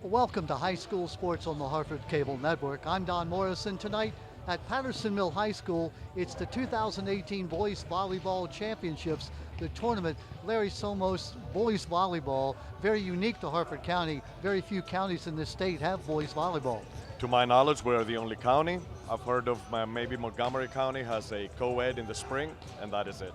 Welcome to High School Sports on the Hartford Cable Network. I'm Don Morrison. Tonight at Patterson Mill High School, it's the 2018 Boys Volleyball Championships, the tournament. Larry Somos, boys volleyball, very unique to Hartford County. Very few counties in this state have boys volleyball. To my knowledge, we're the only county. I've heard of maybe Montgomery County has a co-ed in the spring, and that is it.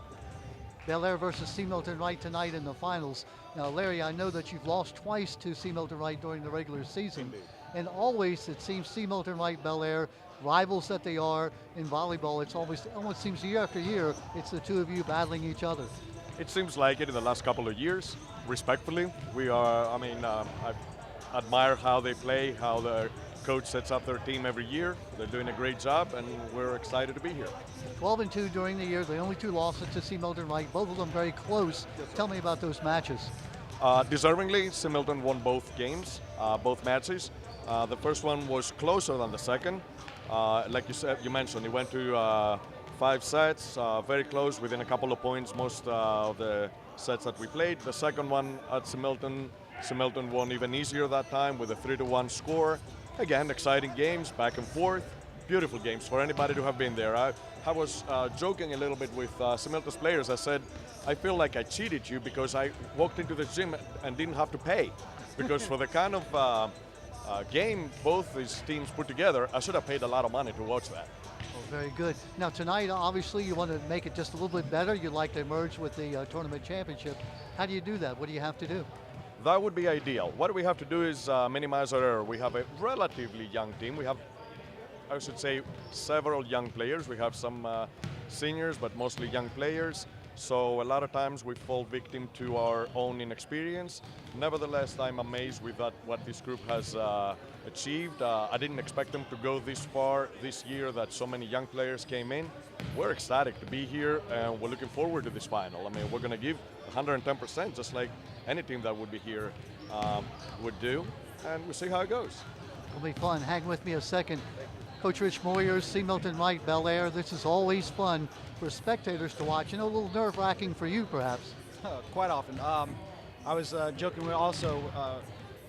Bel Air versus C. Milton Wright tonight in the finals. Now, Larry, I know that you've lost twice to C. Milton Wright during the regular season. Indeed. And always, it seems, C. Milton Wright, Bel Air, rivals that they are in volleyball, it almost seems year after year, it's the two of you battling each other. It seems like it in the last couple of years, respectfully. I admire how they play, how the coach sets up their team every year. They're doing a great job, and we're excited to be here. 12-2 during the year, the only two losses to C. Milton Wright, both of them very close. Tell me about those matches. Deservingly, C. Milton won both games, both matches. The first one was closer than the second. Like you mentioned, it went to 5 sets, very close, within a couple of points most of the sets that we played. The second one at C. Milton won even easier that time with a 3-1 score. Again, exciting games, back and forth. Beautiful games for anybody to have been there. I was joking a little bit with C. Milton's players. I said, I feel like I cheated you because I walked into the gym and didn't have to pay. Because for the kind of game both these teams put together, I should have paid a lot of money to watch that. Oh, very good. Now tonight, obviously, you want to make it just a little bit better. You'd like to emerge with the tournament championship. How do you do that? What do you have to do? That would be ideal. What we have to do is minimize our error. We have a relatively young team. We have, I should say, several young players. We have some seniors, but mostly young players. So a lot of times we fall victim to our own inexperience. Nevertheless, I'm amazed with what this group has achieved. I didn't expect them to go this far this year, that so many young players came in. We're ecstatic to be here, and we're looking forward to this final. I mean, we're going to give 110%, just like any team that would be here would do, and we'll see how it goes. It'll be fun. Hang with me a second. Coach Rich Moyers, C. Milton Wright, Bel Air. This is always fun for spectators to watch. You know, a little nerve-wracking for you, perhaps. Quite often. I was joking with also,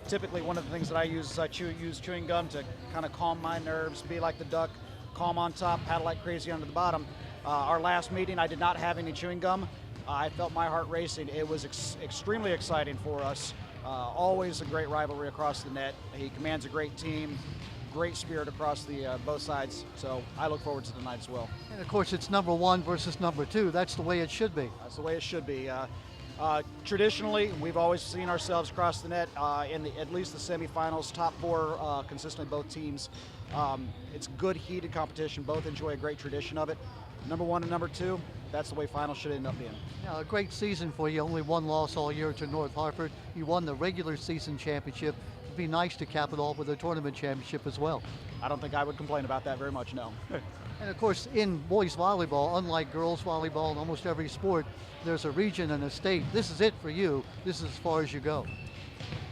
typically one of the things that I use is I use chewing gum to kind of calm my nerves, be like the duck, calm on top, paddle like crazy under the bottom. Our last meeting, I did not have any chewing gum. I felt my heart racing. It was extremely exciting for us. Always a great rivalry across the net. He commands a great team, great spirit across the both sides. So I look forward to tonight as well. And of course, it's number 1 versus number 2. That's the way it should be. That's the way it should be. Traditionally, we've always seen ourselves across the net in at least the semifinals, top 4 consistently both teams. It's good heated competition. Both enjoy a great tradition of it. Number 1 and number 2, that's the way finals should end up being. Now, a great season for you. Only 1 loss all year to North Hartford. You won the regular season championship. It'd be nice to cap it off with a tournament championship as well. I don't think I would complain about that very much, no. And of course, in boys volleyball, unlike girls volleyball in almost every sport, there's a region and a state. This is it for you. This is as far as you go.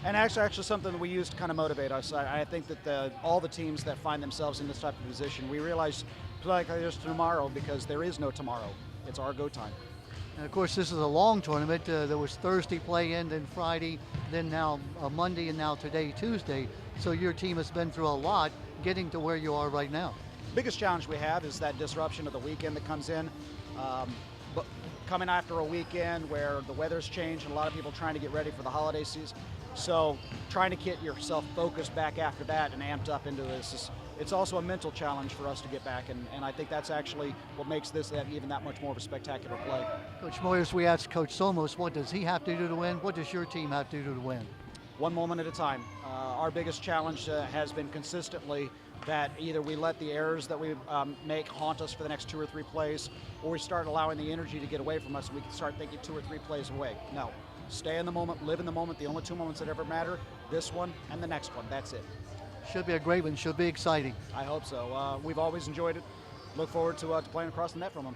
And actually something that we use to kind of motivate us. I think that all the teams that find themselves in this type of position, we realize play like there's tomorrow because there is no tomorrow. It's our go time. And of course, this is a long tournament. There was Thursday play-in, then Friday, then now Monday, and now today, Tuesday. So your team has been through a lot getting to where you are right now. Biggest challenge we have is that disruption of the weekend that comes in. But coming after a weekend where the weather's changed and a lot of people trying to get ready for the holiday season. So trying to get yourself focused back after that and amped up into this, it's also a mental challenge for us to get back, and I think that's actually what makes this even that much more of a spectacular play. Coach Moyers, we asked Coach Somos, what does he have to do to win? What does your team have to do to win? One moment at a time. Our biggest challenge has been consistently that either we let the errors that we make haunt us for the next 2 or 3 plays, or we start allowing the energy to get away from us and we can start thinking 2 or 3 plays away. No, stay in the moment, live in the moment. The only 2 moments that ever matter, this one and the next one, that's it. Should be a great one, should be exciting. I hope so. We've always enjoyed it. Look forward to playing across the net from them.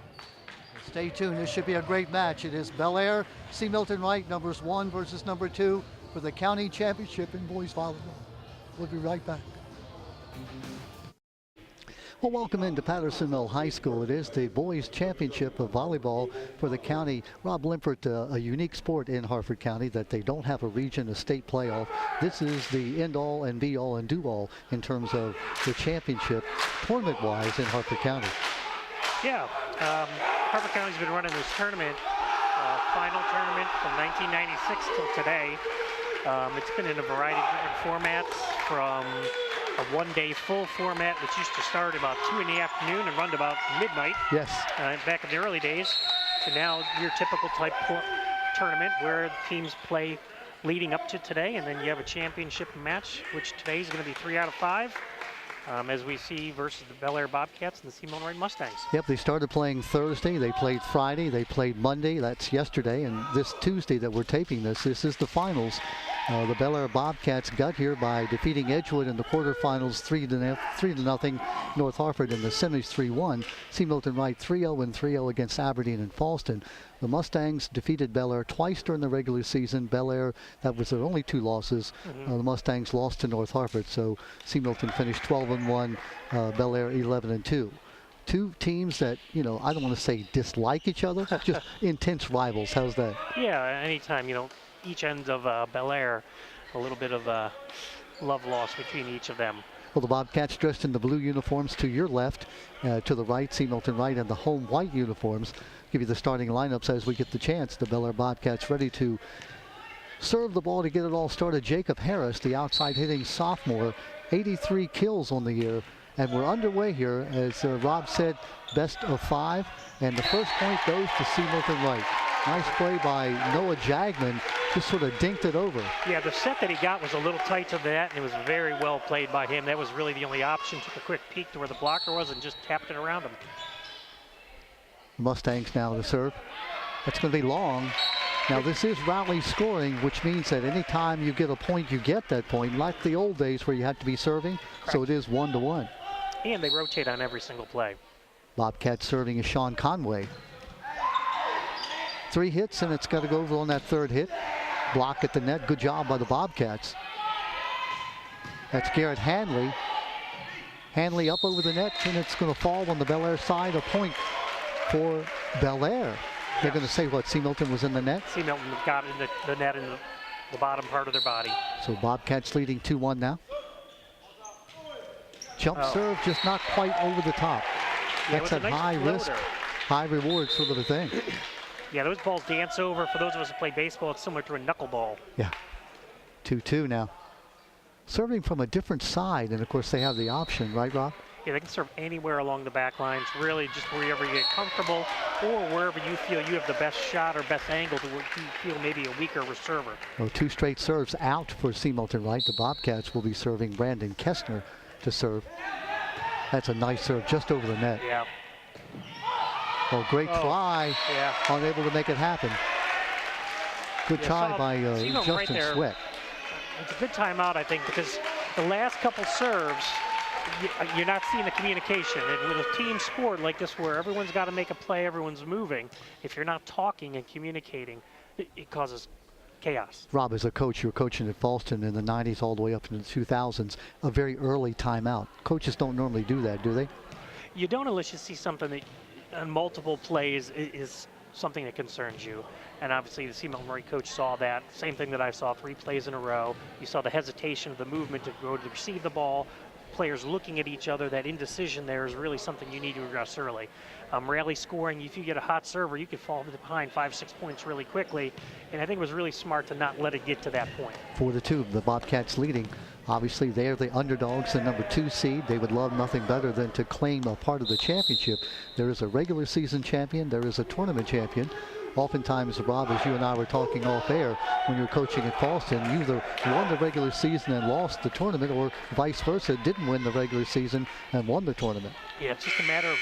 Stay tuned, this should be a great match. It is Bel Air, C. Milton Wright, numbers 1 versus number 2 for the county championship in boys volleyball. We'll be right back. Well, welcome into Patterson Mill High School. It is the boys championship of volleyball for the county. Rob Limpert, a unique sport in Harford County that they don't have a region, a state playoff. This is the end all and be all and do all in terms of the championship tournament wise in Harford County. Yeah, Harford County's been running this tournament, final tournament from 1996 till today. It's been in a variety of different formats, from a one-day full format, which used to start about 2 in the afternoon and run to about midnight. Yes. Back in the early days, to now your typical type tournament where the teams play leading up to today, and then you have a championship match, which today is going to be 3 out of 5. As we see versus the Bel Air Bobcats and the Simon Wright Mustangs. Yep, they started playing Thursday, they played Friday, they played Monday, that's yesterday, and this Tuesday that we're taping this is the finals. The Bel Air Bobcats got here by defeating Edgewood in the quarterfinals 3-0 North Harford, in the semis 3-1. C. Milton Wright 3-0 and 3-0 against Aberdeen and Falston. The Mustangs defeated Bel Air twice during the regular season. Bel Air, that was their only 2 losses. The Mustangs lost to North Harford, so C. Milton finished 12-1, Bel Air 11-2. Two teams that, you know, I don't want to say dislike each other, just intense rivals. How's that? Yeah, anytime, you know, each end of Bel Air, a little bit of a love lost between each of them. Well, the Bobcats dressed in the blue uniforms to your left, to the right, C. Milton Wright, and the home white uniforms. Give you the starting lineups as we get the chance. The Bel Air Bobcats ready to serve the ball to get it all started. Jacob Harris, the outside hitting sophomore, 83 kills on the year. And we're underway here, as Rob said, best of 5. And the first point goes to C. Milton Wright. Nice play by Noah Jagman, just sort of dinked it over. Yeah, the set that he got was a little tight to that, and it was very well played by him. That was really the only option. Took a quick peek to where the blocker was and just tapped it around him. Mustangs now to serve. That's going to be long. Now this is rally scoring, which means that any time you get a point, you get that point, like the old days where you had to be serving. Correct. So it is 1-1. And they rotate on every single play. Bobcats serving is Sean Conway. 3 hits, and it's got to go over on that 3rd hit. Block at the net. Good job by the Bobcats. That's Garrett Hanley. Hanley up over the net, and it's going to fall on the Bel Air side. A point for Bel Air. They're going to say what, C. Milton was in the net? C. Milton got in the net in the bottom part of their body. So Bobcats leading 2-1 now. Jump serve, just not quite over the top. Yeah, that's a nice high risk, high reward sort of a thing. Yeah, those balls dance over. For those of us who play baseball, it's similar to a knuckleball. Yeah. 2-2 now. Serving from a different side, and of course they have the option, right, Rob? Yeah, they can serve anywhere along the back lines, really just wherever you get comfortable, or wherever you feel you have the best shot or best angle to where you feel maybe a weaker server. Well, 2 straight serves out for C. Milton Wright. The Bobcats will be serving Brandon Kestner to serve. That's a nice serve just over the net. Yeah. Well, great try. Yeah. Unable to make it happen. Good try by Justin right there. Sweat. It's a good timeout, I think, because the last couple serves, you're not seeing the communication. And with a team sport like this where everyone's got to make a play, everyone's moving, if you're not talking and communicating, it causes chaos. Rob, as a coach, you were coaching at Falston in the 90s all the way up into the 2000s, a very early timeout. Coaches don't normally do that, do they? You don't, unless you see something that on multiple plays is something that concerns you. And obviously the C. Milton Wright coach saw that. Same thing that I saw 3 plays in a row. You saw the hesitation of the movement to go to receive the ball. Players looking at each other. That indecision there is really something you need to address early. Rally scoring, if you get a hot server, you could fall behind 5-6 points really quickly. And I think it was really smart to not let it get to that point. 4-2, the Bobcats leading. Obviously, they're the underdogs, the number 2 seed. They would love nothing better than to claim a part of the championship. There is a regular season champion. There is a tournament champion. Oftentimes, Rob, as you and I were talking off air, when you're coaching at Falston, you either won the regular season and lost the tournament, or vice versa, didn't win the regular season and won the tournament. Yeah, it's just a matter of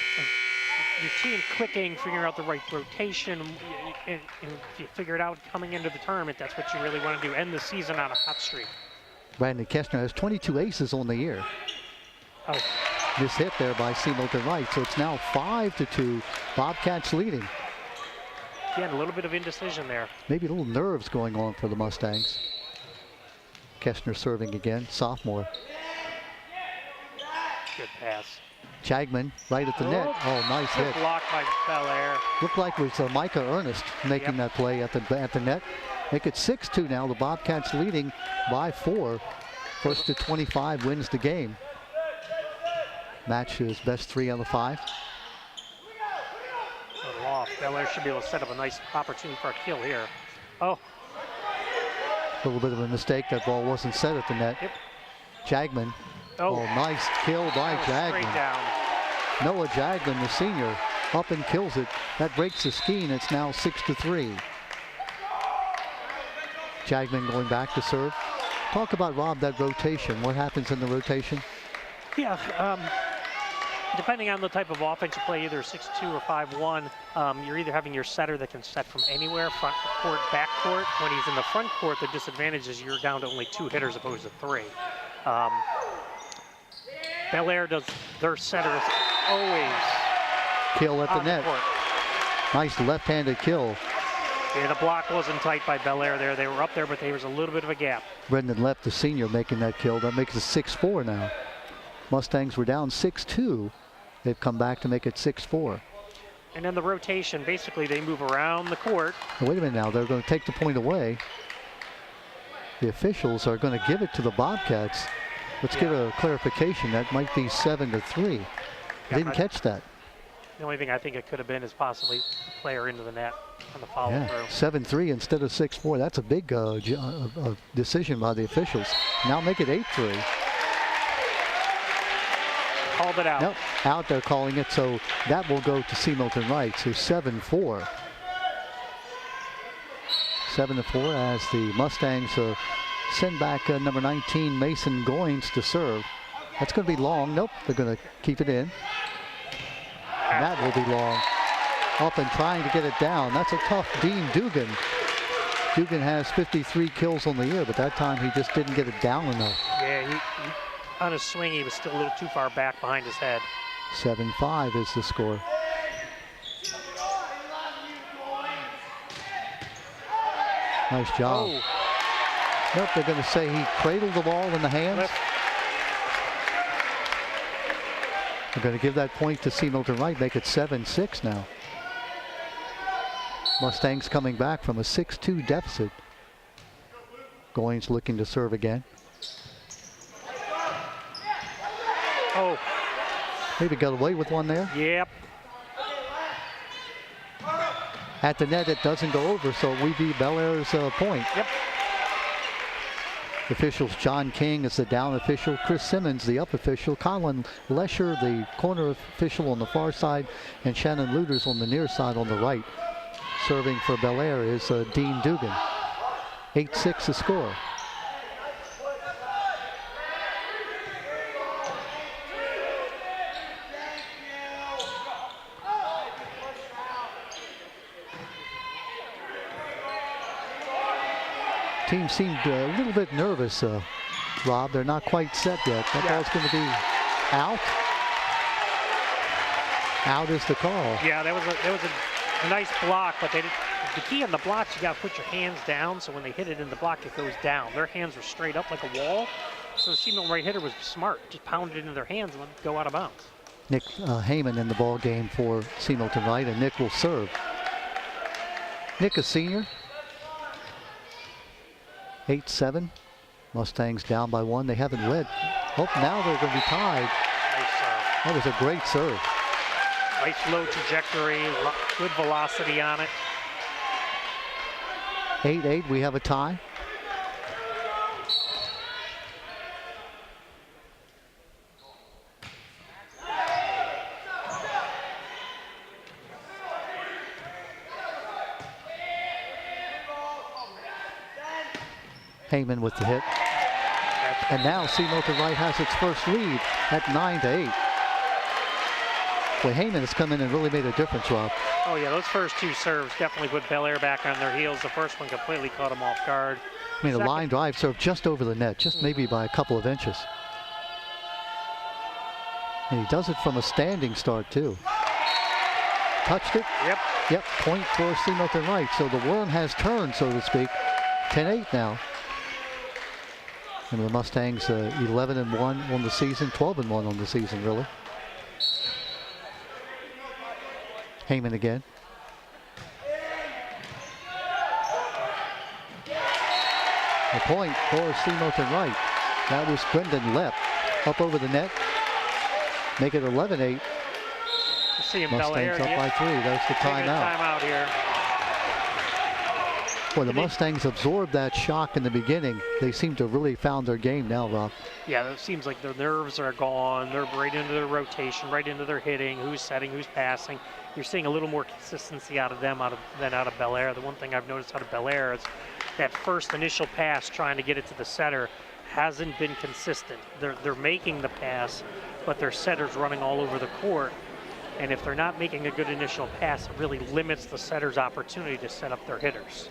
your team clicking, figuring out the right rotation, and if you figure it out coming into the tournament, that's what you really want to do, end the season on a hot streak. Brandon Kestner has 22 aces on the year. Oh. This hit there by C. Milton Wright, so it's now 5-2, Bobcats leading. Again, a little bit of indecision there. Maybe a little nerves going on for the Mustangs. Kestner serving again, sophomore. Good pass. Chagman right at the net. Oh, nice Good hit. block by Belair. Looked like it was Micah Ernest making that play at the net. Make it 6-2 now. The Bobcats leading by 4. First to 25 wins the game. Match is best 3 out of 5. Little off. Belair should be able to set up a nice opportunity for a kill here. Oh. A little bit of a mistake. That ball wasn't set at the net. Yep. Jagman. Oh, Nice kill by straight Jagman. down. Noah Jagman, the senior, up and kills it. That breaks the ski, and it's now 6-3. Jagman going back to serve. Talk about, Rob, that rotation. What happens in the rotation? Yeah, depending on the type of offense you play, either 6-2 or 5-1, you're either having your setter that can set from anywhere, front court, back court. When he's in the front court, the disadvantage is you're down to only 2 hitters opposed to 3. Belair does, their setter is always Kill at the on net. court. Nice left-handed kill. Yeah, the block wasn't tight by Belair there. They were up there, but there was a little bit of a gap. Brendan Lepp, the senior, making that kill. That makes it 6-4 now. Mustangs were down 6-2. They've come back to make it 6-4. And then the rotation, basically they move around the court. Now, wait a minute now. They're going to take the point away. The officials are going to give it to the Bobcats. Let's get a clarification. That might be 7-3. I didn't catch that. The only thing I think it could have been is possibly the player into the net on the follow through. 7-3 instead of 6-4. That's a big decision by the officials. Now make it 8-3. Called it out. Nope, out there calling it, so that will go to C. Milton Wright. So 7-4. 7-4 as the Mustangs send back number 19, Mason Goins, to serve. That's going to be long. Nope, they're going to keep it in. And that will be long. Up and trying to get it down. That's a tough Dean Dugan. Dugan has 53 kills on the year, but that time he just didn't get it down enough. Yeah, he on his swing, he was still a little too far back behind his head. 7-5 is the score. Nice job. Oh. Nope, they're going to say he cradled the ball in the hands. They're going to give that point to C. Milton Wright, make it 7-6 now. Mustangs coming back from a 6-2 deficit. Goins looking to serve again. Oh. Maybe got away with one there. Yep. At the net, it doesn't go over, so we be Belair's point. Yep. Officials, John King is the down official, Chris Simmons the up official, Colin Lesher the corner official on the far side, and Shannon Luters on the near side on the right. Serving for Belair is Dean Dugan. 8-6 the score. Team seemed a little bit nervous, Rob. They're not quite set yet. That ball's going to be out. Out is the call. Yeah, that was a nice block, but they didn't. The key on the blocks, you got to put your hands down, so when they hit it in the block, it goes down. Their hands were straight up like a wall, so the C. Milton Wright hitter was smart. Just pounded it into their hands and let it go out of bounds. Nick Heyman in the ball game for C. Milton Wright, and Nick will serve. Nick, a senior. 8-7. Mustangs down by 1. They haven't led. Oh, now they're going to be tied. Nice serve. That was a great serve. Nice low trajectory, good velocity on it. 8-8, we have a tie. Heyman with the hit. And now C. Milton Wright has its first lead at 9-8. Boy, Heyman has come in and really made a difference, Rob. Oh yeah, those first 2 serves definitely put Belair back on their heels. The first one completely caught them off guard. I mean, a line drive serve just over the net, just maybe by a couple of inches. And he does it from a standing start, too. Touched it. Yep. Yep, point for C. Milton Wright. So the worm has turned, so to speak. 10-8 now. And the Mustangs 11-1 on the season, 12-1 on the season, really. Heyman again. A point for C. Milton Wright. That was Brendan Lepp. Up over the net. Make it 11-8. See Mustangs up by 3. That's the timeout. Timeout here. Well, the Mustangs absorbed that shock in the beginning. They seem to really found their game now, Rob. Yeah, it seems like their nerves are gone. They're right into their rotation, right into their hitting, who's setting, who's passing. You're seeing a little more consistency out of them than out of Bel Air. The one thing I've noticed out of Bel Air is that first initial pass trying to get it to the setter hasn't been consistent. They're making the pass, but their setter's running all over the court. And if they're not making a good initial pass, it really limits the setter's opportunity to set up their hitters.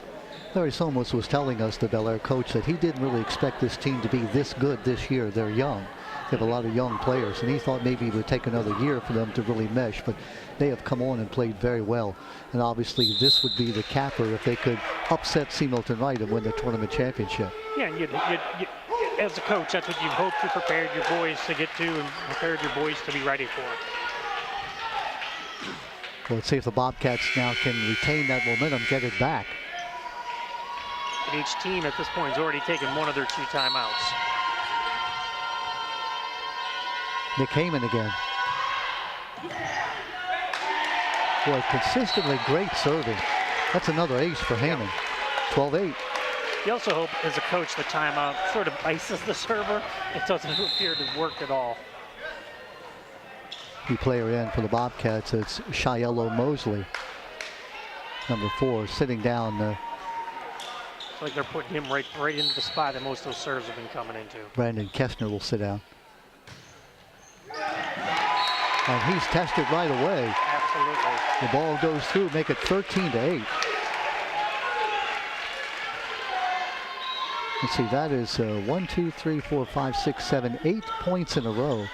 Larry Somos was telling us, the Bel Air coach, that he didn't really expect this team to be this good this year. They're young. They have a lot of young players, and he thought maybe it would take another year for them to really mesh, but they have come on and played very well. And obviously this would be the capper if they could upset C. Milton Wright and win the tournament championship. Yeah, as a coach, that's what you've hoped you prepared your boys to get to and prepared your boys to be ready for. Well, let's see if the Bobcats now can retain that momentum, get it back. And each team at this point has already taken one of their 2 timeouts. Nick Heyman again. Boy, consistently great serving. That's another ace for Heyman. 12-8. You also hope, as a coach, the timeout sort of ices the server. It doesn't appear to work at all. Key player in for the Bobcats, it's Shielo Mosley. Number 4, sitting down. It's like they're putting him right into the spot that most of those serves have been coming into. Brandon Kestner will sit down. And he's tested right away. Absolutely. The ball goes through, make it 13-8. Let's see, that is 1, 2, 3, 4, 5, 6, 7, 8 points in a row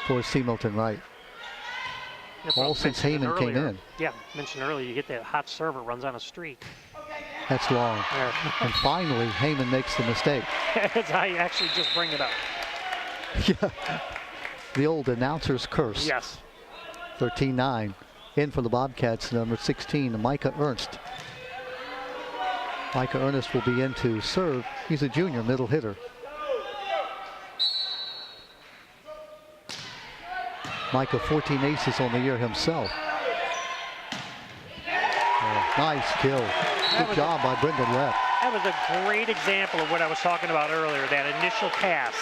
for C. Milton Wright. All since Heyman came in. Yeah, mentioned earlier, you get that hot server runs on a streak. That's long. There. And finally, Heyman makes the mistake. I actually just bring it up. Yeah. The old announcer's curse. Yes. 13-9. In for the Bobcats, number 16, Micah Ernst. Micah Ernst will be in to serve. He's a junior middle hitter. Micah, 14 aces on the year himself. Oh, nice kill. Good job by Brendan Lepp. That was a great example of what I was talking about earlier, that initial pass.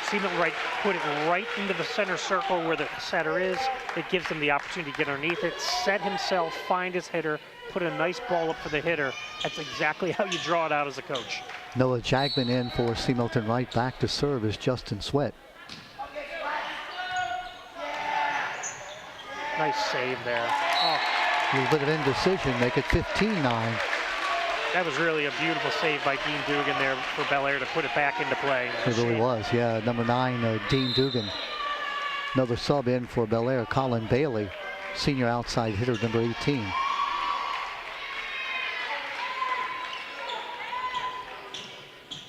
Seaman Wright put it right into the center circle where the setter is. It gives him the opportunity to get underneath it, set himself, find his hitter, put a nice ball up for the hitter. That's exactly how you draw it out as a coach. Noah Jagman in for C. Milton Wright. Back to serve is Justin Sweat. Nice save there. Oh. A little bit of indecision, make it 15-9. That was really a beautiful save by Dean Dugan there for Bel Air to put it back into play. It really was, yeah. Number 9, Dean Dugan. Another sub in for Bel Air, Colin Bailey, senior outside hitter, number 18.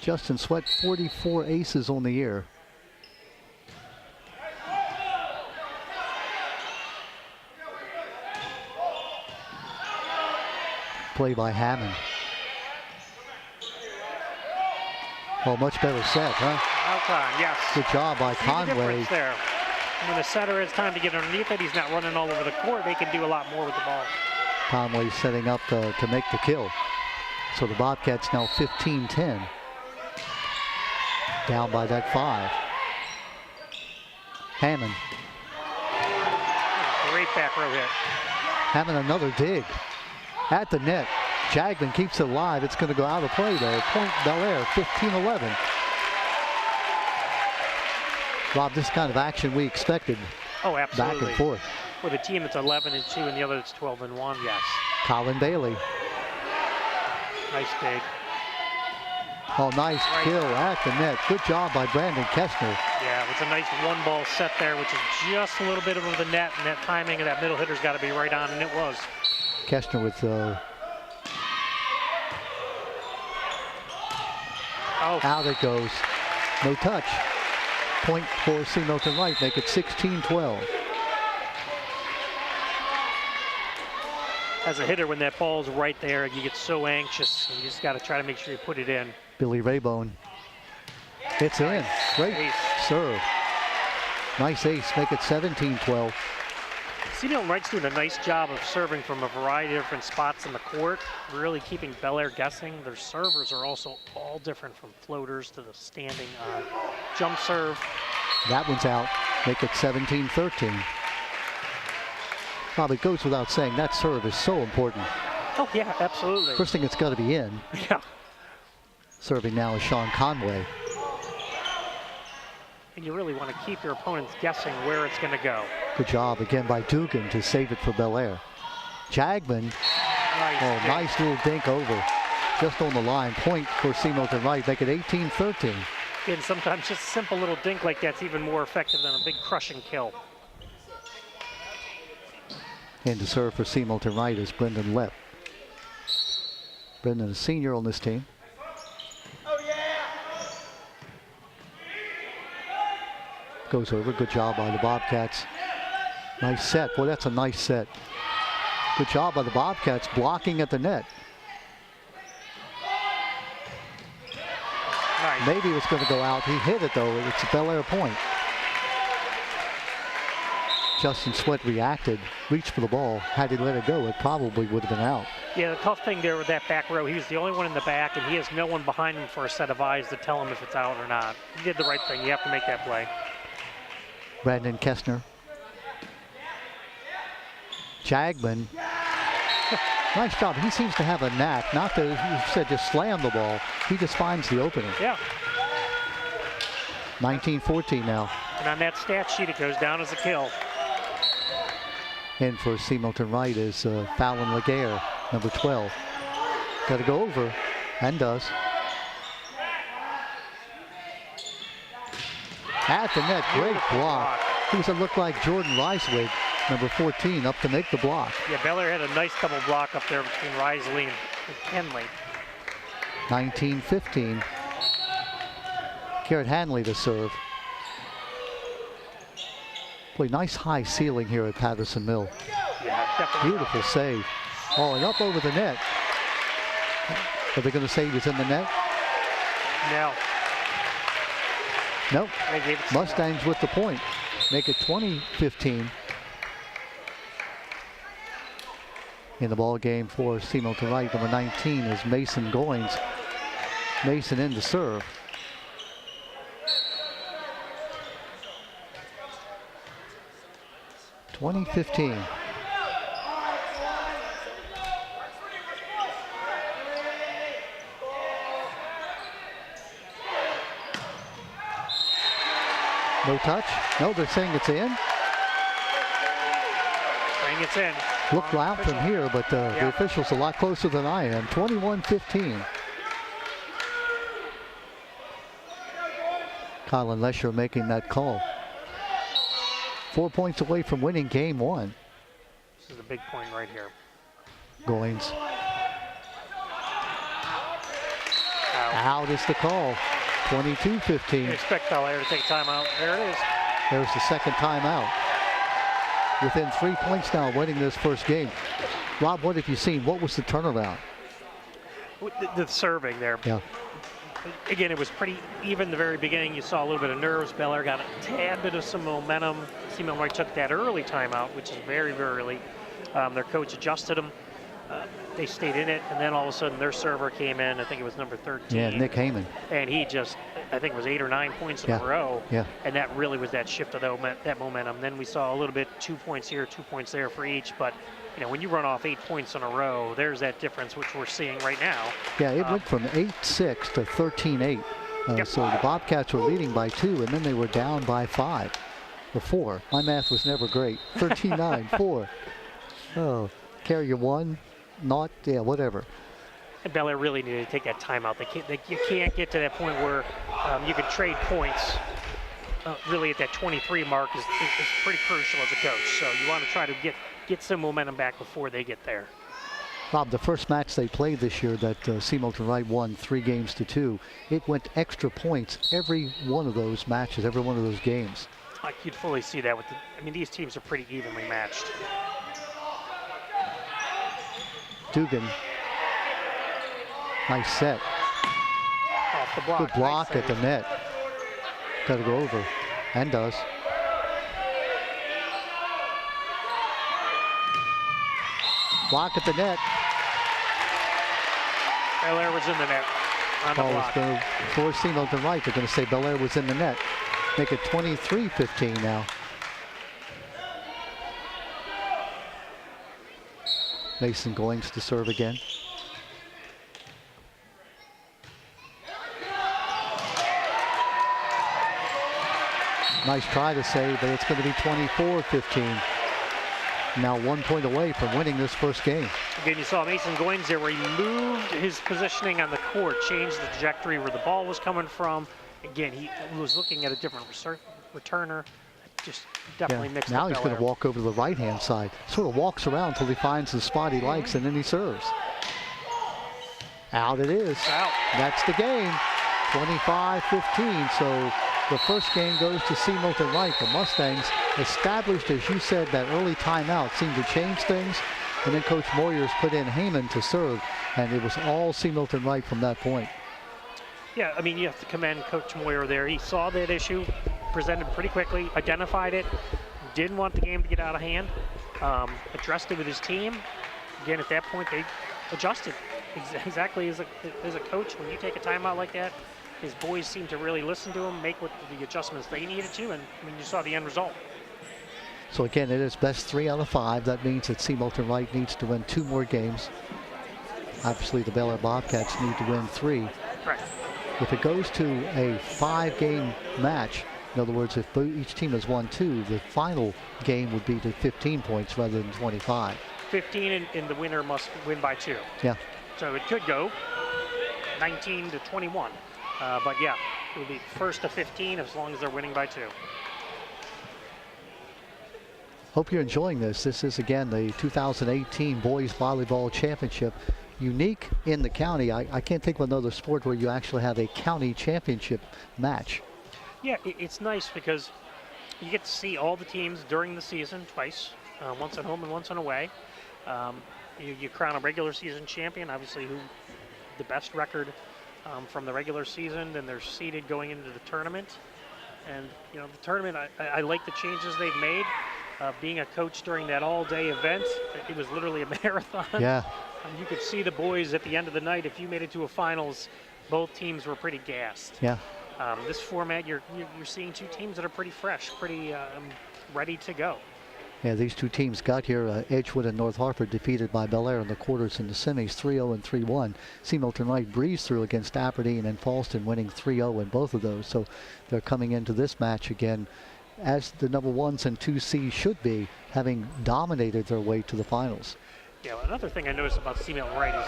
Justin Sweat, 44 aces on the year. Play by Hammond. Oh, much better set, huh? Outside, yes. Good job by Conway. There. When the setter has time to get underneath it, he's not running all over the court. They can do a lot more with the ball. Conway setting up to make the kill. So the Bobcats now 15-10. Down by that 5. Hammond. Great back row hit. Hammond another dig. At the net. Jagman keeps it alive. It's going to go out of play though. Point Bel Air, 15-11. Rob, this kind of action we expected. Oh, absolutely. Back and forth. With a team that's 11-2 and the other that's 12-1, yes. Colin Bailey. Nice dig. Oh, nice kill at the net. Good job by Brandon Kestner. Yeah, it was a nice one-ball set there, which is just a little bit over the net, and that timing of that middle hitter's got to be right on, and it was. Kestner with out it goes. No touch. Point for C. Milton Wright, make it 16-12. as a hitter, when that ball's right there, you get so anxious. And you just got to try to make sure you put it in. Billy Raybone. It's in. Great Ace. serve. Nice ace. Make it 17-12. Simeon Wright's doing a nice job of serving from a variety of different spots in the court, really keeping Bel Air guessing. Their servers are also all different, from floaters to the standing jump serve. That one's out. Make it 17-13. Bob, it goes without saying that serve is so important. Oh, yeah, absolutely. First thing, it's got to be in. Yeah. Serving now is Sean Conway. And you really want to keep your opponents guessing where it's going to go. Good job again by Dugan to save it for Bel Air. Jagman, nice little dink over. Just on the line. Point for Seamilton Wright. Make it 18-13. And sometimes just a simple little dink like that's even more effective than a big crushing kill. And to serve for Seamilton Wright is Brendan Lepp. Brendan, a senior on this team. Goes over. Good job by the Bobcats. Nice set. Boy, that's a nice set. Good job by the Bobcats blocking at the net. Nice. Maybe it was going to go out. He hit it though. It's a Bel Air point. Justin Sweat reacted, reached for the ball. Had he let it go, it probably would have been out. Yeah, the tough thing there with that back row, he was the only one in the back, and he has no one behind him for a set of eyes to tell him if it's out or not. He did the right thing. You have to make that play. Brandon Kessner. Jagman. Nice job. He seems to have a knack, not to, you said, just slam the ball. He just finds the opening. Yeah. 19-14 now. And on that stat sheet, it goes down as a kill. And for Seamilton Wright is Fallon Laguerre, number 12. Got to go over, and does. At the net, great block. Who does it look like? Jordan Reiswig, number 14, up to make the block. Yeah, Bel Air had a nice double block up there between Risley and Henley. 19-15. Garrett Hanley to serve. Boy, nice high ceiling here at Patterson Mill. Yeah, definitely. Beautiful save. Oh, and up over the net. Are they going to say he was in the net? No. Nope. They gave it to Mustangs with the point. Make it 20-15. In the ball game for Seamilton Wright, number 19 is Mason Goins. Mason in to serve. (2015). No touch? No, they're saying it's in. Saying it's in. Looked loud from here, but the official's a lot closer than I am. 21-15. Colin Lesher making that call. 4 points away from winning game one. This is a big point right here. Goins. Out is the call. 22-15. You expect Bel Air to take a timeout. There it is. There's the second timeout. Within 3 points now, winning this first game. Rob, what have you seen? What was the turnaround? The serving there. Yeah. Again, it was pretty even the very beginning. You saw a little bit of nerves. Bel Air got a tad bit of some momentum. Seamilton Wright took that early timeout, which is very, very early. Their coach adjusted them. They stayed in it, and then all of a sudden their server came in. I think it was number 13. Yeah, Nick Heyman. And he just, I think it was 8 or 9 points in a row. Yeah. And that really was that shift of that momentum. Then we saw a little bit, 2 points here, 2 points there for each. But, you know, when you run off 8 points in a row, there's that difference, which we're seeing right now. Yeah, it went from 8-6 to 13-8. So the Bobcats were leading by 2, and then they were down by 5 or 4. My math was never great. 13-9, 4. Oh, carry your 1, not, yeah, whatever. And Bel Air really needed to take that timeout. You can't get to that point where you can trade points. Really at that 23 mark is pretty crucial as a coach. So you want to try to get some momentum back before they get there. Bob, the first match they played this year that Seamilton Wright won 3-2, it went extra points every one of those matches, every one of those games. You'd fully see that with I mean, these teams are pretty evenly matched. Dugan. Nice set. Off the block. Good block Nice at the save. net. Got to go over. And does. Block at the net. Belair was in the net on the Ball was block. going to force Seymour right. They're going to say Belair was in the net. Make it 23-15 now. Mason Goings to serve again. Nice try to save, but it's going to be 24-15. Now 1 point away from winning this first game. Again, you saw Mason Goins there where he moved his positioning on the court, changed the trajectory where the ball was coming from. Again, he was looking at a different returner. Just definitely mixed Now up he's going to Belair. walk over to the right-hand side. Sort of walks around until he finds the spot he likes, and then he serves. Out it is. Out. That's the game. 25-15. So the first game goes to C. Milton Wright. The Mustangs established, as you said, that early timeout seemed to change things. And then Coach Moyers put in Heyman to serve. And it was all C. Milton Wright from that point. Yeah, I mean, you have to commend Coach Moyer there. He saw that issue, presented pretty quickly, identified it, didn't want the game to get out of hand, addressed it with his team. Again, at that point, they adjusted. Exactly as a coach, when you take a timeout like that, his boys seem to really listen to him, make what the adjustments they needed to, and I mean, you saw the end result. So again, it is best 3 out of 5. That means that C. Milton Wright needs to win 2 more games. Obviously, the Bel Air Bobcats need to win 3. Right. If it goes to a 5-game match, in other words, if each team has won 2, the final game would be to 15 points rather than 25. 15, and the winner must win by 2. Yeah. So it could go 19-21. But yeah, it would be first to 15 as long as they're winning by 2. Hope you're enjoying this. This is, again, the 2018 Boys Volleyball Championship. Unique in the county. I can't think of another sport where you actually have a county championship match. Yeah, it's nice because you get to see all the teams during the season twice, once at home and once on away. You crown a regular season champion, obviously who the best record from the regular season, then they're seeded going into the tournament. And you know, the tournament, I like the changes they've made. Being a coach during that all-day event, it was literally a marathon. Yeah. You could see the boys at the end of the night. If you made it to a finals, both teams were pretty gassed. Yeah. This format, you're seeing 2 teams that are pretty fresh, pretty ready to go. Yeah, these 2 teams got here. Edgewood and North Hartford defeated by Bel Air in the quarters and the semis, 3-0 and 3-1. C. Milton Wright breezed through against Aberdeen and Falston, winning 3-0 in both of those. So they're coming into this match again as the number 1s and 2 should be, having dominated their way to the finals. Yeah, well, another thing I noticed about C. Milton Wright is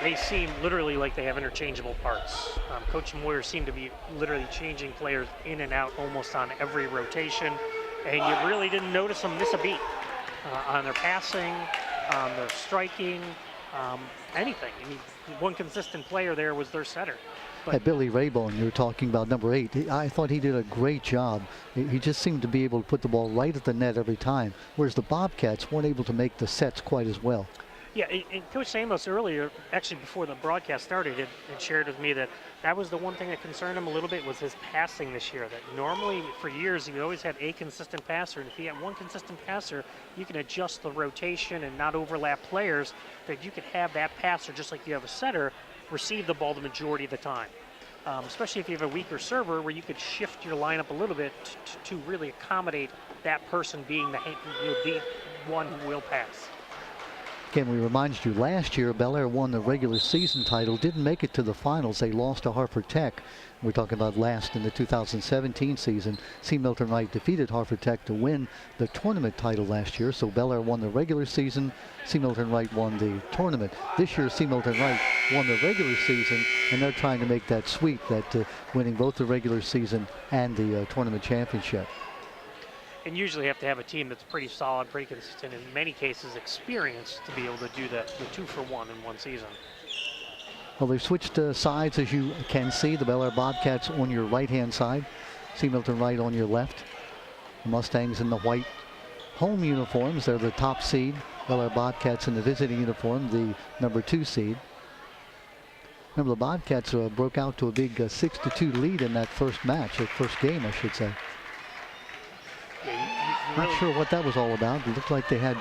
they seem literally like they have interchangeable parts. Coach Moyer seemed to be literally changing players in and out almost on every rotation, and you really didn't notice them miss a beat on their passing, on their striking, anything. I mean, one consistent player there was their setter. At Billy Raybone, you were talking about number 8. I thought he did a great job. He just seemed to be able to put the ball right at the net every time, whereas the Bobcats weren't able to make the sets quite as well. Yeah, and Coach Amos earlier, actually before the broadcast started, had shared with me that was the one thing that concerned him a little bit was his passing this year. That normally for years he always had a consistent passer, and if he had one consistent passer, you can adjust the rotation and not overlap players. That you could have that passer just like you have a setter receive the ball the majority of the time. Especially if you have a weaker server where you could shift your lineup a little bit to really accommodate that person being the one who will pass. Again, we reminded you last year Bel Air won the regular season title, didn't make it to the finals. They lost to Hartford Tech. We're talking about last in the 2017 season. C. Milton Wright defeated Hartford Tech to win the tournament title last year. So Bel Air won the regular season, C. Milton Wright won the tournament. This year C. Milton Wright won the regular season, and they're trying to make that sweep, that winning both the regular season and the tournament championship. And usually have to have a team that's pretty solid, pretty consistent, in many cases experienced to be able to do the 2-for-1 in one season. Well, they've switched sides, as you can see. The Bel Air Bobcats on your right-hand side, C. Milton Wright on your left. The Mustangs in the white home uniforms. They're the top seed. Bel Air Bobcats in the visiting uniform, the number 2 seed. Remember, the Bobcats broke out to a big 6-2 lead in that first match, or first game, I should say. Yeah, Not sure what that was all about. It looked like they had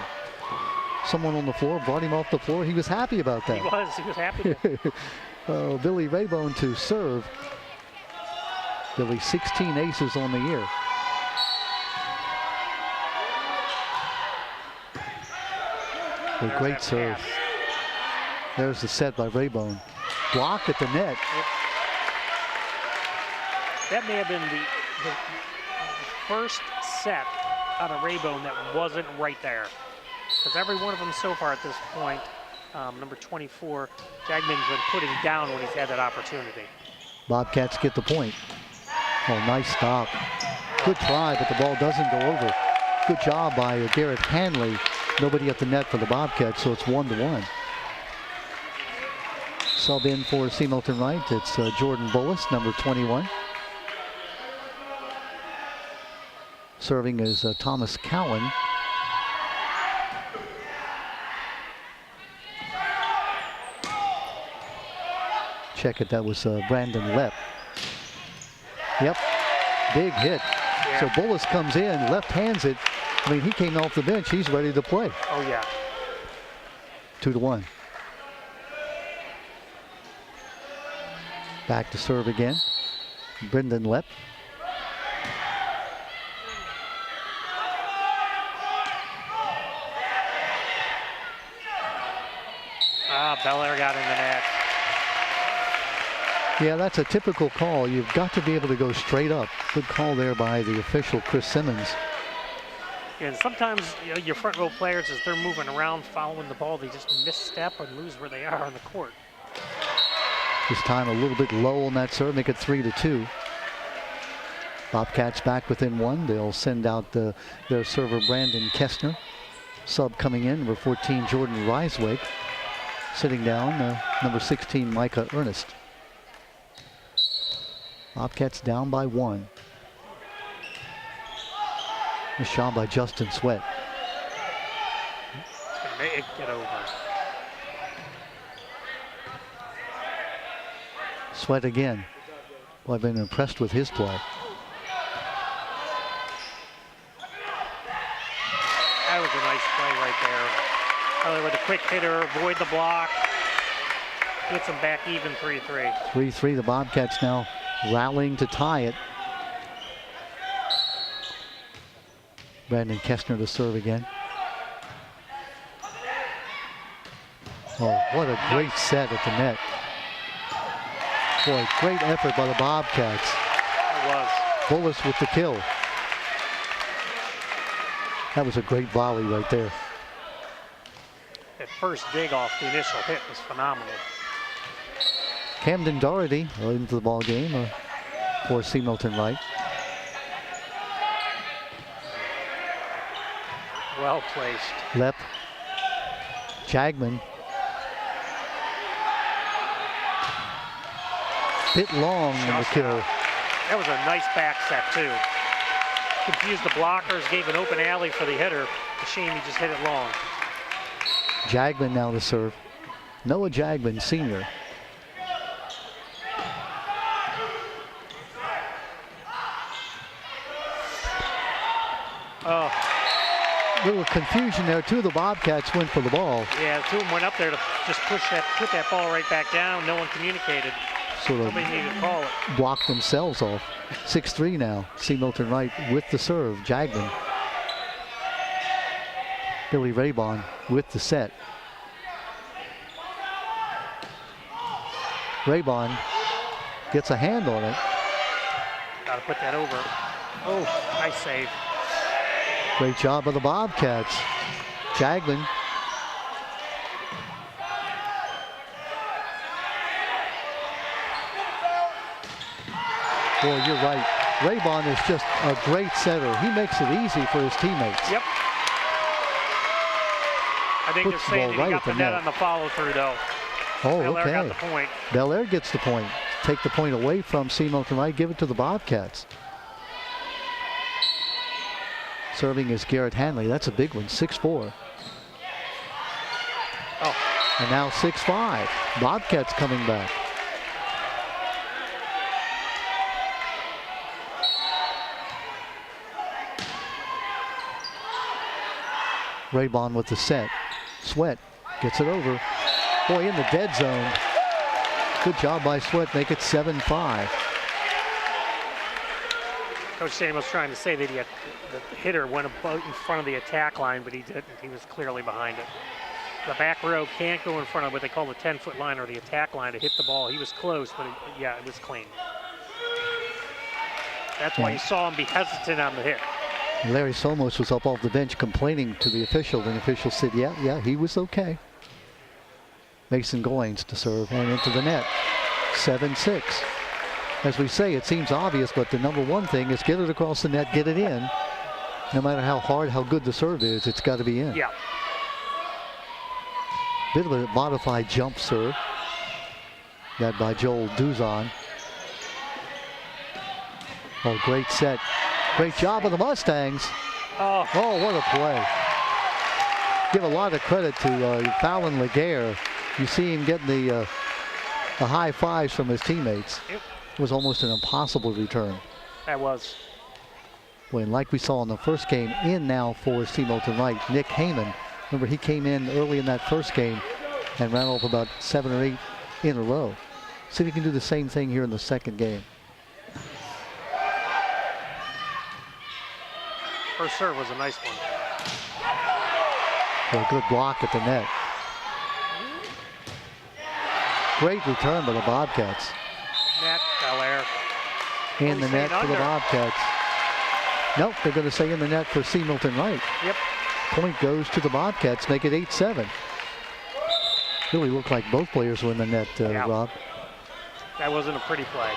someone on the floor, brought him off the floor. He was happy about that. He was happy. Billy Raybone to serve. Billy 16 aces on the year. A great serve. Pass. There's the set by Raybone. Block at the net. That may have been the first set out of Raybone that wasn't right there. Because every one of them so far at this point, number 24, Jagman's been putting down when he's had that opportunity. Bobcats get the point. Oh, nice stop. Good try, but the ball doesn't go over. Good job by Garrett Hanley. Nobody at the net for the Bobcats, so it's 1-1. Sub in for C. Milton Wright. It's Jordan Bullis, number 21. Serving is Thomas Cowan. Check it, that was Brandon Lepp. Yep, big hit. Yeah. So Bullis comes in, left hands it. I mean, he came off the bench, he's ready to play. Oh, yeah. 2-1. Back to serve again. Brendan Lepp. Bel Air got in the net. Yeah, that's a typical call. You've got to be able to go straight up. Good call there by the official, Chris Simmons. And sometimes, you know, your front row players, as they're moving around following the ball, they just misstep and lose where they are on the court. This time a little bit low on that serve, make it 3-2. Bobcats back within 1. They'll send out their server, Brandon Kestner. Sub coming in, number 14, Jordan Reiswig. Sitting down, number 16, Micah Ernest. Bobcats down by 1. A shot by Justin Sweat. It's going to make it get over. Sweat again. Well, I've been impressed with his play. That was a nice play right there. With a quick hitter, avoid the block. Gets them back even 3-3. 3-3, the Bobcats now rallying to tie it. Brandon Kestner to serve again. Oh, what a great set at the net. Boy, great effort by the Bobcats. It was. Bullis with the kill. That was a great volley right there. That first dig off the initial hit was phenomenal. Camden Doherty into the ball game for C. Milton Wright. Well placed. Lepp. Jagman. Bit long in the kill. That was a nice back set too. Confused the blockers, gave an open alley for the hitter. A shame he just hit it long. Jagman now to serve. Noah Jagman, senior. Oh. Little confusion there. Two of the Bobcats went for the ball. Yeah, the two of them went up there to just put that ball right back down. No one communicated. Sort of Nobody needed to call it. blocked themselves off. 6-3 now. C. Milton Wright with the serve. Jagman. Billy Raybon with the set. Raybon gets a hand on it. Got to put that over. Oh, nice save. Great job of the Bobcats. Jagman. Boy, you're right. Raybon is just a great setter. He makes it easy for his teammates. Yep. I think Puts they're saying the that ball he right got the at the net net. on the follow through though. Oh, Bel Air got okay. the point. Bel Air gets the point. Take the point away from C. Milton Wright. Give it to the Bobcats. Serving is Garrett Hanley. That's a big one, 6'4". Oh. And now 6-5. Bobcats coming back. Raybon with the set. Sweat gets it over. Boy, in the dead zone. Good job by Sweat. Make it 7-5. Coach Sam was trying to say that the hitter went about in front of the attack line, but he didn't. He was clearly behind it. The back row can't go in front of what they call the 10-foot line or the attack line to hit the ball. He was close, but yeah, it was clean. That's why you saw him be hesitant on the hit. Larry Somos was up off the bench complaining to the official, and the official said, yeah, he was okay. Mason Goins to serve and into the net. 7-6. As we say, it seems obvious, but the number one thing is get it across the net, get it in. No matter how hard, how good the serve is, it's got to be in. Yeah. Bit of a modified jump serve. That by Joel Duzon. Oh, great set. Great job of the Mustangs. Oh, what a play. Give a lot of credit to Fallon Laguerre. You see him getting the high fives from his teammates. It was almost an impossible return. That was. Boy, and like we saw in the first game, in now for C. Milton Wright, Nick Heyman. Remember, he came in early in that first game and ran off about 7 or 8 in a row. See if he can do the same thing here in the second game. First serve was a nice one. A good block at the net. Great return by the Bobcats. Net, Belair. In the net for the Bobcats. Nope, they're going to say in the net for C. Milton Wright. Yep. Point goes to the Bobcats, make it 8-7. Really looked like both players were in the net, Rob. That wasn't a pretty play.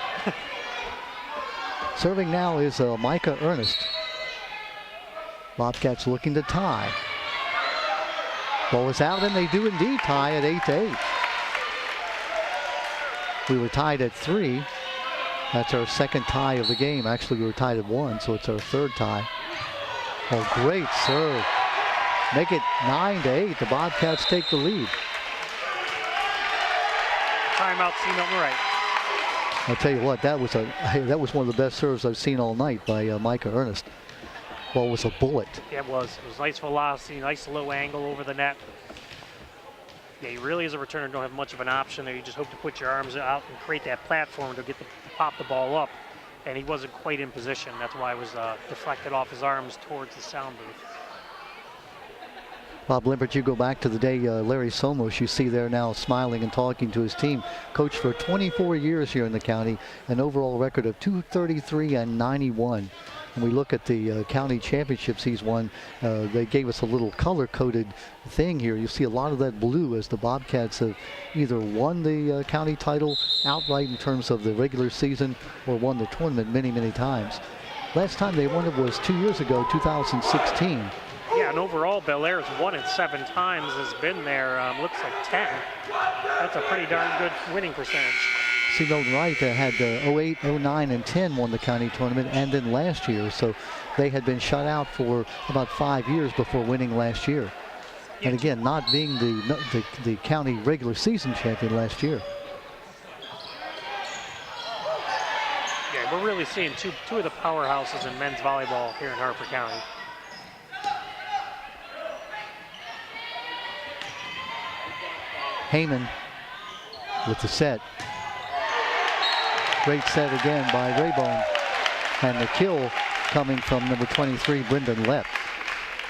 Serving now is Micah Ernest. Bobcats looking to tie. Ball is out, and they do indeed tie at 8-8. We were tied at 3. That's our second tie of the game. Actually, we were tied at 1, so it's our third tie. Oh, great serve. Make it 9-8. The Bobcats take the lead. Timeout, C. Milton Wright. I'll tell you what, that was one of the best serves I've seen all night by Micah Ernest. Ball was a bullet. Yeah, it was. It was nice velocity, nice low angle over the net. Yeah, you really, as a returner, don't have much of an option there. You just hope to put your arms out and create that platform to pop the ball up. And he wasn't quite in position. That's why it was deflected off his arms towards the sound booth. Bob Limpert, you go back to the day Larry Somos, you see there now smiling and talking to his team. Coached for 24 years here in the county, an overall record of 233-91. And we look at the county championships he's won. They gave us a little color-coded thing here. You see a lot of that blue as the Bobcats have either won the county title outright in terms of the regular season or won the tournament many, many times. Last time they won it was 2 years ago, 2016. Yeah, and overall, Belair's won it 7 times, has been there, looks like 10. That's a pretty darn good winning percentage. C. Milton Wright had 08, 09, and 10 won the county tournament, and then last year. So they had been shut out for about 5 years before winning last year. And again, not being the county regular season champion last year. Yeah, we're really seeing two of the powerhouses in men's volleyball here in Harper County. Heyman with the set. Great set again by Raybon. And the kill coming from number 23, Brendan Lepp.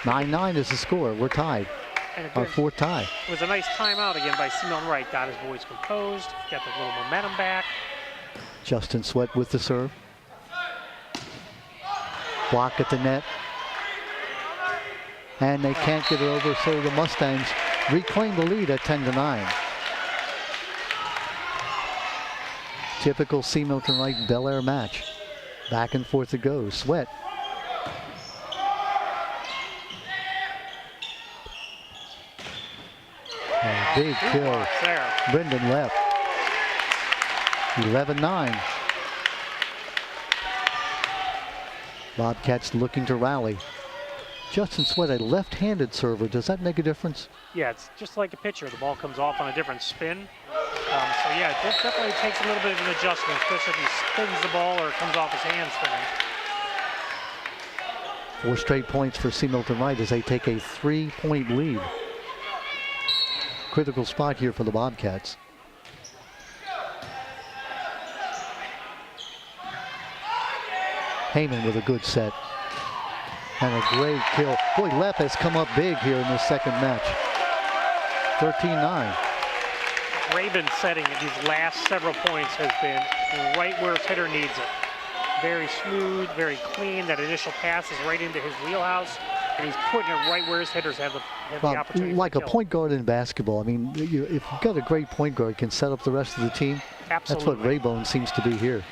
9-9 is the score. We're tied. Our fourth tie. It was a nice timeout again by C. Milton Wright. Got his boys composed, got the little momentum back. Justin Sweat with the serve. Block at the net. And they can't get it over, so the Mustangs reclaim the lead at 10-9. Typical C. Milton Wright Bel Air match. Back and forth it goes. Sweat. A big kill. Brendan Lepp. 11-9. Bobcats looking to rally. Justin Sweat, a left-handed server. Does that make a difference? Yeah, it's just like a pitcher. The ball comes off on a different spin. So yeah, it definitely takes a little bit of an adjustment, especially if he spins the ball or it comes off his hand spinning. 4 straight points for C. Milton Wright as they take a 3-point lead. Critical spot here for the Bobcats. Heyman with a good set. And a great kill. Boy, Lepp has come up big here in this second match. 13-9. Raven's setting at these last several points has been right where his hitter needs it. Very smooth, very clean. That initial pass is right into his wheelhouse, and he's putting it right where his hitters have the opportunity. Like to a point guard in basketball. I mean, if you've got a great point guard, can set up the rest of the team. Absolutely. That's what Raybone seems to be here.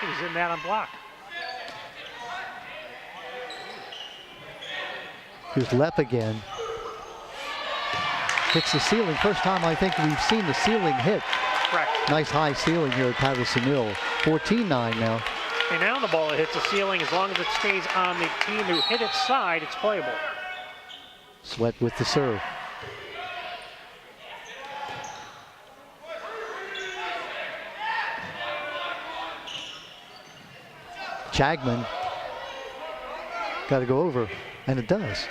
He's in that on block. Here's Lepp again. Hits the ceiling. First time I think we've seen the ceiling hit. Correct. Nice high ceiling here at Patterson Mill. 14-9 now. And now the ball hits the ceiling. As long as it stays on the team who hit its side, it's playable. Sweat with the serve. Chagman. Got to go over, and it does.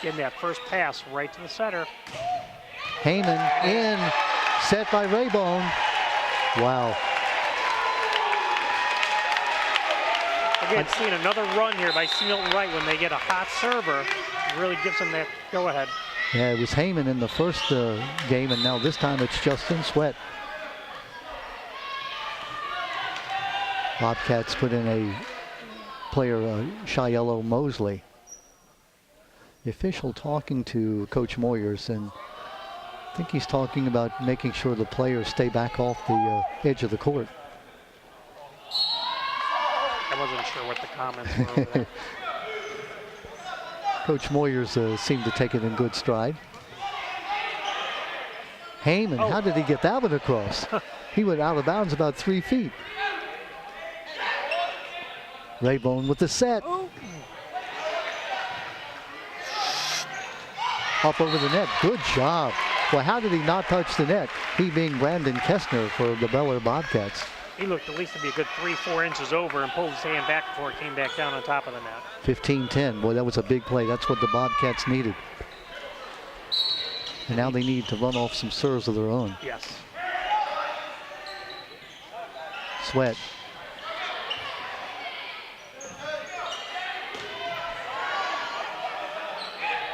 Getting that first pass right to the center. Heyman in, set by Raybone. Wow. Again, seeing another run here by C. Milton Wright when they get a hot server, it really gives them that go-ahead. Yeah, it was Heyman in the first game, and now this time it's Justin Sweat. Bobcats put in a player, Shiello Mosley. The official talking to Coach Moyers, and I think he's talking about making sure the players stay back off the edge of the court. I wasn't sure what the comments were over there. Coach Moyers seemed to take it in good stride. Heyman, how did he get that one across? He went out of bounds about 3 feet. Raybone with the set. Up over the net. Good job. Well, how did he not touch the net? He being Brandon Kestner for the Bel Air Bobcats. He looked at least to be a good 3-4 inches over and pulled his hand back before it came back down on top of the net. 15-10. Boy, that was a big play. That's what the Bobcats needed. And now they need to run off some serves of their own. Yes. Sweat.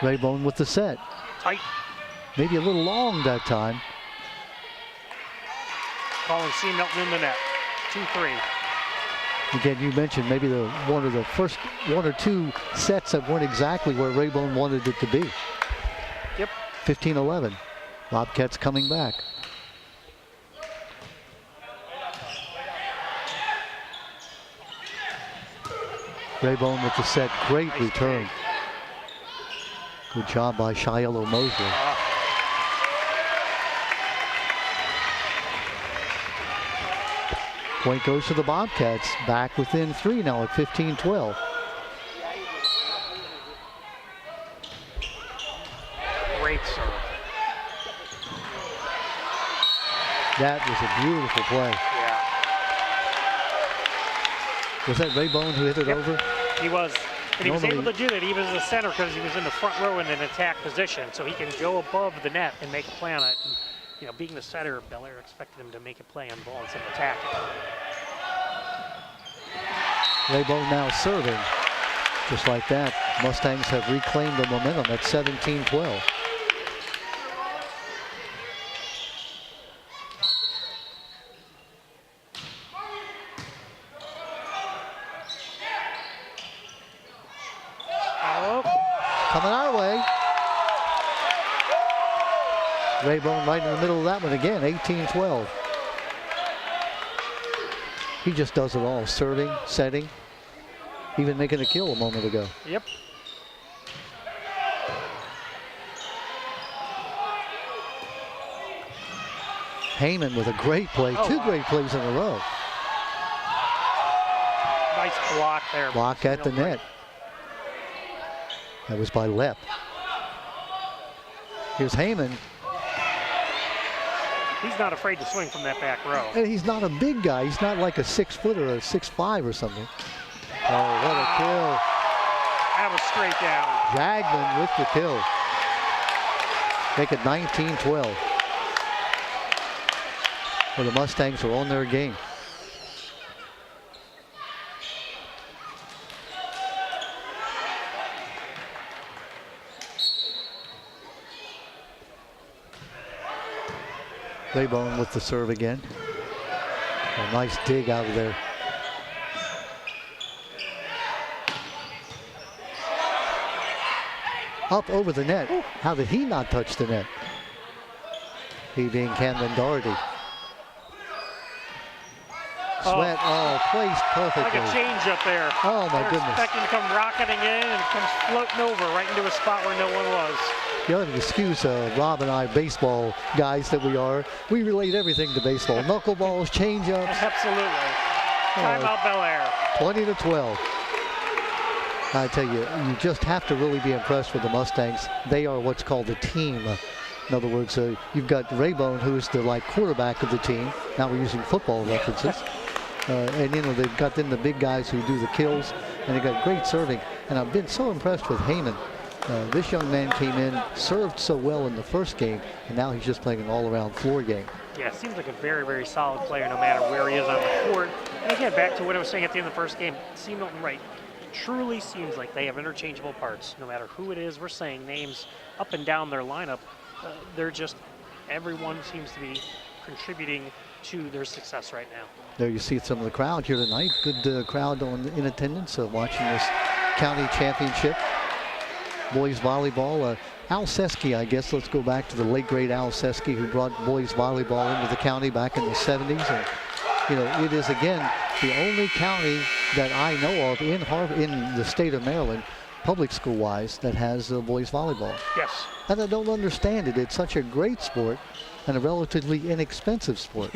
Raybone with the set. Tight. Maybe a little long that time. Calling C. Milton in the net. 2-3. Again, you mentioned maybe one of the first 1 or 2 sets that weren't exactly where Raybone wanted it to be. Yep. 15-11. Bobcats coming back. Raybone with the set. Great Nice return. Good job by Shiello Mosley. Point goes to the Bobcats. Back within 3 now at 15-12. Great serve. That was a beautiful play. Yeah. Was that Raybone who hit it over? He was. And he was Normally- able to do that even as a center because he was in the front row in an attack position. So he can go above the net and make a play on it. And, you know, being the center, Bel Air expected him to make a play on the ball instead of attacking. Raybone now serving. Just like that, Mustangs have reclaimed the momentum at 17-12. Coming our way. Raybone right in the middle of that one again, 18-12. He just does it all, serving, setting, even making a kill a moment ago. Yep. Heyman with a great play, two great plays in a row. Nice block there. Block at the net. That was by Lepp. Here's Heyman. He's not afraid to swing from that back row. And he's not a big guy. He's not like a 6-footer or a 6'5" or something. Oh, what a kill. That was straight down. Jagman with the kill. Make it 19-12. Well, the Mustangs are on their game. Raybone with the serve again. A nice dig out of there. Up over the net. How did he not touch the net? He being Camden Doherty. Sweat, placed perfectly. Like a change up there. Oh my goodness. Expecting to come rocketing in and it comes floating over right into a spot where no one was. You have to excuse Rob and I, baseball guys that we are. We relate everything to baseball. Knuckleballs, change-ups. Absolutely. Timeout Bel Air. 20-12. I tell you, you just have to really be impressed with the Mustangs. They are what's called a team. In other words, you've got Raybone, who's the quarterback of the team. Now we're using football references. And they've got then the big guys who do the kills, and they got great serving. And I've been so impressed with Heyman. This young man came in, served so well in the first game, and now he's just playing an all-around floor game. Yeah, seems like a very, very solid player no matter where he is on the court. And again, back to what I was saying at the end of the first game, Steve Milton Wright truly seems like they have interchangeable parts. No matter who it is, we're saying names up and down their lineup. They're just, everyone seems to be contributing to their success right now. There you see some of the crowd here tonight. Good crowd in attendance watching this county championship. Boys volleyball. Al Seski, I guess, let's go back to the late great Al Seski, who brought boys volleyball into the county back in the 70s. And, it is, again, the only county that I know of in the state of Maryland, public school-wise, that has boys volleyball. Yes. And I don't understand it. It's such a great sport and a relatively inexpensive sport.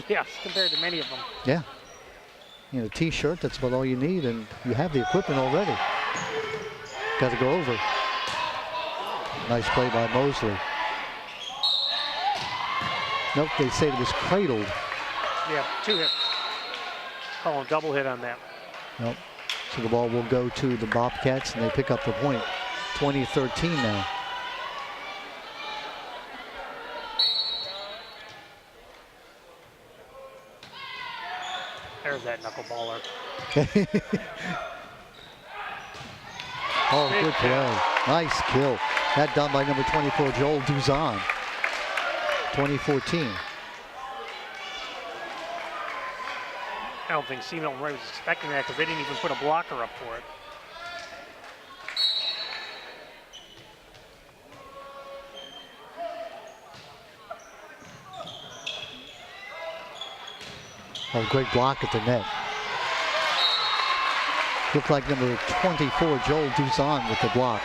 Yes, compared to many of them. Yeah. T-shirt, that's about all you need, and you have the equipment already. Got to go over. Nice play by Mosley. Nope, they said it was cradled. Yeah, 2 hit. Call him double hit on that. Nope. So the ball will go to the Bobcats, and they pick up the point. 20-13 now. There's that knuckleballer. Oh, good play. Nice kill. That done by number 24, Joel Duzan. 2014. I don't think Steve Milton Wright was expecting that because they didn't even put a blocker up for it. Oh, great block at the net. Looked like number 24, Joel Duzan with the block.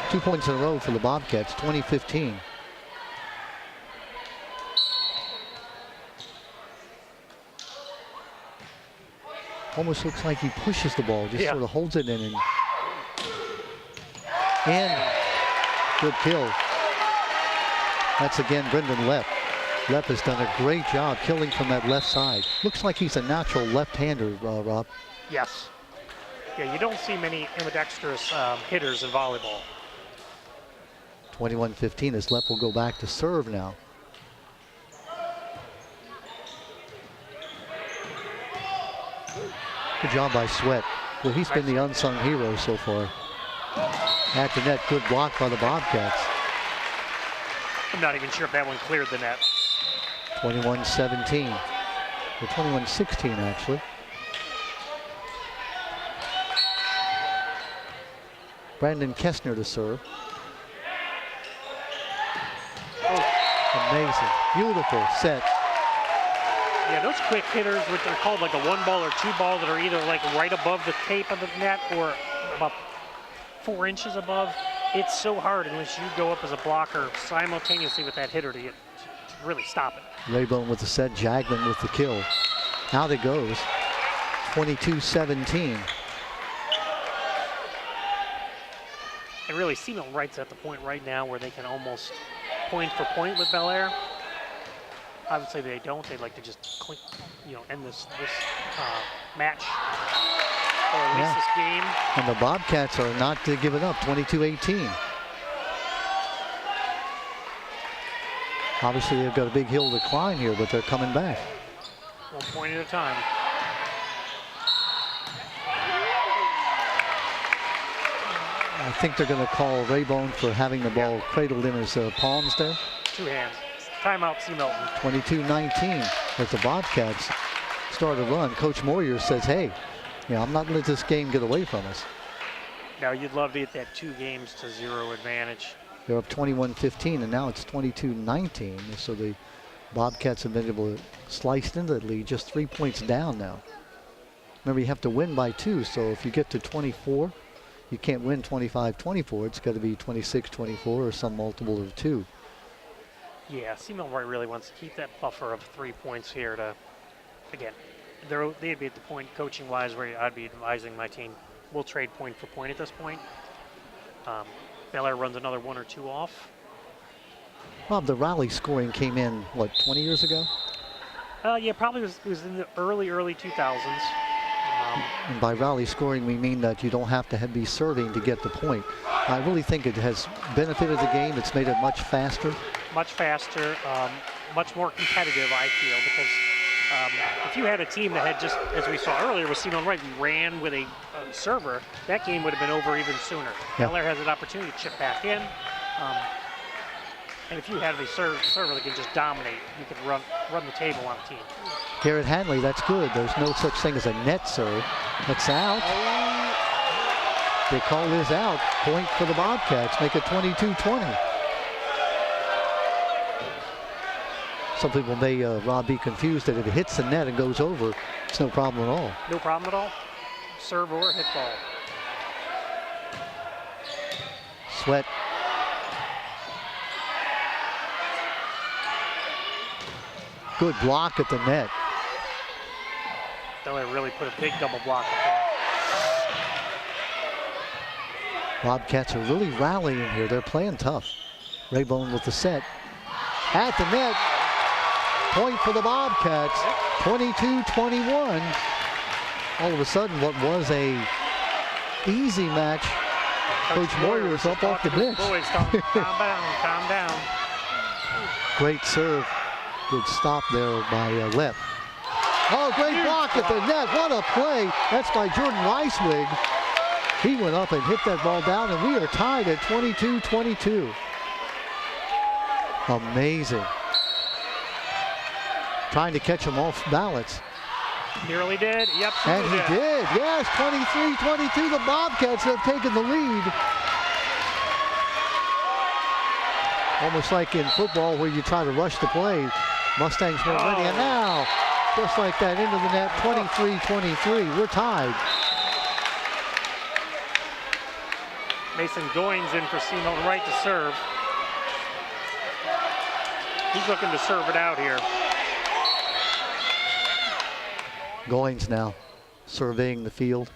2 points in a row for the Bobcats, 2015. Almost looks like he pushes the ball, just sort of holds it in. And good kill. That's again Brendan Lepp. Lepp has done a great job killing from that left side. Looks like he's a natural left-hander, Rob. Yes. Yeah, you don't see many ambidextrous hitters in volleyball. 21-15 as Lepp will go back to serve now. Good job by Sweat. Well, he's been the unsung hero so far. At the net, good block by the Bobcats. I'm not even sure if that one cleared the net. 21-17. Or 21-16, actually. Brandon Kestner to serve. Oh, amazing. Beautiful set. Yeah, those quick hitters, which are called like a 1-ball or 2-ball, that are either like right above the tape of the net or about 4 inches above. It's so hard unless you go up as a blocker simultaneously with that hitter to really stop it. Raybone with the set, Jagman with the kill. Out it goes. 22-17. And And really, Seaman Wright's at the point right now where they can almost point for point with Bel Air. Obviously, they don't. They'd like to just end this match, or at least this game. And the Bobcats are not to give it up, 22-18. Obviously, they've got a big hill to climb here, but they're coming back. 1 point at a time. I think they're going to call Raybone for having the ball cradled in his palms there. 2 hands. Timeout, C. Milton. 22-19 as the Bobcats start a run. Coach Moyer says, hey, I'm not going to let this game get away from us. Now, you'd love to get that 2 games to 0 advantage. They're up 21-15, and now it's 22-19. So the Bobcats have been able to slice into the lead, just 3 points down now. Remember, you have to win by 2, so if you get to 24, you can't win 25-24. It's got to be 26-24 or some multiple of 2. Yeah, Seaman Wright really wants to keep that buffer of 3 points here to, again, they'd be at the point coaching-wise where I'd be advising my team, we'll trade point for point at this point. Bel Air runs another 1 or 2 off. Bob, the rally scoring came in, what, 20 years ago? Yeah, probably it was in the early 2000s. And by rally scoring, we mean that you don't have to be serving to get the point. I really think it has benefited the game. It's made it much faster. Much faster, much more competitive, I feel, because if you had a team that had just, as we saw earlier with Seaman Wright, ran with a server, that game would have been over even sooner. Yeah. Bel Air has an opportunity to chip back in. And if you have a server that can just dominate, you can run the table on a team. Garrett Hanley, that's good. There's no such thing as a net serve. That's out. They call this out. Point for the Bobcats. Make it 22-20. Some people may, Rob, be confused that if it hits the net and goes over, it's no problem at all. No problem at all. Serve or hit ball. Sweat. Good block at the net. Bel Air really put a big double block at that. Bobcats are really rallying here. They're playing tough. Raybone with the set. At the net. Point for the Bobcats. 22-21. All of a sudden, what was a easy match, Coach Moyer's up off the bench. Boys, calm down, calm down. Great serve. Good stop there by Lepp. Oh, great block at the net. What a play. That's by Jordan Reiswig. He went up and hit that ball down, and we are tied at 22-22. Amazing. Trying to catch him off balance. Nearly did. Yep. And he did. Yes, 23-22. The Bobcats have taken the lead. Almost like in football where you try to rush the play. Mustangs weren't ready. And now, just like that, into the net, 23-23. We're tied. Mason Goins in for Seaman Wright to serve. He's looking to serve it out here. Goins now surveying the field.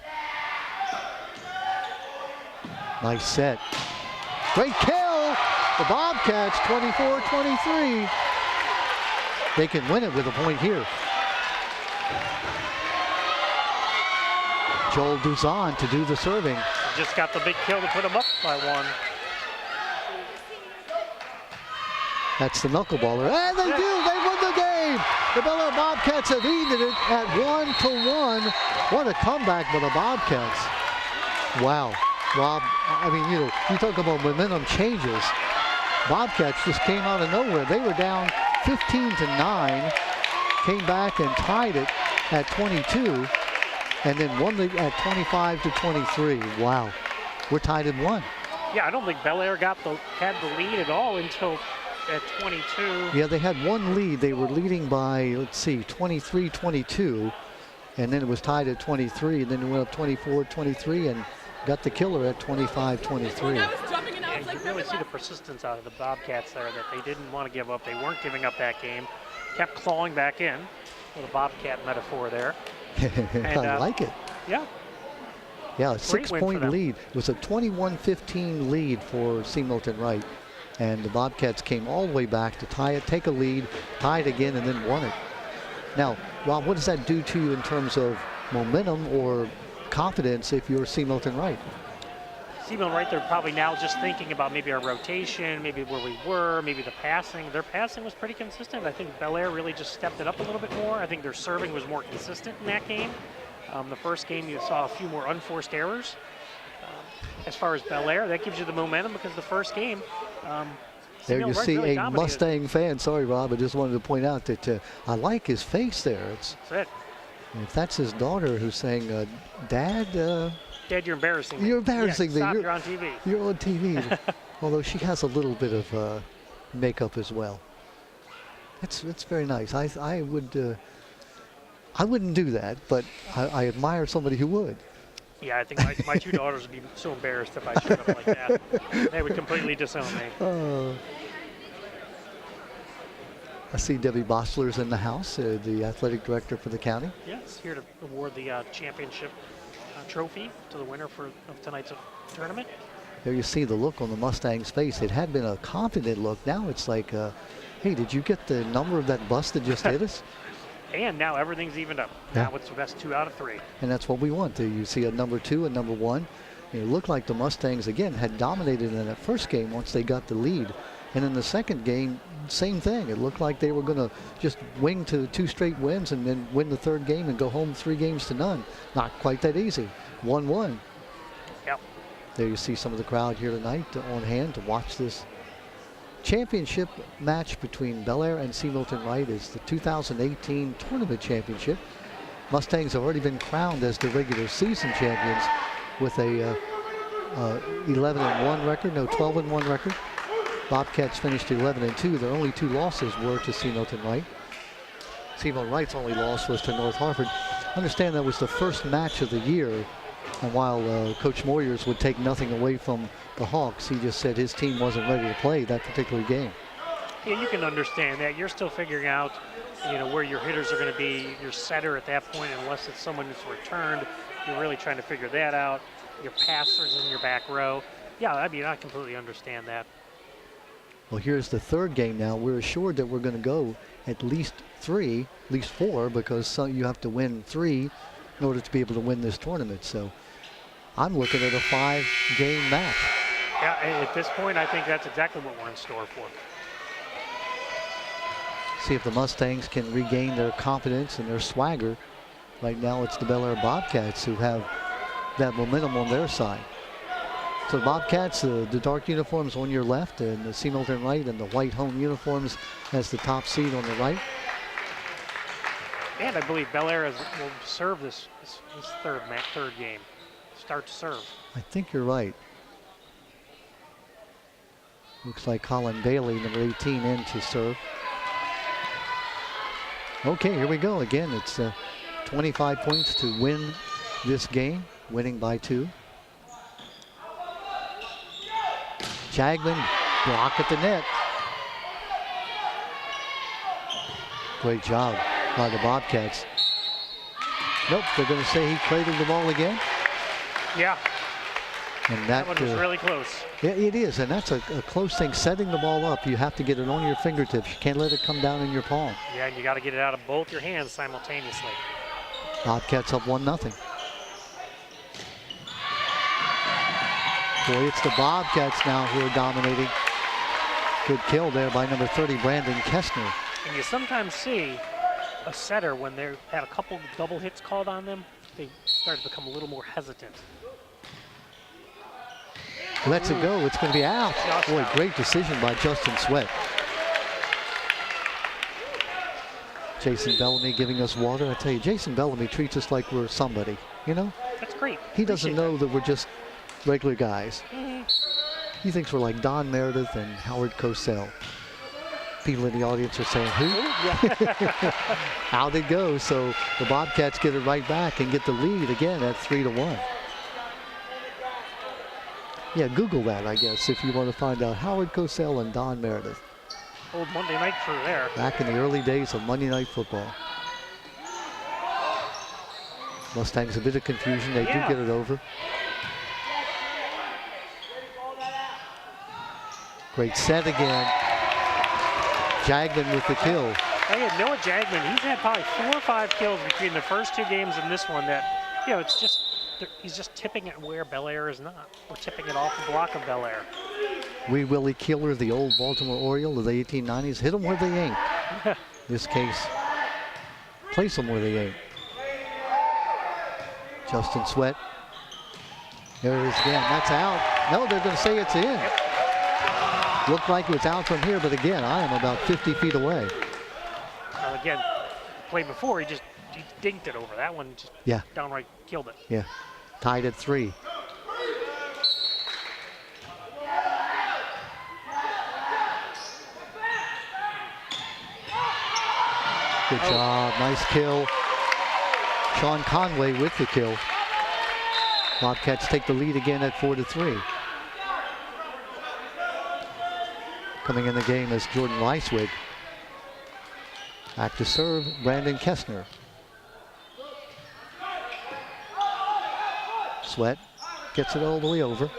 Nice set. Great kill. The Bobcats 24-23. They can win it with a point here. Joel Duzan to do the serving. Just got the big kill to put him up by 1. That's the knuckleballer. And they do. They win the game. The Bel Air Bobcats have eaten it at 1-1. What a comeback by the Bobcats. Wow. Rob, I mean, you talk about momentum changes. Bobcats just came out of nowhere. They were down 15-9, came back and tied it at 22, and then won it at 25-23. Wow. We're tied at 1. Yeah, I don't think Bel Air had the lead at all until at 22. Yeah, they had one lead. They were leading by, let's see, 23-22, and then it was tied at 23, and then it went up 24-23 and got the killer at 25-23. And you really see the persistence out of the Bobcats there, that they didn't want to give up. They weren't giving up that game. Kept clawing back in, with a Bobcat metaphor there. And, I like it. Yeah. Yeah, a Great win for 6-point them. lead. It was a 21-15 lead for C. Milton Wright. And the Bobcats came all the way back to tie it, take a lead, tie it again, and then won it. Now, Rob, what does that do to you in terms of momentum or confidence if you're C. Milton Wright? C. Milton Wright, they're probably now just thinking about maybe our rotation, maybe where we were, maybe the passing. Their passing was pretty consistent. I think Bel Air really just stepped it up a little bit more. I think their serving was more consistent in that game. The first game, you saw a few more unforced errors. As far as Bel Air, that gives you the momentum because the first game, There you see really a dominated. Mustang fan. Sorry, Rob, I just wanted to point out that I like his face there. That's it. If that's his daughter who's saying, Dad, Dad, you're embarrassing me. you're embarrassing me. Stop, you're on TV. You're on TV. Although she has a little bit of makeup as well. It's very nice. I wouldn't do that, but I admire somebody who would. Yeah, I think my two daughters would be so embarrassed if I showed up like that. They would completely disown me. I see Debbie Bosler's in the house, the athletic director for the county. Yes, here to award the championship trophy to the winner of tonight's tournament. There you see the look on the Mustang's face. It had been a confident look. Now it's like, hey, did you get the number of that bus that just hit us? And now everything's evened up. Yeah. Now it's the best 2 out of 3. And that's what we want. You see a number 2 and number 1. It looked like the Mustangs, again, had dominated in that first game once they got the lead. And in the second game, same thing. It looked like they were going to just wing to 2 straight wins and then win the third game and go home 3 games to none. Not quite that easy. 1-1. Yep. There you see some of the crowd here tonight on hand to watch this championship match between Bel Air and C. Milton Wright. Is the 2018 tournament championship. Mustangs have already been crowned as the regular season champions with a 11-1 record, no 12-1 record. Bobcats finished 11-2. Their only 2 losses were to C. Milton Wright. C. Milton Wright's only loss was to North Hartford. Understand that was the first match of the year, and while Coach Moyers would take nothing away from the Hawks, he just said his team wasn't ready to play that particular game. Yeah, you can understand that. You're still figuring out, where your hitters are going to be, your setter at that point, unless it's someone who's returned. You're really trying to figure that out. Your passers in your back row. Yeah, I completely understand that. Well, here's the third game now. We're assured that we're going to go at least 3, at least 4, because you have to win 3 in order to be able to win this tournament. So I'm looking at a 5-game match. Yeah, at this point, I think that's exactly what we're in store for. See if the Mustangs can regain their confidence and their swagger. Right now, it's the Bel Air Bobcats who have that momentum on their side. So the Bobcats, the dark uniforms on your left, and the C. Milton Wright and the white home uniforms as the top seed on the right. And I believe Bel Air will serve this third game. Start to serve. I think you're right. Looks like Colin Bailey, number 18, in to serve. Okay, here we go. Again, it's 25 points to win this game, winning by 2. Jagman, block at the net. Great job by the Bobcats. Nope, they're going to say he cradled the ball again. Yeah, And that one was really close. Yeah, it is, and that's a close thing. Setting the ball up, you have to get it on your fingertips. You can't let it come down in your palm. Yeah, and you got to get it out of both your hands simultaneously. Bobcats up 1-0. Boy, it's the Bobcats now who are dominating. Good kill there by number 30, Brandon Kestner. And you sometimes see a setter when they've had a couple double hits called on them, they start to become a little more hesitant. Lets it go. It's going to be out. Boy, great decision by Justin Sweat. Jason Bellamy giving us water. I tell you, Jason Bellamy treats us like we're somebody, That's great. He doesn't know that we're just regular guys. Mm-hmm. He thinks we're like Don Meredith and Howard Cosell. People in the audience are saying, who? How'd it go? So the Bobcats get it right back and get the lead again at 3-1. Yeah, Google that, I guess, if you want to find out Howard Cosell and Don Meredith. Old Monday night crew there. Back in the early days of Monday Night Football. Mustangs a bit of confusion. They do get it over. Great set again. Jagman with the kill. Hey, Noah Jagman, he's had probably 4 or 5 kills between the first 2 games and this one that, you know, it's just, he's just tipping it where Bel Air is not. We're tipping it off the block of Bel Air. Wee Willie Keeler, the old Baltimore Oriole of the 1890s, hit them where they ain't. In this case, place them where they ain't. Justin Sweat. There it is again. That's out. No, they're going to say it's in. Yep. Looked like it was out from here, but again, I am about 50 feet away. Well, again, play before, he dinked it over. That one just downright killed it. Yeah, tied at 3. Good job, nice kill. Sean Conway with the kill. Bobcats take the lead again at 4-3. Coming in the game is Jordan Reiswig. Back to serve, Brandon Kessner. Sweat gets it all the way over.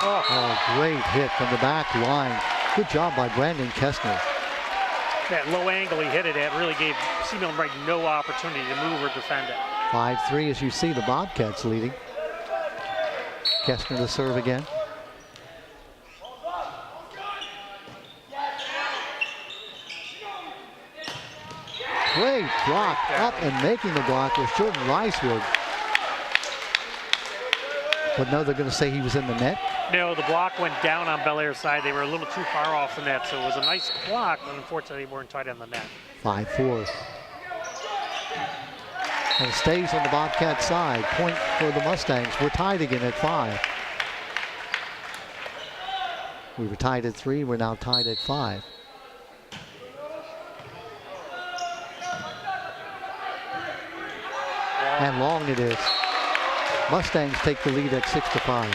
Oh, great hit from the back line. Good job by Brandon Kessner. That low angle he hit it at really gave C-Mill Wright no opportunity to move or defend it. 5-3 as you see the Bobcats leading. Kessner to serve again. Great block, up and making the block was Jordan Reiswood. But no, they're going to say he was in the net. No, the block went down on Bel Air's side. They were a little too far off the net, so it was a nice block, but unfortunately they weren't tight on the net. 5-4. And it stays on the Bobcat side. Point for the Mustangs. We're tied again at 5. We were tied at 3. We're now tied at 5. And long it is. Mustangs take the lead at 6-5.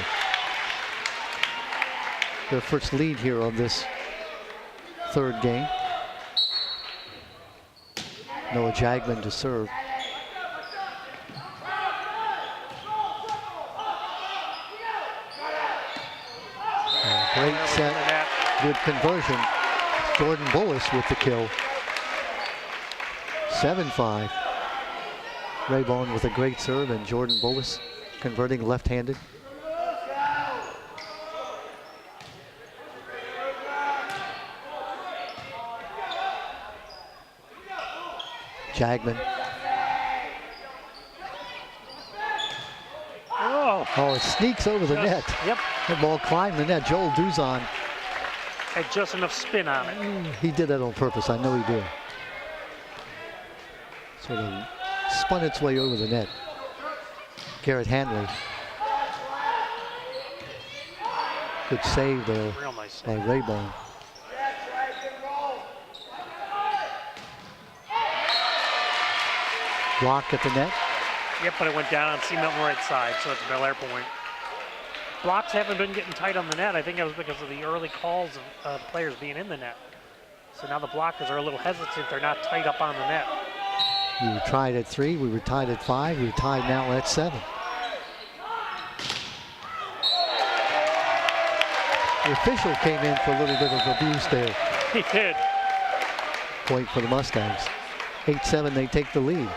Their first lead here on this third game. Noah Jagman to serve. Great set, good conversion. Jordan Bullis with the kill. 7-5. Raybone with a great serve and Jordan Bullis converting left-handed. Jagman. Oh, it sneaks over the net. Yep. That ball climbed the net. Joel Duzon. Had just enough spin on it. He did that on purpose. I know he did. Sort of spun its way over the net. Garrett Hanley. Good save there. Real nice by save. Raybone. Block at the net. Yep, but it went down on C. Milton Wright's side, so it's a Bel Air point. Blocks haven't been getting tight on the net. I think that was because of the early calls of players being in the net. So now the blockers are a little hesitant. They're not tight up on the net. We were tied at 3. We were tied at 5. We were tied now at 7. The official came in for a little bit of abuse there. He did. Point for the Mustangs. 8-7, they take the lead.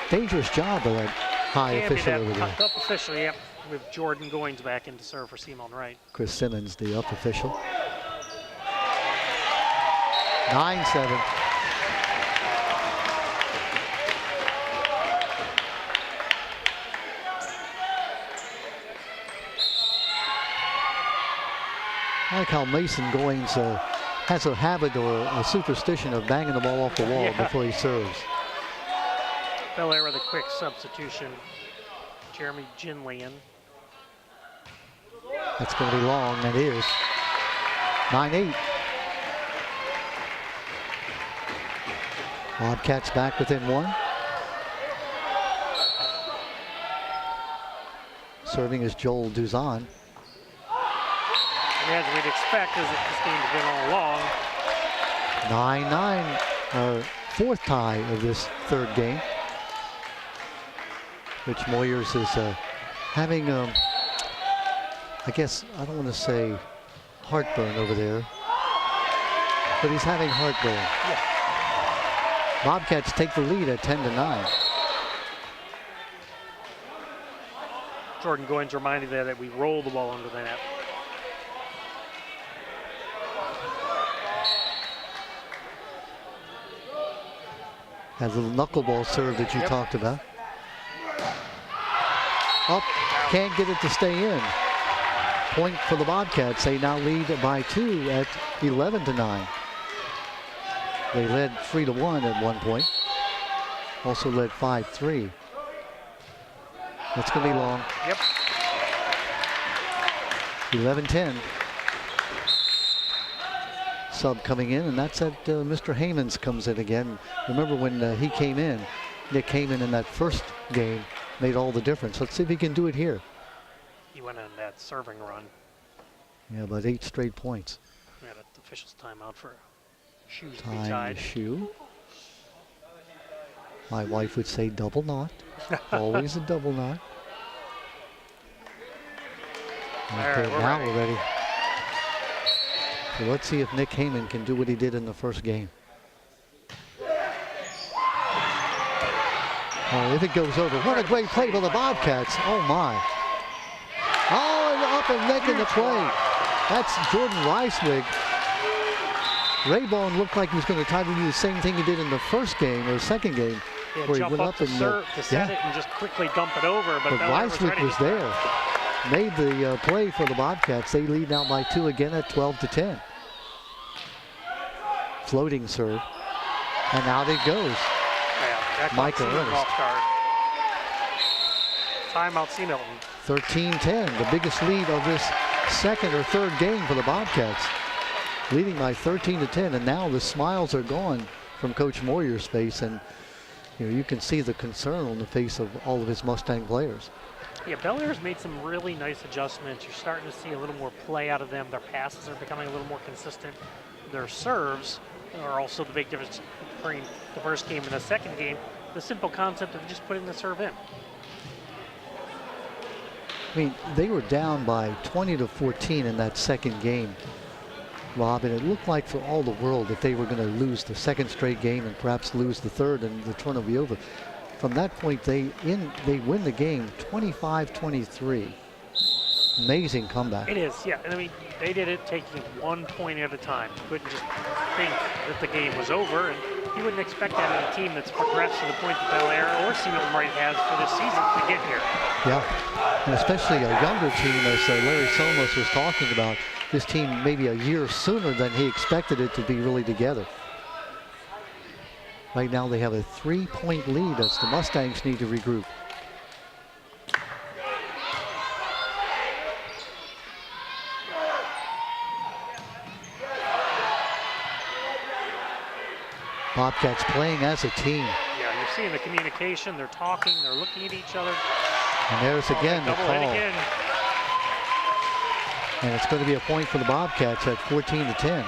Dangerous job by that high official over there. Up official, yep, with Jordan Goins back in to serve for C. Milton Wright. Chris Simmons, the up official. 9-7. I like how Mason Goins has a habit or a superstition of banging the ball off the wall before he serves. Bel Air with a quick substitution. Jeremy Ginley in. That's going to be long, that is. 9-8. Bobcats back within 1. Serving is Joel Duzon. And as we'd expect, as this game's been all along, 9-9, our fourth tie of this third game. Rich Moyers is having, I guess, I don't want to say heartburn over there, but he's having heartburn. Yeah. Bobcats take the lead at 10-9. Jordan Goins reminded there that we roll the ball under the net. That little knuckleball serve that you talked about. Up, can't get it to stay in. Point for the Bobcats. They now lead by 2 at 11-9. They led 3-1 at one point. Also led 5-3. That's going to be long. Yep. 11-10. Sub coming in, and that's at Mr. Haymans comes in again. Remember when he came in, Nick came in that first game, made all the difference. Let's see if he can do it here. He went on that serving run. Yeah, about 8 straight points. We had an official's timeout for shoes to be Time tied. shoe. My wife would say double knot. Always a double knot. All right, Okay, we're now ready. we're ready. So let's see if Nick Heyman can do what he did in the first game. Oh, if it goes over. What a great play by the Bobcats. Oh, my. Oh, and up and making the play. That's Jordan Reiswig. Raybone looked like he was going to try to do the same thing he did in the first game or the second game. Yeah, where he jump went up up to and serve, to set it and just quickly dump it over. But Belair was Reiswig ready. was there. Made the play for the Bobcats. They lead now by 2 again at 12-10. Floating serve. And out it goes. Yeah, that caught Michael Seaman Ernest. off guard. Timeout, C. Milton. 13-10, the biggest lead of this second or third game for the Bobcats. Leading by 13-10, and now the smiles are gone from Coach Moyer's face, and you can see the concern on the face of all of his Mustang players. Yeah, Belair's made some really nice adjustments. You're starting to see a little more play out of them. Their passes are becoming a little more consistent. Their serves are also the big difference between the first game and the second game. The simple concept of just putting the serve in. I mean, they were down by 20-14 in that second game, Rob, and it looked like for all the world that they were going to lose the second straight game and perhaps lose the third and the tournament will be over. From that point, they win the game 25-23. Amazing comeback. It is, yeah. And I mean, they did it taking 1 point at a time. You couldn't just think that the game was over, and you wouldn't expect that in a team that's progressed to the point that Belair or C. Milton Wright has for this season to get here. Yeah, and especially a younger team, as Larry Somos was talking about. This team maybe a year sooner than he expected it to be really together. Right now they have a 3-point lead as the Mustangs need to regroup. Bobcats playing as a team. Yeah, you're seeing the communication. They're talking. They're looking at each other. And there's again the Double hit call. again. And it's going to be a point for the Bobcats at 14-10.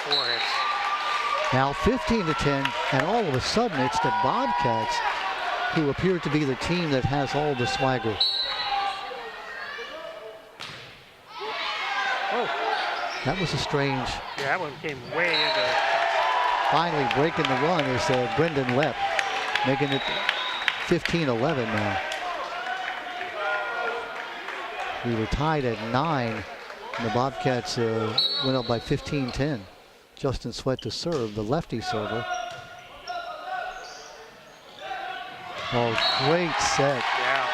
Four hits. Now 15-10, and all of a sudden it's the Bobcats who appear to be the team that has all the swagger. Oh, That was a strange. yeah, that one came way into. Finally breaking the run is Brendan Lepp, making it 15-11 now. We were tied at 9, and the Bobcats went up by 15-10. Justin Sweat to serve, the lefty server. Oh, great set. Yeah,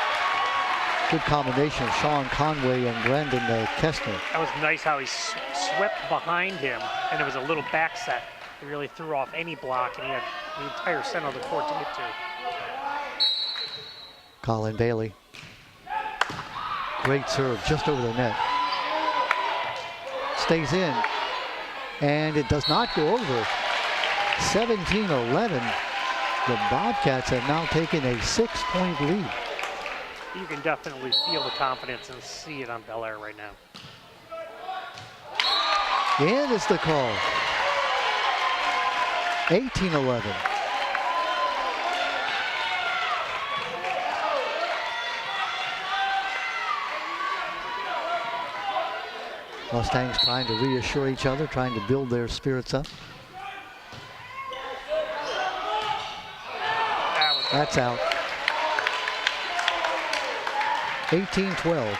Good combination of Sean Conway and Brandon Kestner. that was nice how he swept behind him, and it was a little back set. He really threw off any block, and he had the entire center of the court to get to. Colin Bailey. Great serve, just over the net. Stays in, and it does not go over. 17-11. The Bobcats have now taken a 6-point lead. you can definitely feel the confidence and see it on Bel Air right now. And is the call. 18-11. Mustangs trying to reassure each other, trying to build their spirits up. That's out. 18-12.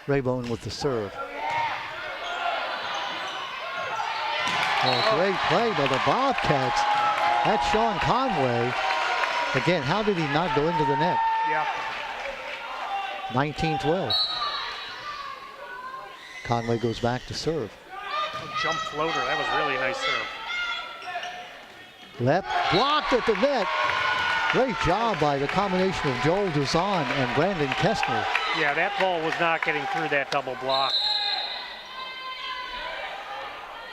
Raybone with the serve. Oh, great play by the Bobcats. That's Sean Conway. Again, how did he not go into the net? Yeah. 19-12. Conway goes back to serve. Jump floater, that was really a nice serve. Left, blocked at the net. Great job by the combination of Joel Duzan and Brandon Kestner. Yeah, that ball was not getting through that double block.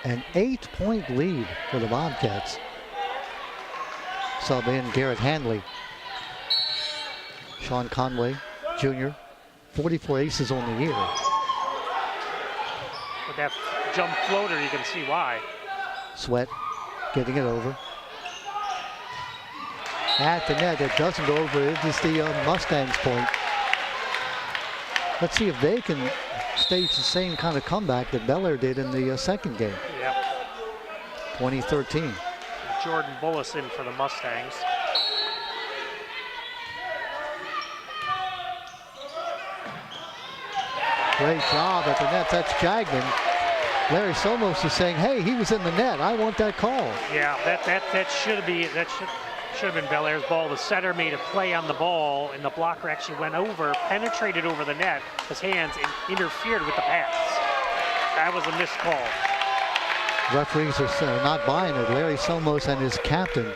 An 8-point lead for the Bobcats. Sub in Garrett Hanley. Sean Conway, Jr., 44 aces on the year. With that jump floater, you can see why. Sweat getting it over. At the net, it doesn't go over. It is the Mustangs' point. Let's see if they can stage the same kind of comeback that Bel Air did in the second game. Yep. 2013. Jordan Bullis in for the Mustangs. Great job at the net. That's Jagman. Larry Somos is saying, hey, he was in the net. I want that call. Yeah, that should have been Bel Air's ball. The setter made a play on the ball, and the blocker actually went over, penetrated over the net. His hands interfered with the pass. That was a missed call. Referees are not buying it. Larry Somos and his captain,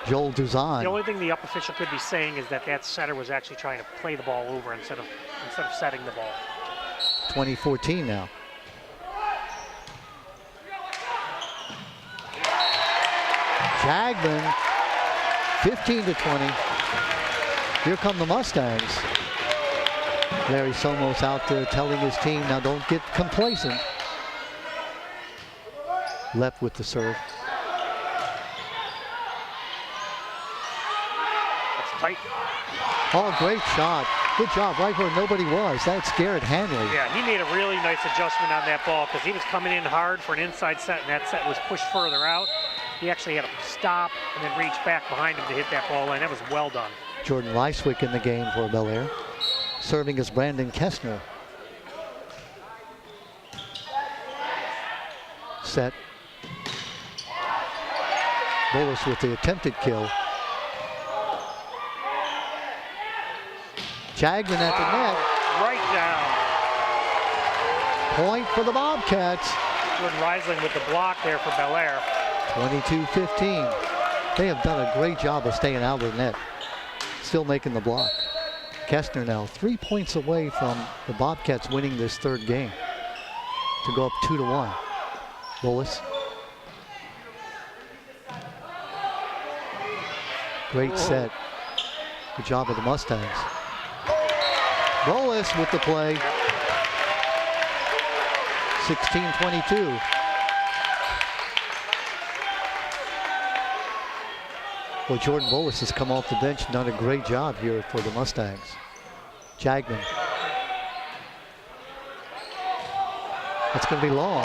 Joel Duzan. The only thing the up official could be saying is that setter was actually trying to play the ball over instead of setting the ball. 2014 now. Jagman, 15-20. Here come the Mustangs. Larry Somos out there telling his team, now don't get complacent. Left with the serve. That's tight. Oh, great shot. Good job right where nobody was. That's Garrett Hanley. Yeah, he made a really nice adjustment on that ball because he was coming in hard for an inside set, and that set was pushed further out. He actually had to stop and then reach back behind him to hit that ball in. That was well done. Jordan Weiswick in the game for Bel Air. Serving is Brandon Kestner. Set. Bullis with the attempted kill. Jagman at the net. Right down. Point for the Bobcats. Jordan Reisling with the block there for Bel Air. 22-15. They have done a great job of staying out of the net. Still making the block. Kestner now 3 points away from the Bobcats winning this third game to go up 2-1. Bullis. Great set. Good job of the Mustangs. Bullis with the play. 16-22. Well, Jordan Bullis has come off the bench and done a great job here for the Mustangs. Jagman. That's going to be long.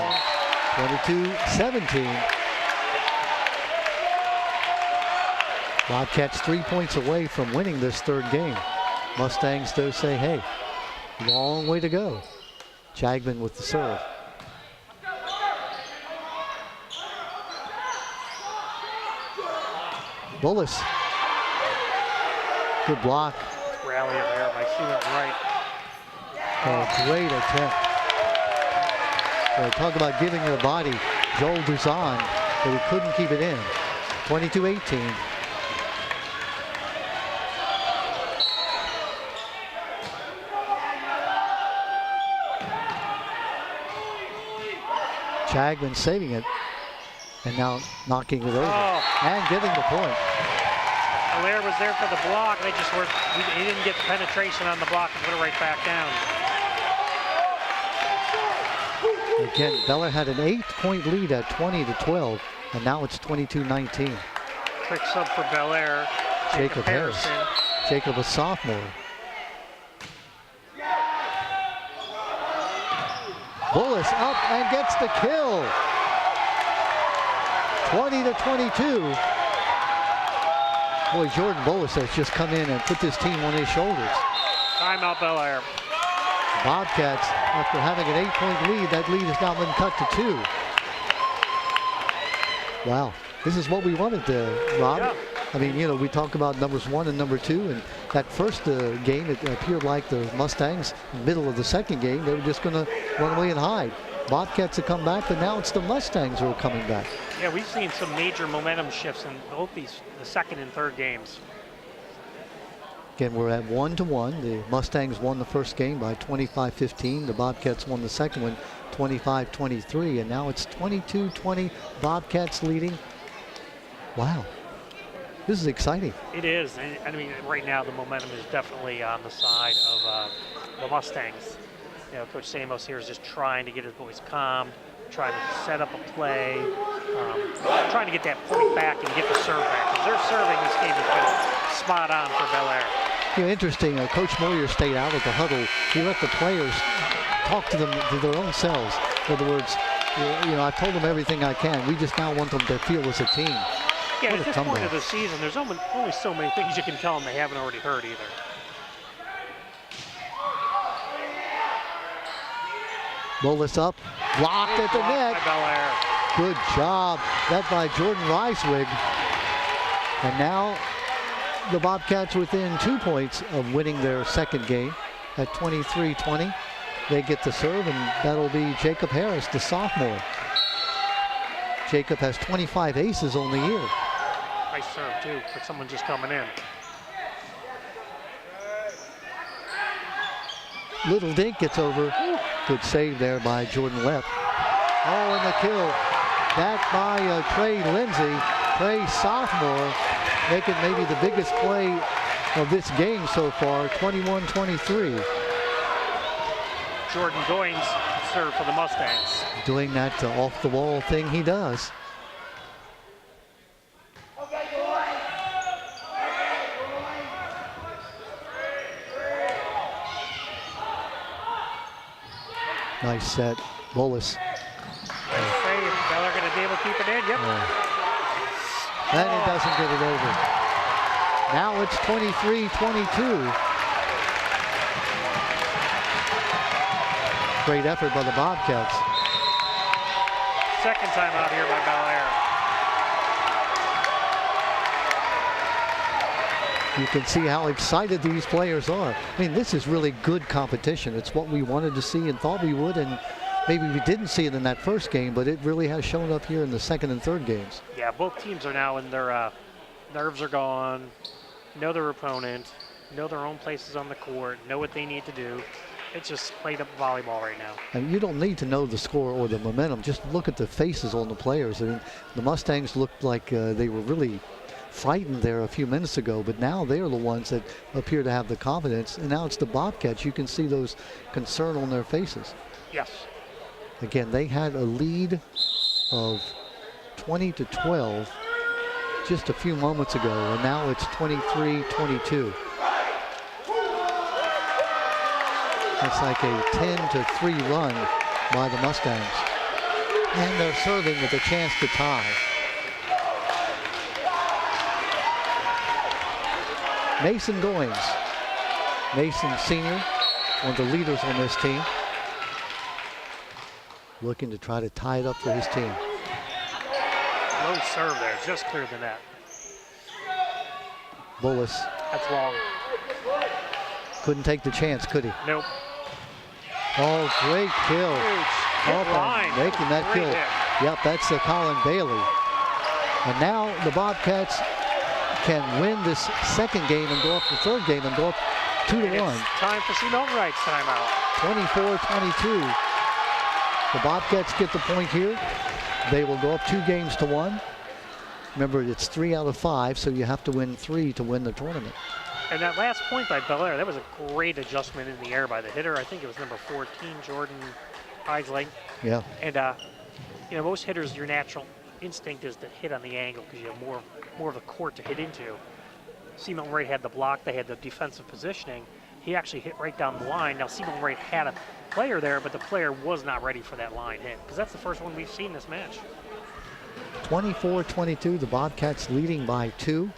22-17. Bobcats 3 points away from winning this third game. Mustangs though say, hey, long way to go. Jagman with the serve. Bullis. Good block. Rally there by Stephen Wright. Oh, great attempt. Talk about giving her a body. Joel Duzan, but he couldn't keep it in. 22-18. Chagman saving it, and now knocking it over and getting the point. Belair was there for the block. They just were, he didn't get the penetration on the block and put it right back down. Again, Belair had an 8-point lead at 20-12, and now it's 22-19. Quick sub for Belair. Jacob Harris. Jacob, a sophomore. Bullis up and gets the kill. 20-22. Boy, Jordan Bullis has just come in and put this team on his shoulders. Timeout, Belair. Bobcats, after having an 8-point lead, that lead has now been cut to 2. Wow, this is what we wanted, Rob. Yeah. I mean, you know, we talk about numbers 1 and number 2, and that first game, it appeared like the Mustangs, middle of the second game, they were just going to run away and hide. Bobcats have come back, but now it's the Mustangs who are coming back. Yeah, we've seen some major momentum shifts in both the second and third games. Again, we're at 1-1. The Mustangs won the first game by 25-15. The Bobcats won the second one 25-23, and now it's 22-20. Bobcats leading. Wow. This is exciting. It is. I mean, right now the momentum is definitely on the side of the Mustangs. You know, Coach Samos here is just trying to get his boys calm, trying to set up a play, trying to get that point back and get the serve back. Because their serving this game has been spot on for Belair. You know, interesting, Coach Moyer stayed out of the huddle. He let the players talk to them, to their own selves. In other words, you know, I've told them everything I can. We just now want them to feel as a team. Yeah, What at a this point comeback. of the season, there's only so many things you can tell them they haven't already heard either. Bullis up, blocked at the Blocked net. by Belair. Good job. That by Jordan Reiswig. And now the Bobcats within 2 points of winning their second game at 23-20. They get the serve, and that'll be Jacob Harris, the sophomore. Jacob has 25 aces on the year. Nice serve, too, for someone just coming in. Little Dink gets over. Good save there by Jordan Lepp. Oh, and the kill. That by Trey Lindsay. Trey, sophomore, making maybe the biggest play of this game so far, 21-23. Jordan Goins serve for the Mustangs. Doing that off-the-wall thing he does. Nice set. Bullis. Nice save. Belair going to be able to keep it in. Yep. And it doesn't get it over. Now it's 23-22. Great effort by the Bobcats. Second time out here by Belair. You can see how excited these players are. I mean, this is really good competition. It's what we wanted to see and thought we would, and maybe we didn't see it in that first game, but it really has shown up here in the second and third games. Yeah, both teams are now in their nerves are gone, know their opponent, know their own places on the court, know what they need to do. It's just played up volleyball right now. And you don't need to know the score or the momentum. Just look at the faces on the players. I mean, the Mustangs looked like they were really frightened there a few minutes ago, but now they are the ones that appear to have the confidence. And now it's the Bobcats. You can see those concern on their faces. Yes. Again, they had a lead of 20-12 just a few moments ago, and now it's 23-22. It's like a 10-3 run by the Mustangs. And they're serving with a chance to tie. Mason Goins. Mason Sr., one of the leaders on this team. Looking to try to tie it up for his team. Low serve there, just clear the net. Bullis That's long. couldn't take the chance, could he? Nope. Oh, great kill. Huge. Up Hit line. and making that Great kill. hit. Yep, that's Colin Bailey. And now the Bobcats can win this second game and go up the third game and go up 2-1. It's time for Seamountain Wright's timeout. 24-22. The Bobcats get the point here. They will go up 2-1. Remember, it's 3 out of 5, so you have to win 3 to win the tournament. And that last point by Bel Air, that was a great adjustment in the air by the hitter. I think it was number 14, Jordan Heisling. Yeah. And, you know, most hitters, your natural instinct is to hit on the angle because you have more of a court to hit into. C. Milton Wright had the block. They had the defensive positioning. He actually hit right down the line. Now, C. Milton Wright had a player there, but the player was not ready for that line hit because that's the first one we've seen this match. 24-22, the Bobcats leading by 2.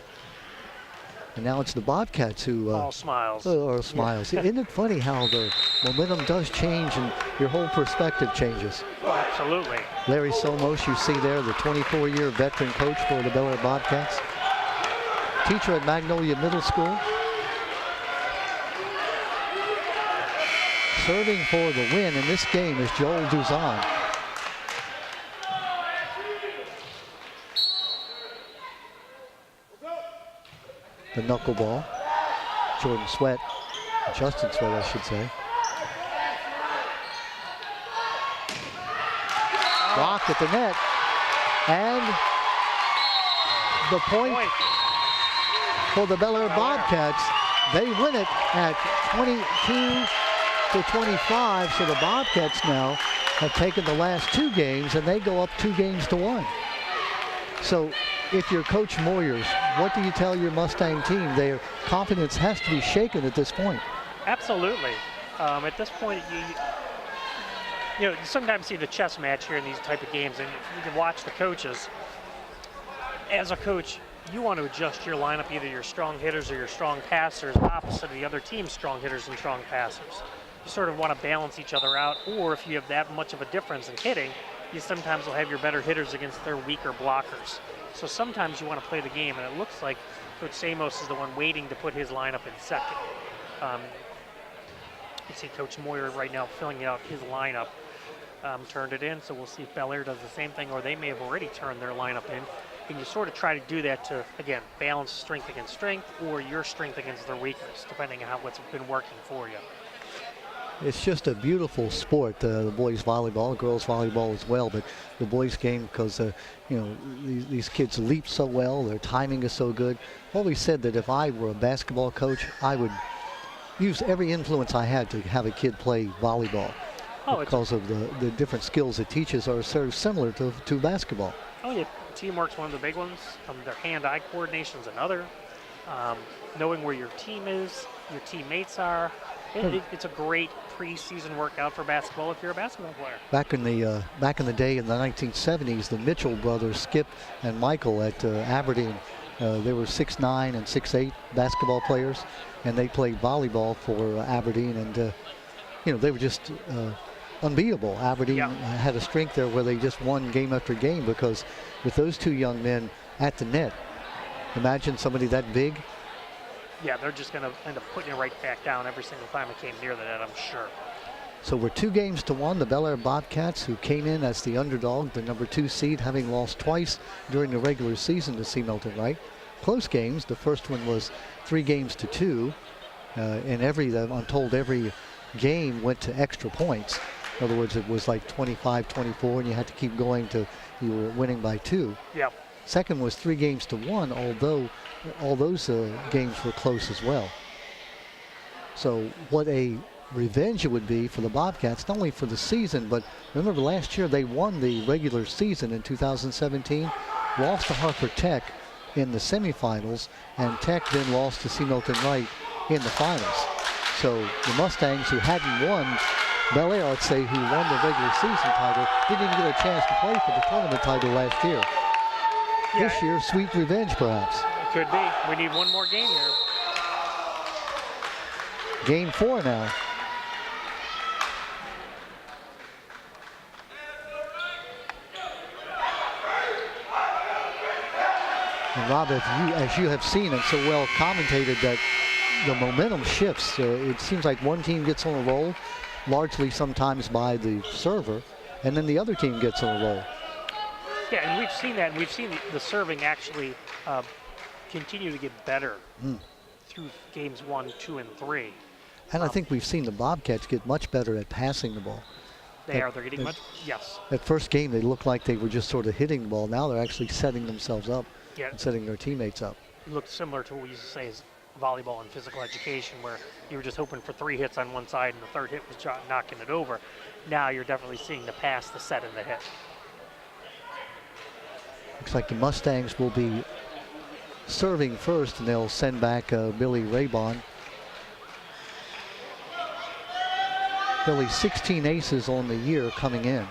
And now it's the Bobcats who... all smiles. Or smiles. Yeah. Isn't it funny how the momentum does change and your whole perspective changes? Oh, absolutely. Larry Somos, you see there, the 24-year veteran coach for the Bel Air Bobcats. Teacher at Magnolia Middle School. Serving for the win in this game is Joel Duzan. The knuckleball. Jordan Sweat, Justin Sweat, I should say. Blocked at the net. And the point for the Bel Air Bobcats. They win it at 22-25. So the Bobcats now have taken the last 2 games and they go up 2-1. So if you're Coach Moyers, what do you tell your Mustang team? Their confidence has to be shaken at this point. Absolutely. At this point, you know, you sometimes see the chess match here in these type of games, and you can watch the coaches. As a coach, you want to adjust your lineup, either your strong hitters or your strong passers, opposite of the other team's strong hitters and strong passers. You sort of want to balance each other out, or if you have that much of a difference in hitting, you sometimes will have your better hitters against their weaker blockers. So sometimes you want to play the game, and it looks like Coach Samos is the one waiting to put his lineup in second. You see Coach Moyer right now filling out his lineup, turned it in, so we'll see if Bel Air does the same thing, or they may have already turned their lineup in. And you sort of try to do that to, again, balance strength against strength, or your strength against their weakness, depending on what's been working for you. It's just a beautiful sport, the boys volleyball, girls volleyball as well, but the boys game, because you know, these kids leap so well, their timing is so good. Always said that if I were a basketball coach, I would use every influence I had to have a kid play volleyball, because of the different skills it teaches are sort of similar to basketball. Oh yeah, teamwork's one of the big ones. Their hand-eye coordination's another. Knowing where your team is, your teammates are. It's a great preseason workout for basketball if you're a basketball player. Back in the day in the 1970s, the Mitchell brothers, Skip and Michael at Aberdeen, they were 6'9" and 6'8" basketball players, and they played volleyball for Aberdeen, and you know, they were just unbeatable. Aberdeen had a strength there where they just won game after game, because with those 2 young men at the net, imagine somebody that big. Yeah, they're just going to end up putting it right back down every single time it came near the net, I'm sure. So we're 2-1. The Bel Air Bobcats, who came in as the underdog, the number 2 seed, having lost twice during the regular season to C. Milton Wright. Close games. The first one was 3-2. And I'm told every game went to extra points. In other words, it was like 25-24, and you had to keep going to you were winning by 2. Yep. Second was 3-1, although all those games were close as well. So what a revenge it would be for the Bobcats, not only for the season, but remember last year they won the regular season in 2017, lost to Hartford Tech in the semifinals, and Tech then lost to C. Milton Wright in the finals. So the Mustangs, who hadn't won, Bel Air, let's say, who won the regular season title, didn't even get a chance to play for the tournament title last year. Yeah. This year, sweet revenge, perhaps. It could be. We need one more game here. Game 4 now. And Rob, as you have seen and so well commentated, that the momentum shifts. It seems like one team gets on a roll, largely sometimes by the server, and then the other team gets on a roll. Yeah, and we've seen that, and we've seen the serving actually continue to get better through games 1, 2, and 3. And I think we've seen the Bobcats get much better at passing the ball. They're getting much. Yes. That first game, they looked like they were just sort of hitting the ball. Now they're actually setting themselves up and setting their teammates up. It looked similar to what we used to say is volleyball and physical education, where you were just hoping for 3 hits on one side and the third hit was knocking it over. Now you're definitely seeing the pass, the set, and the hit. Looks like the Mustangs will be serving first, and they'll send back Billy Raybon. Billy, 16 aces on the year coming in.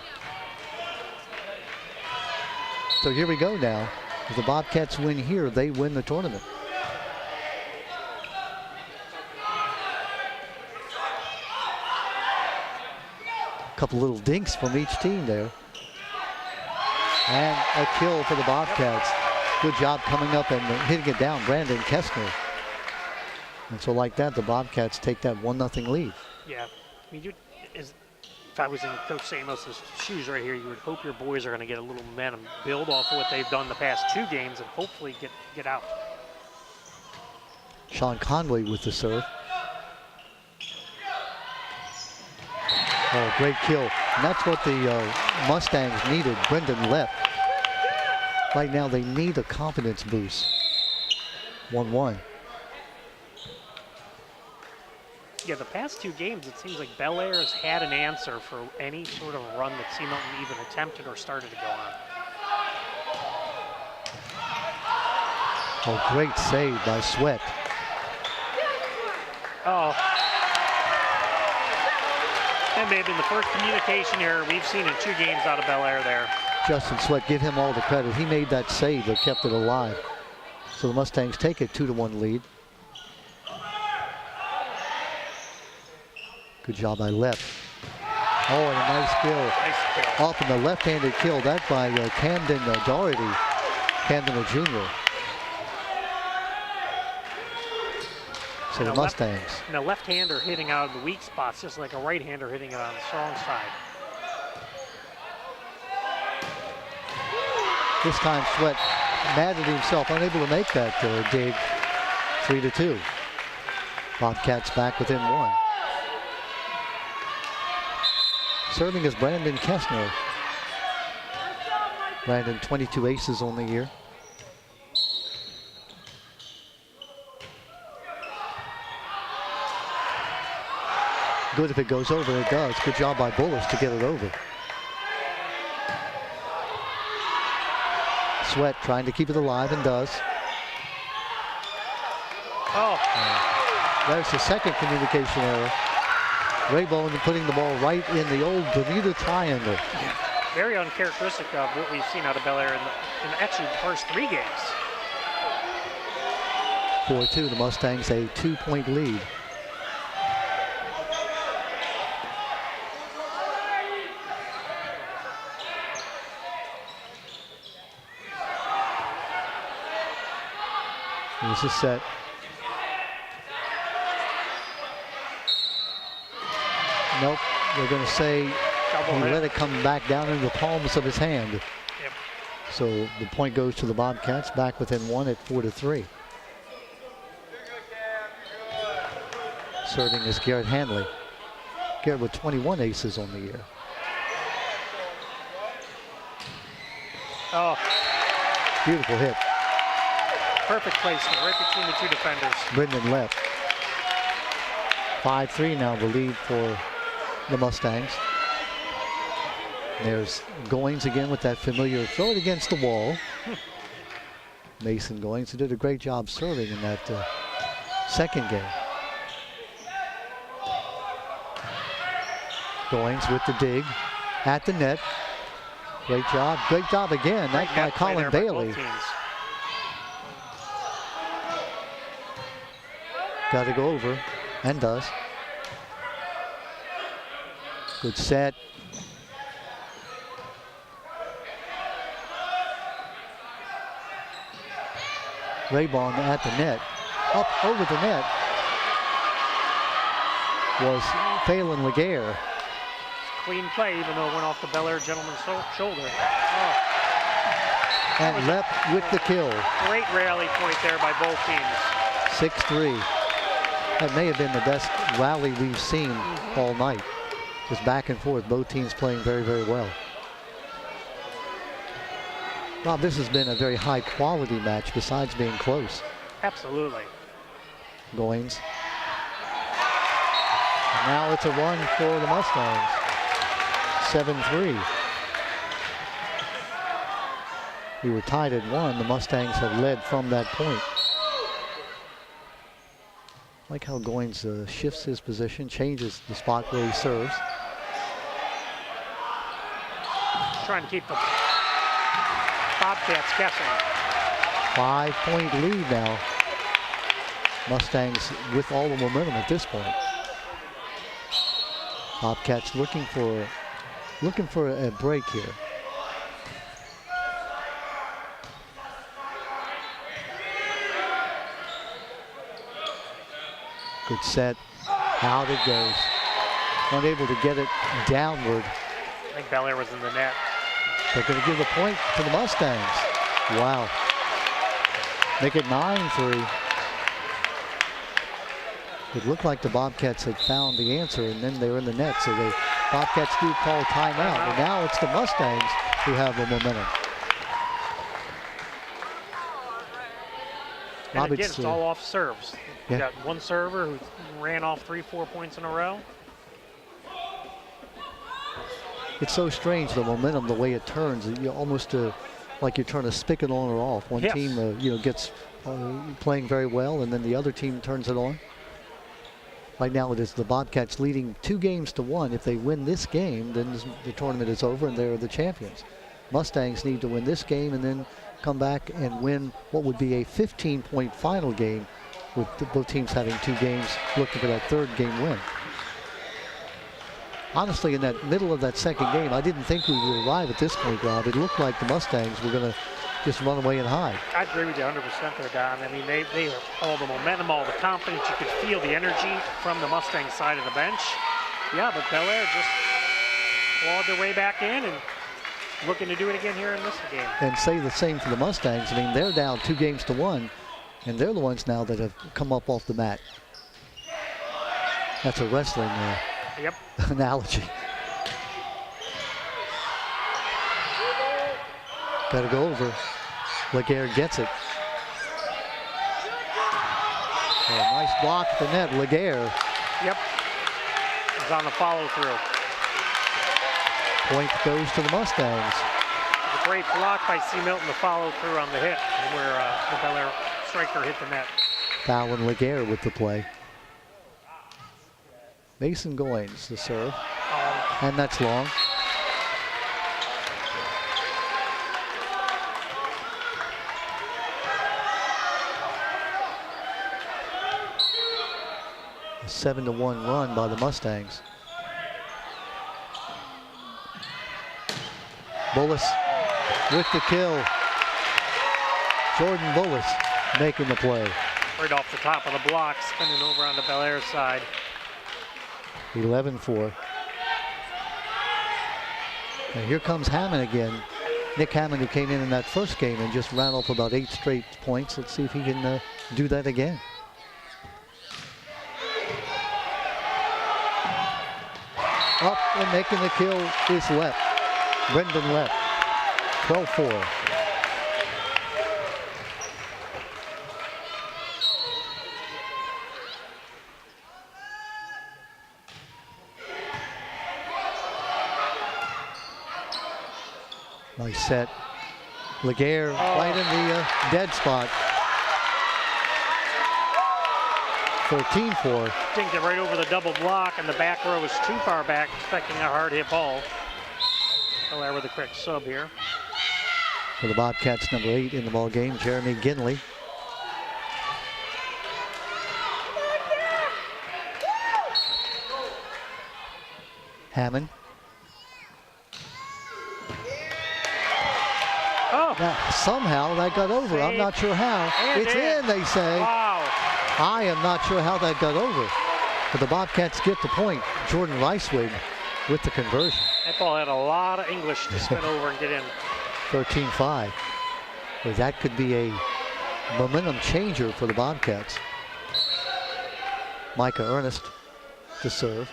So here we go now. If the Bobcats win here, they win the tournament. A couple little dinks from each team there. And a kill for the Bobcats. Good job coming up and hitting it down, Brandon Kessner. And so like that, the Bobcats take that 1-0 lead. Yeah. I mean, if I was in Coach Samos's shoes right here, you would hope your boys are going to get a little momentum, build off of what they've done the past 2 games, and hopefully get out. Sean Conway with the serve. Oh, great kill. And that's what the Mustangs needed, Brendan Lepp. Right now, they need a confidence boost. 1-1. Yeah, the past 2 games, it seems like Bel Air has had an answer for any sort of run that C. Milton even attempted or started to go on. Oh, great save by Sweat. Oh. That may have been the first communication error we've seen in 2 games out of Bel Air there. Justin Sweat, give him all the credit. He made that save that kept it alive. So the Mustangs take a 2-1 lead. Good job by Lepp. Oh, and a nice kill. Nice kill. Off in the left-handed kill. That by Camden Doherty. Camden, a junior. So the Mustangs. And a left-hander hitting out of the weak spots, just like a right-hander hitting it on the strong side. This time Sweat mad at himself, unable to make that dig. 3-2. Bobcats back within 1. Serving is Brandon Kessner. Brandon, 22 aces on the year. Good if it goes over, it does. Good job by Bullis to get it over. Sweat trying to keep it alive and does. Oh. There's the second communication error. Raybon putting the ball right in the old Bermuda Triangle. Yeah. Very uncharacteristic of what we've seen out of Bel Air in actually the first 3 games. 4-2, the Mustangs a 2-point lead. Here's the set. Nope, they're going to say he let it come back down into the palms of his hand. Yep. So the point goes to the Bobcats, back within 1 at 4-3. Serving is Garrett Hanley. Garrett with 21 aces on the year. Oh. Beautiful hit. Perfect placement right between the 2 defenders. Brendan left. 5-3 now the lead for the Mustangs. There's Goins again with that familiar throw it against the wall. Mason Goins, who did a great job serving in that second game. Goins with the dig at the net. Great job again. That by Colin Bailey. Got to go over, and does. Good set. Raybon at the net. Up over the net was Phelan Laguerre. Clean play, even though it went off the Bel Air gentleman's shoulder. Oh. And Lepp with the kill. Great rally point there by both teams. 6-3. That may have been the best rally we've seen all night. Just back and forth, both teams playing very, very well. Rob, this has been a very high quality match besides being close. Absolutely. Goins. And now it's a run for the Mustangs. 7-3. We were tied at 1. The Mustangs have led from that point. Like how Goins shifts his position, changes the spot where he serves. Trying to keep the Bobcats guessing. 5-point lead now. Mustangs with all the momentum at this point. Bobcats looking for a break here. Good set. Out it goes. Unable to get it downward. I think Bel Air was in the net. They're going to give the point to the Mustangs. Wow. Make it 9-3. It looked like the Bobcats had found the answer, and then they were in the net, so the Bobcats do call timeout. And now it's the Mustangs who have the momentum. And again, it's all off serves. Yeah. You got one server who ran off 3-4 points in a row. It's so strange, the momentum, the way it turns. You almost like you turn a spigot on or off. One Yes. team, gets playing very well, and then the other team turns it on. Right now, it is the Bobcats leading 2-1. If they win this game, then the tournament is over, and they're the champions. Mustangs need to win this game and then come back and win what would be a 15-point final game, with both teams having 2 games, looking for that 3rd game win. Honestly, in that middle of that second game, I didn't think we would arrive at this point, Rob. It looked like the Mustangs were going to just run away and hide. I agree with you 100% there, Don. I mean, they have all the momentum, all the confidence. You could feel the energy from the Mustang side of the bench. Yeah, but Bel Air just clawed their way back in and looking to do it again here in this game. And say the same for the Mustangs. I mean, they're down 2-1, and they're the ones now that have come up off the mat. That's a wrestling Yep. analogy. Got to go over. Laguerre gets it. A nice block at the net. Laguerre. Yep. It's on the follow through. Point goes to the Mustangs. A great block by C. Milton to follow through on the hit, where the Bel Air striker hit the net. Fallon Laguerre with the play. Mason Goins the serve. And that's long. A 7-1 run by the Mustangs. Bullis with the kill. Jordan Bullis making the play. Right off the top of the block, spinning over on the Bel Air side. 11-4. And here comes Hammond again. Nick Hammond, who came in that first game and just ran off about 8 straight points. Let's see if he can do that again. Up and making the kill is Lepp. Brendan Lepp. 12-4. Nice set. Laguerre right in the dead spot. 13-4. Didn't get right over the double block, and the back row was too far back, expecting a hard hit ball. Bel Air with a quick sub here. For the Bobcats, number 8 in the ball game, Jeremy Ginley. Hammond. Oh! Now, somehow that got over. I'm not sure how. And It's in, they say. Wow. I am not sure how that got over. But the Bobcats get the point. Jordan Reiswig with the conversion. That ball had a lot of English to spin over and get in. 13-5. Well, that could be a momentum changer for the Bobcats. Micah Ernest to serve.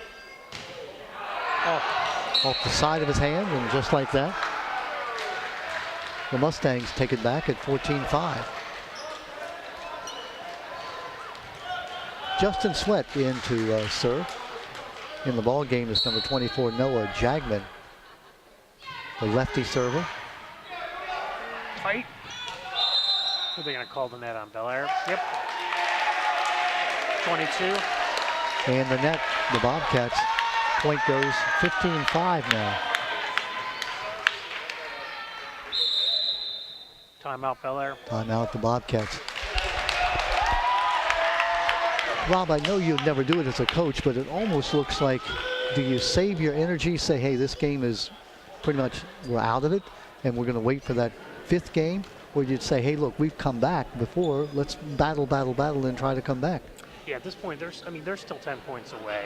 Off the side of his hand, and just like that, the Mustangs take it back at 14-5. Justin Sweat in to serve. In the ball game is number 24, Noah Jagman, the lefty server. Fight. Who are they going to call the net on? Belair? Yep. 22. And the net, the Bobcats, point goes 15-5 now. Timeout, Belair. Timeout, the Bobcats. Rob, I know you'd never do it as a coach, but it almost looks like, do you save your energy, say, hey, this game is pretty much, we're out of it, and we're going to wait for that 5th game? Or you'd say, hey, look, we've come back before, let's battle, and try to come back? Yeah, at this point, they're still 10 points away.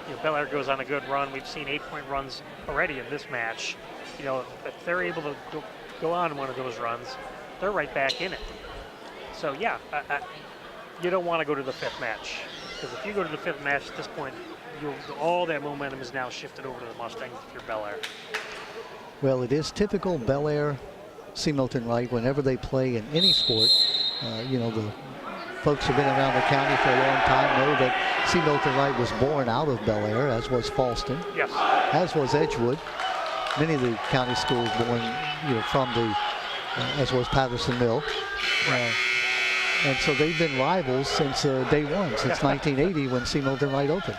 You know, Belair goes on a good run. We've seen 8-point runs already in this match. You know, if they're able to go on one of those runs, they're right back in it. So, yeah, you don't want to go to the 5th match. Because if you go to the 5th match at this point, all that momentum is now shifted over to the Mustangs if you're Belair. Well, it is typical Belair, C. Milton Wright, whenever they play in any sport, you know, the folks who've been around the county for a long time know that C. Milton Wright was born out of Belair, as was Falston, yes, as was Edgewood. Many of the county schools born, you know, from the, as was Patterson Mill. And so they've been rivals since day one, since 1980 when C. Milton Wright opened.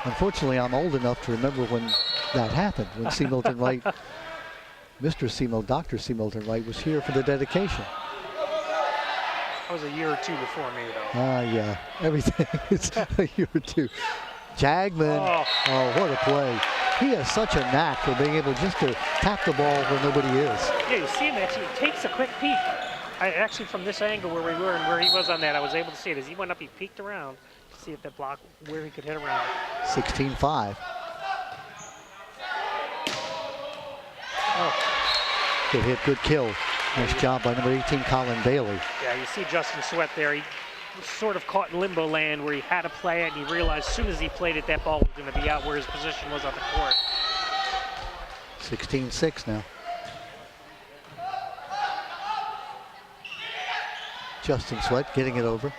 Unfortunately, I'm old enough to remember when that happened, when C. Milton Wright, Dr. C. Milton Wright was here for the dedication. That was a year or two before me, though. Yeah, everything is a year or two. Jagman, oh, what a play. He has such a knack for being able just to tap the ball where nobody is. Yeah, you see him actually takes a quick peek. Actually, from this angle where we were and where he was on that, I was able to see it. As he went up, he peeked around to see if that block, where he could hit around. 16-5. Oh. Good hit, good kill. Nice job by number 18, Colin Bailey. Yeah, you see Justin Sweat there. He was sort of caught in limbo land where he had to play it, and he realized as soon as he played it, that ball was going to be out where his position was on the court. 16-6 now. Justin Sweat getting it over.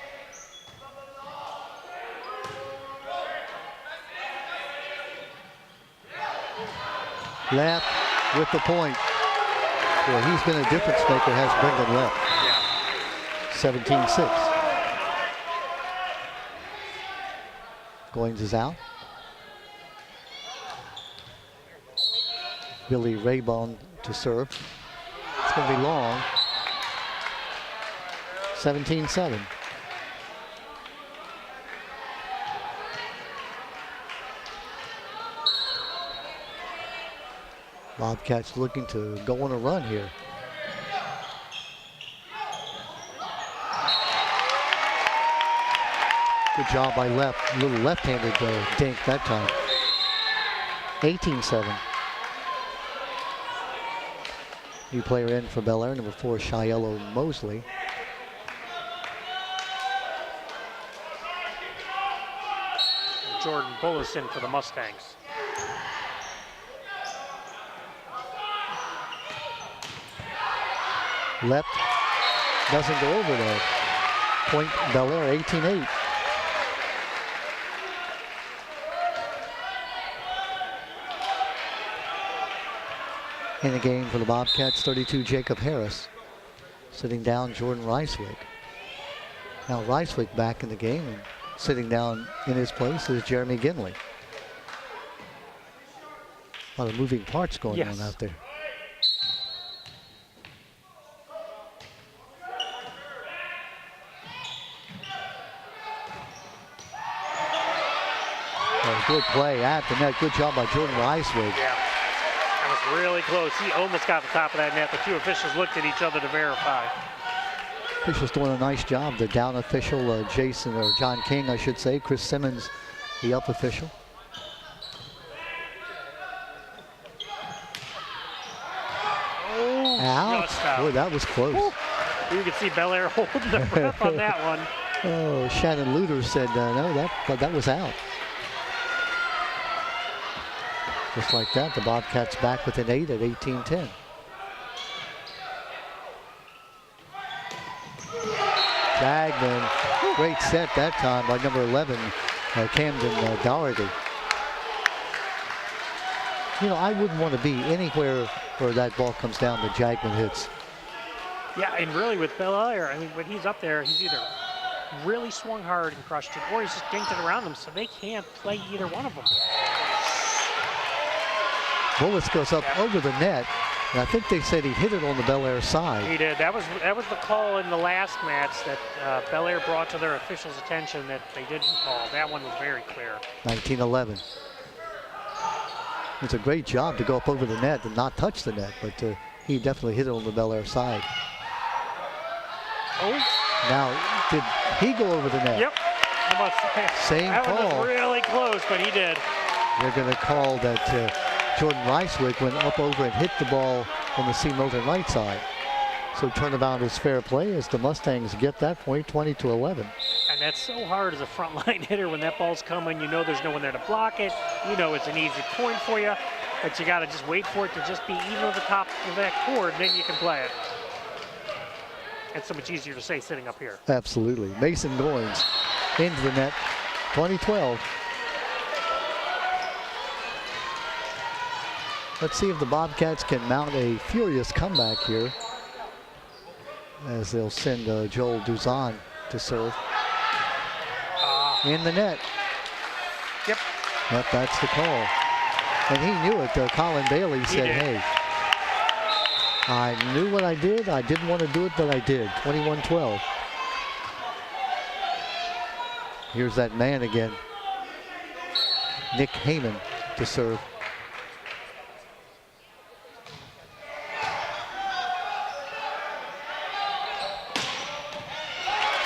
Left with the point. Well, he's been a difference maker, has Brendan Left. Yeah. 17-6. Goins is out. Billy Raybon to serve. It's going to be long. 17-7. Bobcats looking to go on a run here. Good job by Left. A little left-handed dink that time. 18-7. New player in for Belair, number 4, Shiello Mosley. Jordan Bullis in for the Mustangs. Left doesn't go over though. Point Belair, 18-8. In the game for the Bobcats, 32, Jacob Harris. Sitting down, Jordan Ricewick. Now Ricewick back in the game, and sitting down in his place is Jeremy Ginley. A lot of moving parts going on out there. Good play at the net. Good job by Jordan Ricewick. Yeah, that was really close. He almost got the top of that net. The two officials looked at each other to verify. Officials doing a nice job. The down official, John King, I should say. Chris Simmons, the up official. Oh, out. Boy, that was close. Woo. You can see Belair holding the breath on that one. Oh, Shannon Luter said, no, that was out. Just like that, the Bobcats back within 8 at 18-10. Jagman, great set that time by number 11, Camden Doherty. You know, I wouldn't want to be anywhere where that ball comes down that Jagman hits. Yeah, and really with Belair, I mean, when he's up there, he's either really swung hard and crushed it, or he's just dinked it around them, so they can't play either one of them. Bullis goes up over the net, and I think they said he hit it on the Belair side. He did. That was the call in the last match that Belair brought to their officials' attention that they didn't call. That one was very clear. 19-11. It's a great job to go up over the net and not touch the net, but he definitely hit it on the Belair side. Oh. Now, did he go over the net? Yep. Same that call. That was really close, but he did. They're going to call that Jordan Reiswick went up over and hit the ball on the C. Milton right side. So turnabout is fair play as the Mustangs get that point, 20-11. And that's so hard as a frontline hitter when that ball's coming. You know there's no one there to block it. You know it's an easy point for you, but you got to just wait for it to just be even over the top of that cord, then you can play it. It's so much easier to say sitting up here. Absolutely. Mason Goins into the net, 20-12. Let's see if the Bobcats can mount a furious comeback here as they'll send Joel Duzan to serve. In the net. Yep. Yep, that's the call. And he knew it. Colin Bailey said, hey, I knew what I did. I didn't want to do it, but I did. 21-12. Here's that man again. Nick Heyman to serve.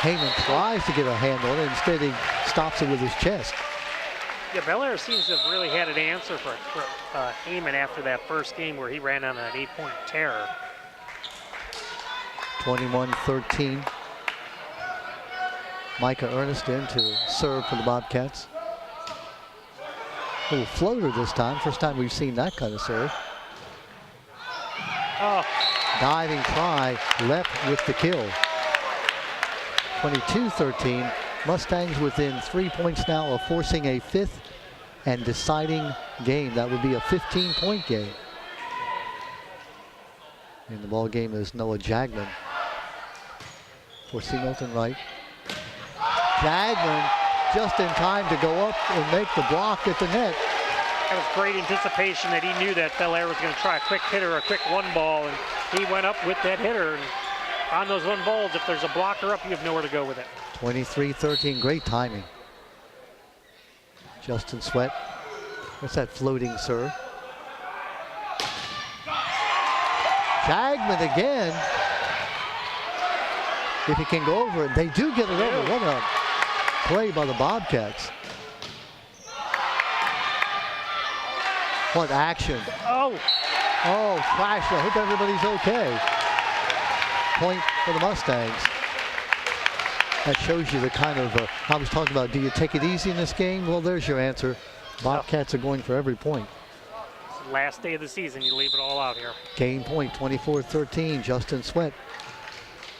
Heyman tries to get a hand on it. Instead, he stops it with his chest. Yeah, Belair seems to have really had an answer for Heyman after that first game where he ran on an 8-point tear. 21-13. Micah Ernest in to serve for the Bobcats. Little floater this time. First time we've seen that kind of serve. Oh. Diving try, left with the kill. 22-13. Mustangs within 3 points now of forcing a fifth and deciding game. That would be a 15-point game. And the ball game is Noah Jagman for C. Milton Wright. Jagman just in time to go up and make the block at the net. That was great anticipation that he knew that Belair was going to try a quick hitter, a quick one ball, and he went up with that hitter. And on those one balls, if there's a blocker up, you have nowhere to go with it. 23-13, great timing. Justin Sweat. What's that floating serve? Jagman again. If he can go over it, they do get it over. What a play by the Bobcats. What action. Oh. Oh, crash. I hope everybody's okay. Point for the Mustangs. That shows you the kind of, I was talking about, do you take it easy in this game? Well, there's your answer. Bobcats are going for every point. Last day of the season, you leave it all out here. Game point, 24-13. Justin Sweat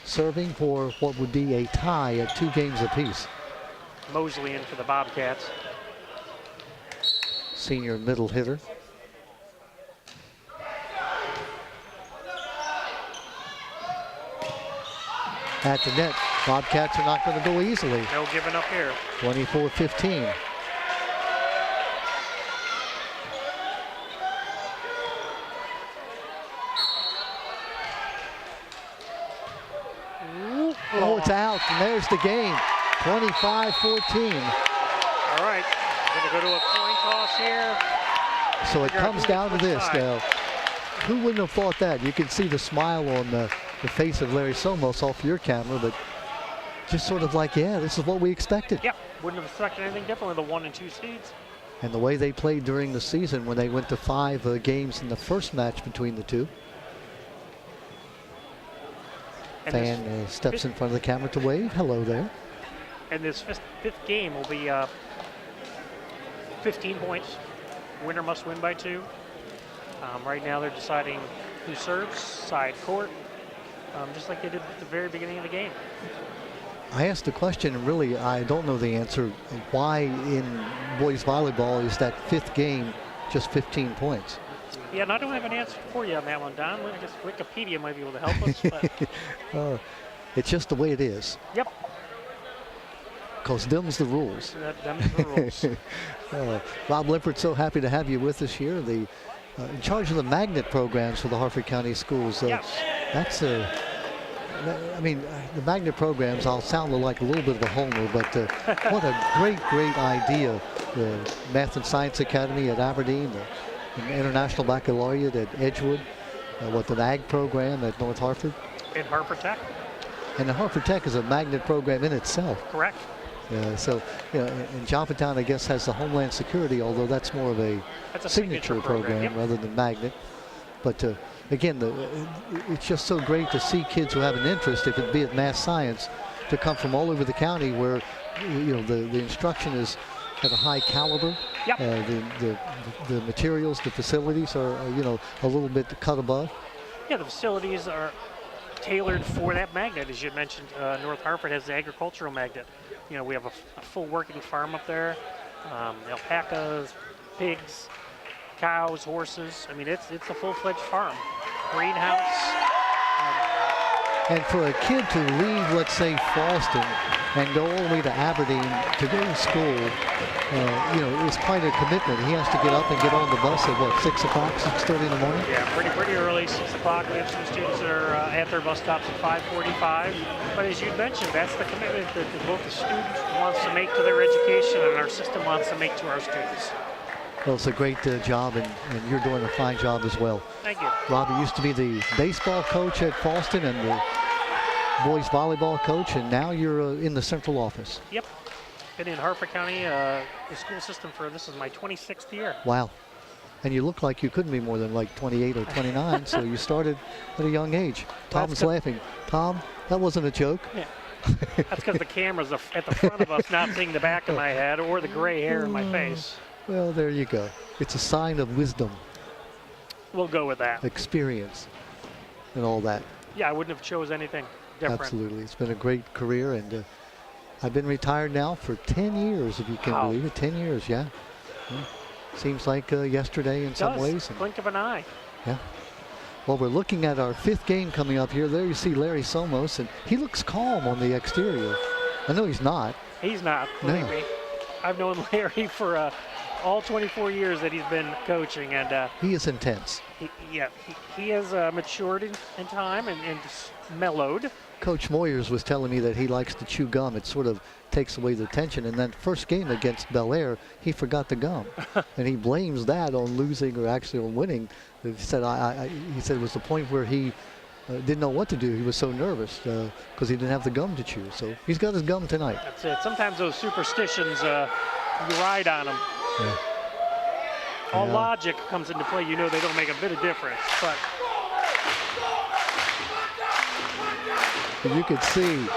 serving for what would be a tie at 2 games apiece. Mosley in for the Bobcats. Senior middle hitter. At the net, Bobcats are not going to go easily. No giving up here. 24-15. Oh, it's out, and there's the game. 25-14. All right, going to go to a coin toss here. So it comes down to this now. Who wouldn't have thought that? You can see the smile on the face of Larry Somos off your camera, but just sort of like, yeah, this is what we expected. Yep, wouldn't have expected anything different with the 1 and 2 seeds. And the way they played during the season when they went to 5 games in the first match between the two. And Fan steps in front of the camera to wave. Hello there. And this fifth game will be 15 points, winner must win by 2. Right now they're deciding who serves, side court, just like they did at the very beginning of the game. I asked the question, and really I don't know the answer. Why in boys volleyball is that 5th game just 15 points? Yeah, and I don't have an answer for you on that one, Don. I guess Wikipedia might be able to help us. But It's just the way it is. Yep. Because them's the rules. Them's the rules. Rob Lippert, so happy to have you with us here. In charge of the magnet programs for the Harford County Schools. Yes. That's the magnet programs, I'll sound like a little bit of a homer, but what a great idea. The Math and Science Academy at Aberdeen, the International Baccalaureate at Edgewood, the ag program at North Hartford. In Hartford Tech. And the Hartford Tech is a magnet program in itself. Correct. So, and Johnstown, I guess, has the Homeland Security, although that's more of a signature program yep. rather than magnet. But again, it's just so great to see kids who have an interest, if it be at math science, to come from all over the county where, the instruction is at a high caliber. Yep. The materials, the facilities are, a little bit cut above. Yeah, the facilities are tailored for that magnet. As you mentioned, North Hartford has the agricultural magnet. We have a full working farm up there. Alpacas, pigs, cows, horses. I mean, it's a full-fledged farm. Greenhouse. And for a kid to leave, let's say, Falston and go all the way to Aberdeen to go to school, is quite a commitment. He has to get up and get on the bus at, 6 o'clock, 6:30 in the morning? Yeah, pretty early, 6 o'clock. We have some students that are at their bus stops at 5:45. But as you mentioned, that's the commitment that both the student wants to make to their education and our system wants to make to our students. Well, it's a great job, and you're doing a fine job as well. Thank you. Robbie used to be the baseball coach at Falston and the boys volleyball coach, and now you're in the central office. Yep. Been in Hartford County, the school system this is my 26th year. Wow. And you look like you couldn't be more than 28 or 29, so you started at a young age. Tom's laughing. Tom, that wasn't a joke. Yeah. That's because the camera's at the front of us, not seeing the back of my head or the gray hair in my face. Well, there you go. It's a sign of wisdom. We'll go with that. Experience and all that. Yeah, I wouldn't have chose anything different. Absolutely. It's been a great career, and I've been retired now for 10 years, if you can believe it. 10 years, yeah. Seems like yesterday in some ways. Blink of an eye. Yeah. Well, we're looking at our 5th game coming up here. There you see Larry Somos, and he looks calm on the exterior. I know he's not. He's not, believe me. I've known Larry for all 24 years that he's been coaching, and he is intense. He has matured in time and mellowed. Coach Moyers was telling me that he likes to chew gum. It sort of takes away the tension. And that first game against Bel Air, he forgot the gum, and he blames that on losing or actually on winning. He said he said it was the point where he didn't know what to do. He was so nervous because he didn't have the gum to chew. So he's got his gum tonight. That's it. Sometimes those superstitions, you ride on them. Yeah. All logic comes into play. They don't make a bit of difference. But you could see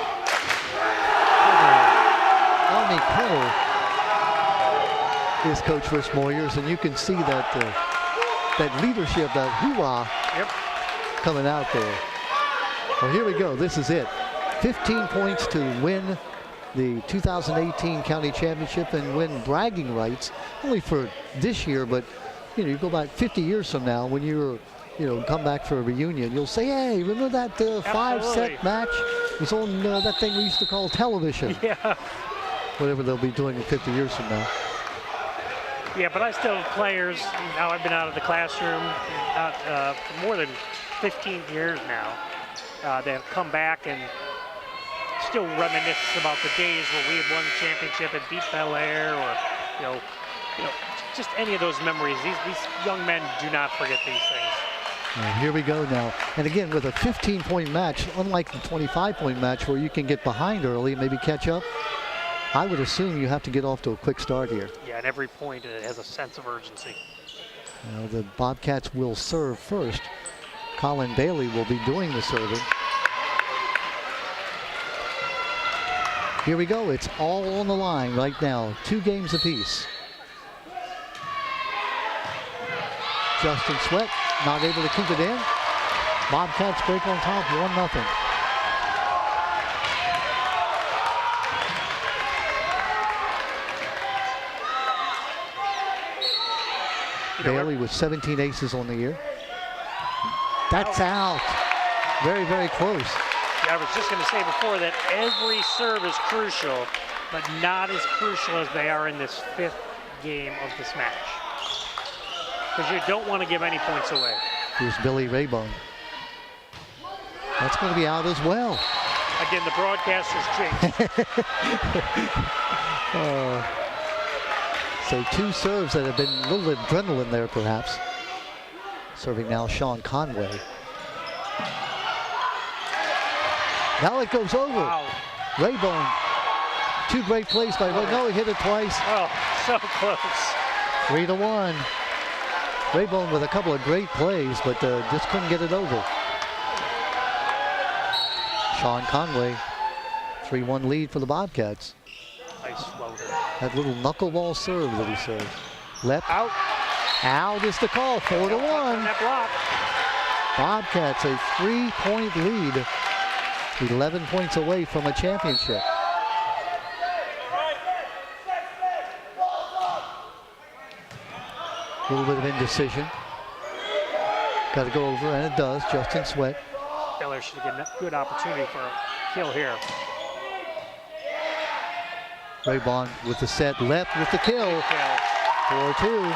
Army Kettle is Coach Rich Moyers, and you can see that leadership, that hoorah coming out there. Well, here we go. This is it. 15 points to win the 2018 county championship and win bragging rights, only for this year, but you go back 50 years from now when you're come back for a reunion, you'll say, hey, remember that 5-set match? It was on that thing we used to call television. Yeah. Whatever they'll be doing in 50 years from now. Yeah, but I still have players. Now I've been out of the classroom for more than 15 years now. They have come back and still reminisce about the days where we had won the championship and beat Bel Air, or just any of those memories. These young men do not forget these things. Here we go now. And again, with a 15-point match, unlike the 25-point match where you can get behind early and maybe catch up, I would assume you have to get off to a quick start here. Yeah, at every point it has a sense of urgency. Now the Bobcats will serve first. Colin Bailey will be doing the serving. Here we go. It's all on the line right now. 2 games apiece. Justin Sweat not able to keep it in. Bobcats break on top, 1-0. Bailey with 17 aces on the year. That's out. Very, very close. Yeah, I was just going to say before that every serve is crucial, but not as crucial as they are in this 5th game of this match. Because you don't want to give any points away. Here's Billy Raybone. That's going to be out as well. Again, the broadcasters jinxed. So 2 serves that have been a little adrenaline there, perhaps. Serving now Sean Conway. Now it goes over. Wow. Raybone. 2 great plays by Ray. No, he hit it twice. Oh, so close. 3-1. Raybone with a couple of great plays, but just couldn't get it over. Sean Conway, 3-1 lead for the Bobcats. Nice floater. That little knuckleball serve that he served. Left. Out. Out is the call, 4-1. That block. Bobcats a 3-point lead. 11 points away from a championship. A little bit of indecision. Got to go over, and it does. Justin Sweat. Belair should get a good opportunity for a kill here. Raybon with the set, left with the kill. 4-2.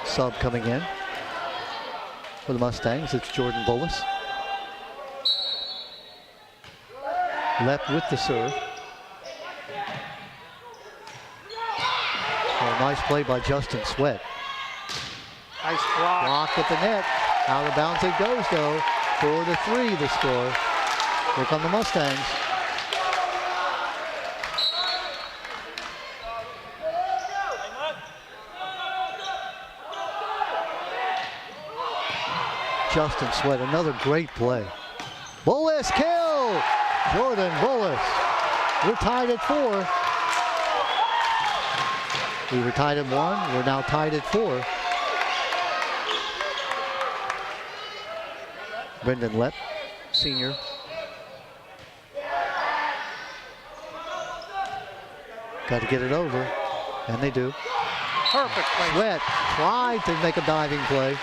Sub coming in for the Mustangs. It's Jordan Bullis. Left with the serve. Oh, nice play by Justin Sweat. Nice block. Block at the net. Out of bounds it goes, though. 4-3 the score. Here come the Mustangs. Justin Sweat, another great play. Bullis kill! Jordan Bullis. We're tied at 4. We were tied at 1. We're now tied at 4. Brendan Lepp, senior. Got to get it over, and they do. Perfect play. Sweat tried to make a diving play.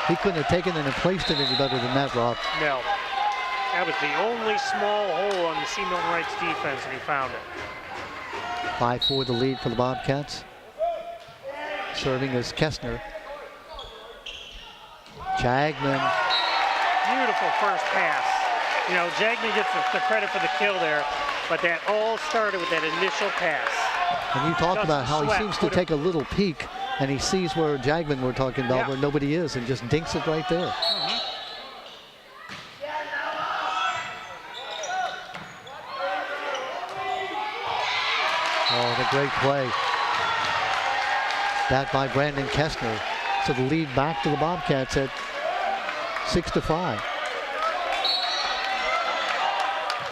He couldn't have taken it and placed it any better than that, Rob. No. That was the only small hole on the C. Milton Wright's defense, and he found it. 5-4 the lead for the Bobcats. Serving is Kestner. Jagman. Beautiful first pass. You know, Jagman gets the credit for the kill there, but that all started with that initial pass. And you talked about how he Sweat seems to take a little peek, and he sees where Jagman we're talking about, Yeah. where nobody is, and just dinks it right there. Oh, the great play. That by Brandon Kestner. So the lead back to the Bobcats at 6-5.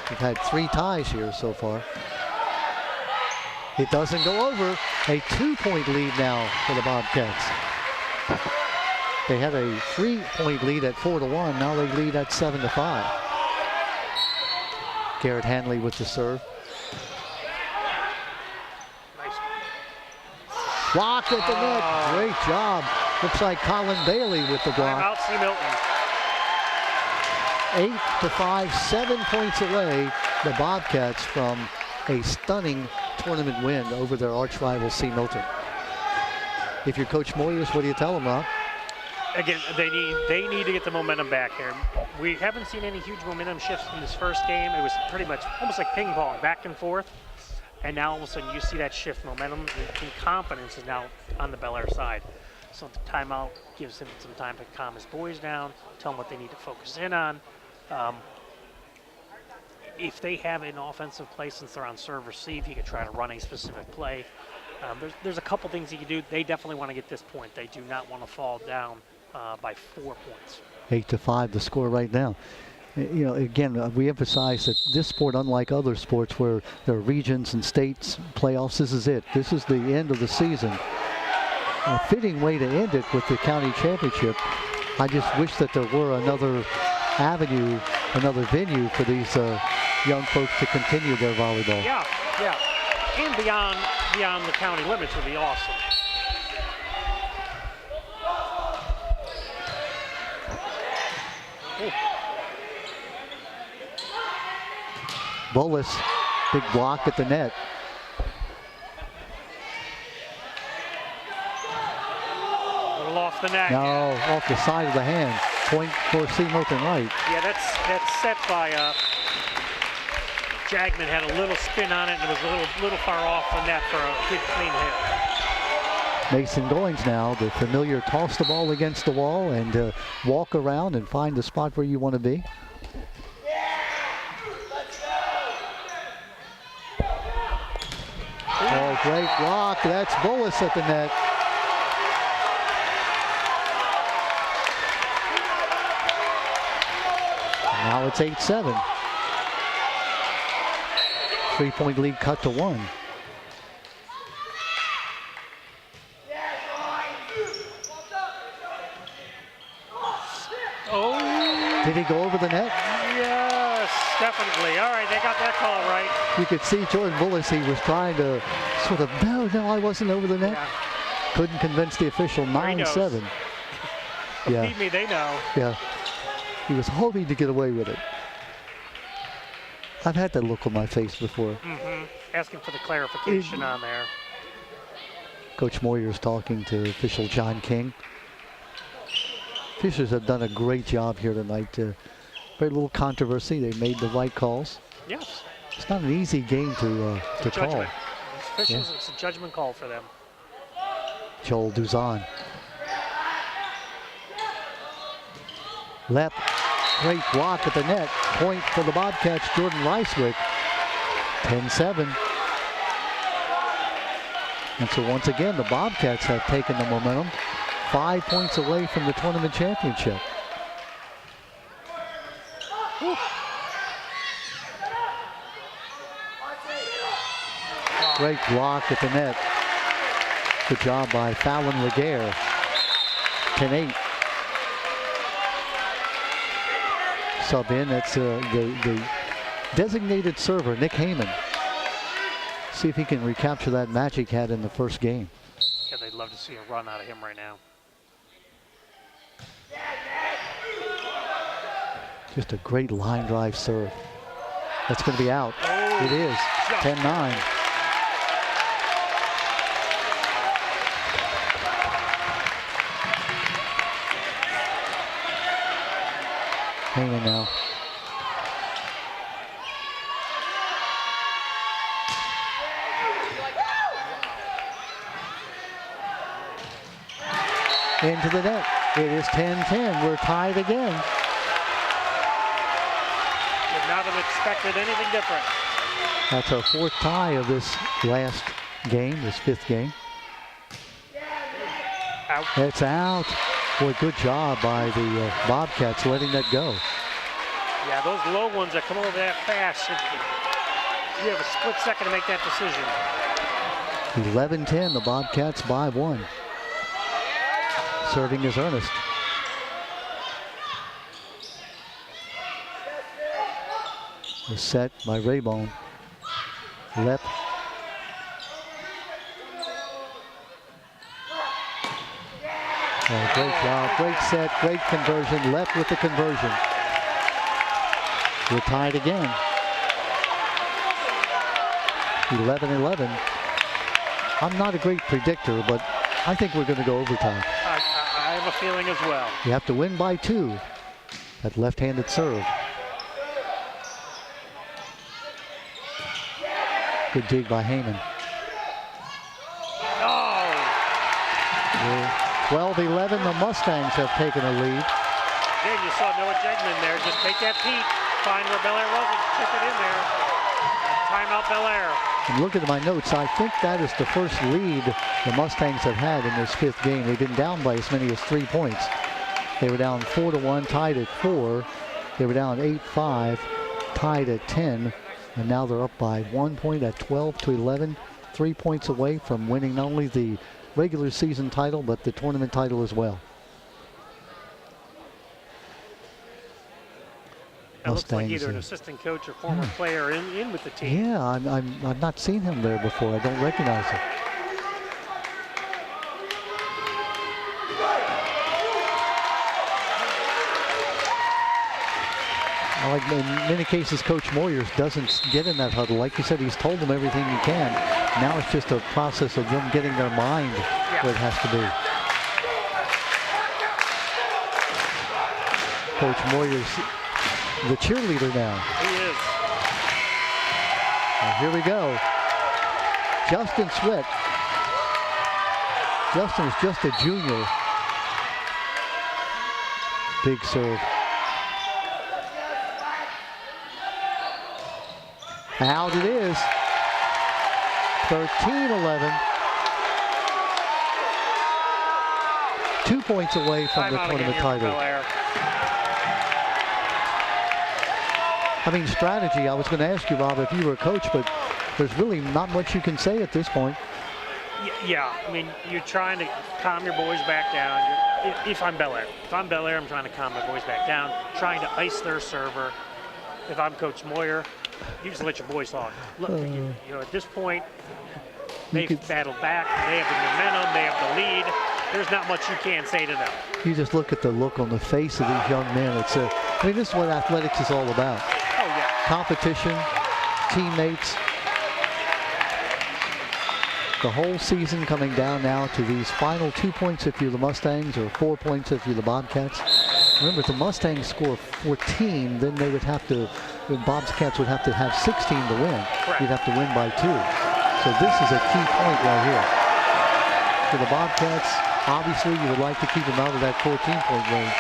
We've had 3 ties here so far. It doesn't go over. A 2-point lead now for the Bobcats. They had a 3-point lead at 4-1. Now they lead at 7-5. Garrett Hanley with the serve. Block at the net. Great job. Looks like Colin Bailey with the block. Out C. Milton. 8-5, 7 points away, the Bobcats from a stunning tournament win over their arch rival C. Milton. If you're Coach Moyers, what do you tell them, Rob? Again, they need to get the momentum back here. We haven't seen any huge momentum shifts in this first game. It was pretty much almost like ping pong, back and forth. And now all of a sudden you see that shift. Momentum and confidence is now on the Bel Air side. So the timeout gives him some time to calm his boys down, tell them what they need to focus in on. If they have an offensive play, since they're on serve receive, he could try to run a specific play. There's a couple things he can do. They definitely want to get this point. They do not want to fall down by 4 points. 8-5 the score right now. You know, again, we emphasize that this sport, unlike other sports where there are regions and states playoffs, this is it. This is the end of the season. A fitting way to end it with the county championship. I just wish that there were another avenue, another venue for these young folks to continue their volleyball. Yeah, yeah. And beyond the county limits would be awesome. Ooh. Bolus, big block at the net. A little off the net. No, off the side of the hand. Point for C. Milton Wright. Yeah, that's set by Jagman had a little spin on it and it was a little far off the net for a good clean hit. Mason Goings now, the familiar toss the ball against the wall and walk around and find the spot where you want to be. Oh, great block. That's Bolus at the net. Now it's 8-7. 3-point lead cut to 1. Oh. Did he go over the net? Yes, definitely. All right, they got that call right. You could see Jordan Bullis, he was trying to sort of, no, I wasn't over the net. Yeah. Couldn't convince the official. 9-7. Yeah. Believe me, they know. Yeah. He was hoping to get away with it. I've had that look on my face before. Mm-hmm. Asking for the clarification on there. Coach Moyer's talking to official John King. Officials have done a great job here tonight. Very little controversy. They made the right calls. Yes. It's not an easy game to call. Judgment. Officials, Yeah. It's a judgment call for them. Joel Duzan. Left, great block at the net. Point for the Bobcats, Jordan Ricewick. 10-7. And so once again, the Bobcats have taken the momentum. 5 points away from the tournament championship. Whew. Great block at the net. Good job by Fallon Laguerre. 10-8. Sub in, that's the designated server, Nick Heyman. See if he can recapture that magic he had in the first game. Yeah, they'd love to see a run out of him right now. Just a great line drive serve. That's going to be out. Oh, it is. 10-9. Heyman now. Into the net. It is 10-10. We're tied again. Would not have expected anything different. That's our fourth tie of this last game, this fifth game. Out. It's out. Boy, good job by the Bobcats letting that go. Yeah, those low ones that come over that fast, you have a split second to make that decision. 11-10, the Bobcats by 1. Serving is Ernest. The set by Raybone. Lep. Oh, great job, great set, great conversion. Lep with the conversion. We're tied again. 11-11. I'm not a great predictor, but I think we're going to go overtime. I have a feeling as well. You have to win by 2. That left-handed serve. Good dig by Heyman. Oh! 12-11, the Mustangs have taken a lead. Again, you saw Noah Jegman there. Just take that peek, find where Belair wasn't, tip it in there. Timeout Belair. And looking at my notes, I think that is the first lead the Mustangs have had in this fifth game. They've been down by as many as 3 points. They were down 4-1, tied at 4, They were down 8-5, tied at 10, and now they're up by 1 point at 12-11, 3 points away from winning not only the regular season title, but the tournament title as well. It looks like Mustangs, either an assistant coach or former player in with the team. Yeah, I've not seen him there before. I don't recognize him. Like in many cases, Coach Moyers doesn't get in that huddle. Like you said, he's told them everything he can. Now it's just a process of them getting their mind where it has to be. Coach Moyers, the cheerleader now. He is. And here we go. Justin Sweat. Justin is just a junior. Big serve. Out it is. 13-11. 2 points away from the tournament title. I mean, strategy, I was going to ask you, Rob, if you were a coach, but there's really not much you can say at this point. Yeah, I mean, you're trying to calm your boys back down. If I'm Bel Air. If I'm Bel Air, I'm trying to calm my boys back down, trying to ice their server. If I'm Coach Moyer, you just let your boys talk. Look, you know, at this point, they've battled back. They have the momentum. They have the lead. There's not much you can say to them. You just look at the look on the face of these young men. It's I mean, this is what athletics is all about. Oh, yeah. Competition, teammates. The whole season coming down now to these final 2 points if you're the Mustangs, or 4 points if you're the Bobcats. Remember, if the Mustangs score 14, then they would have to, the Bobcats would have to have 16 to win. Correct. You'd have to win by 2. So this is a key point right here. For the Bobcats, obviously you would like to keep them out of that 14-point range.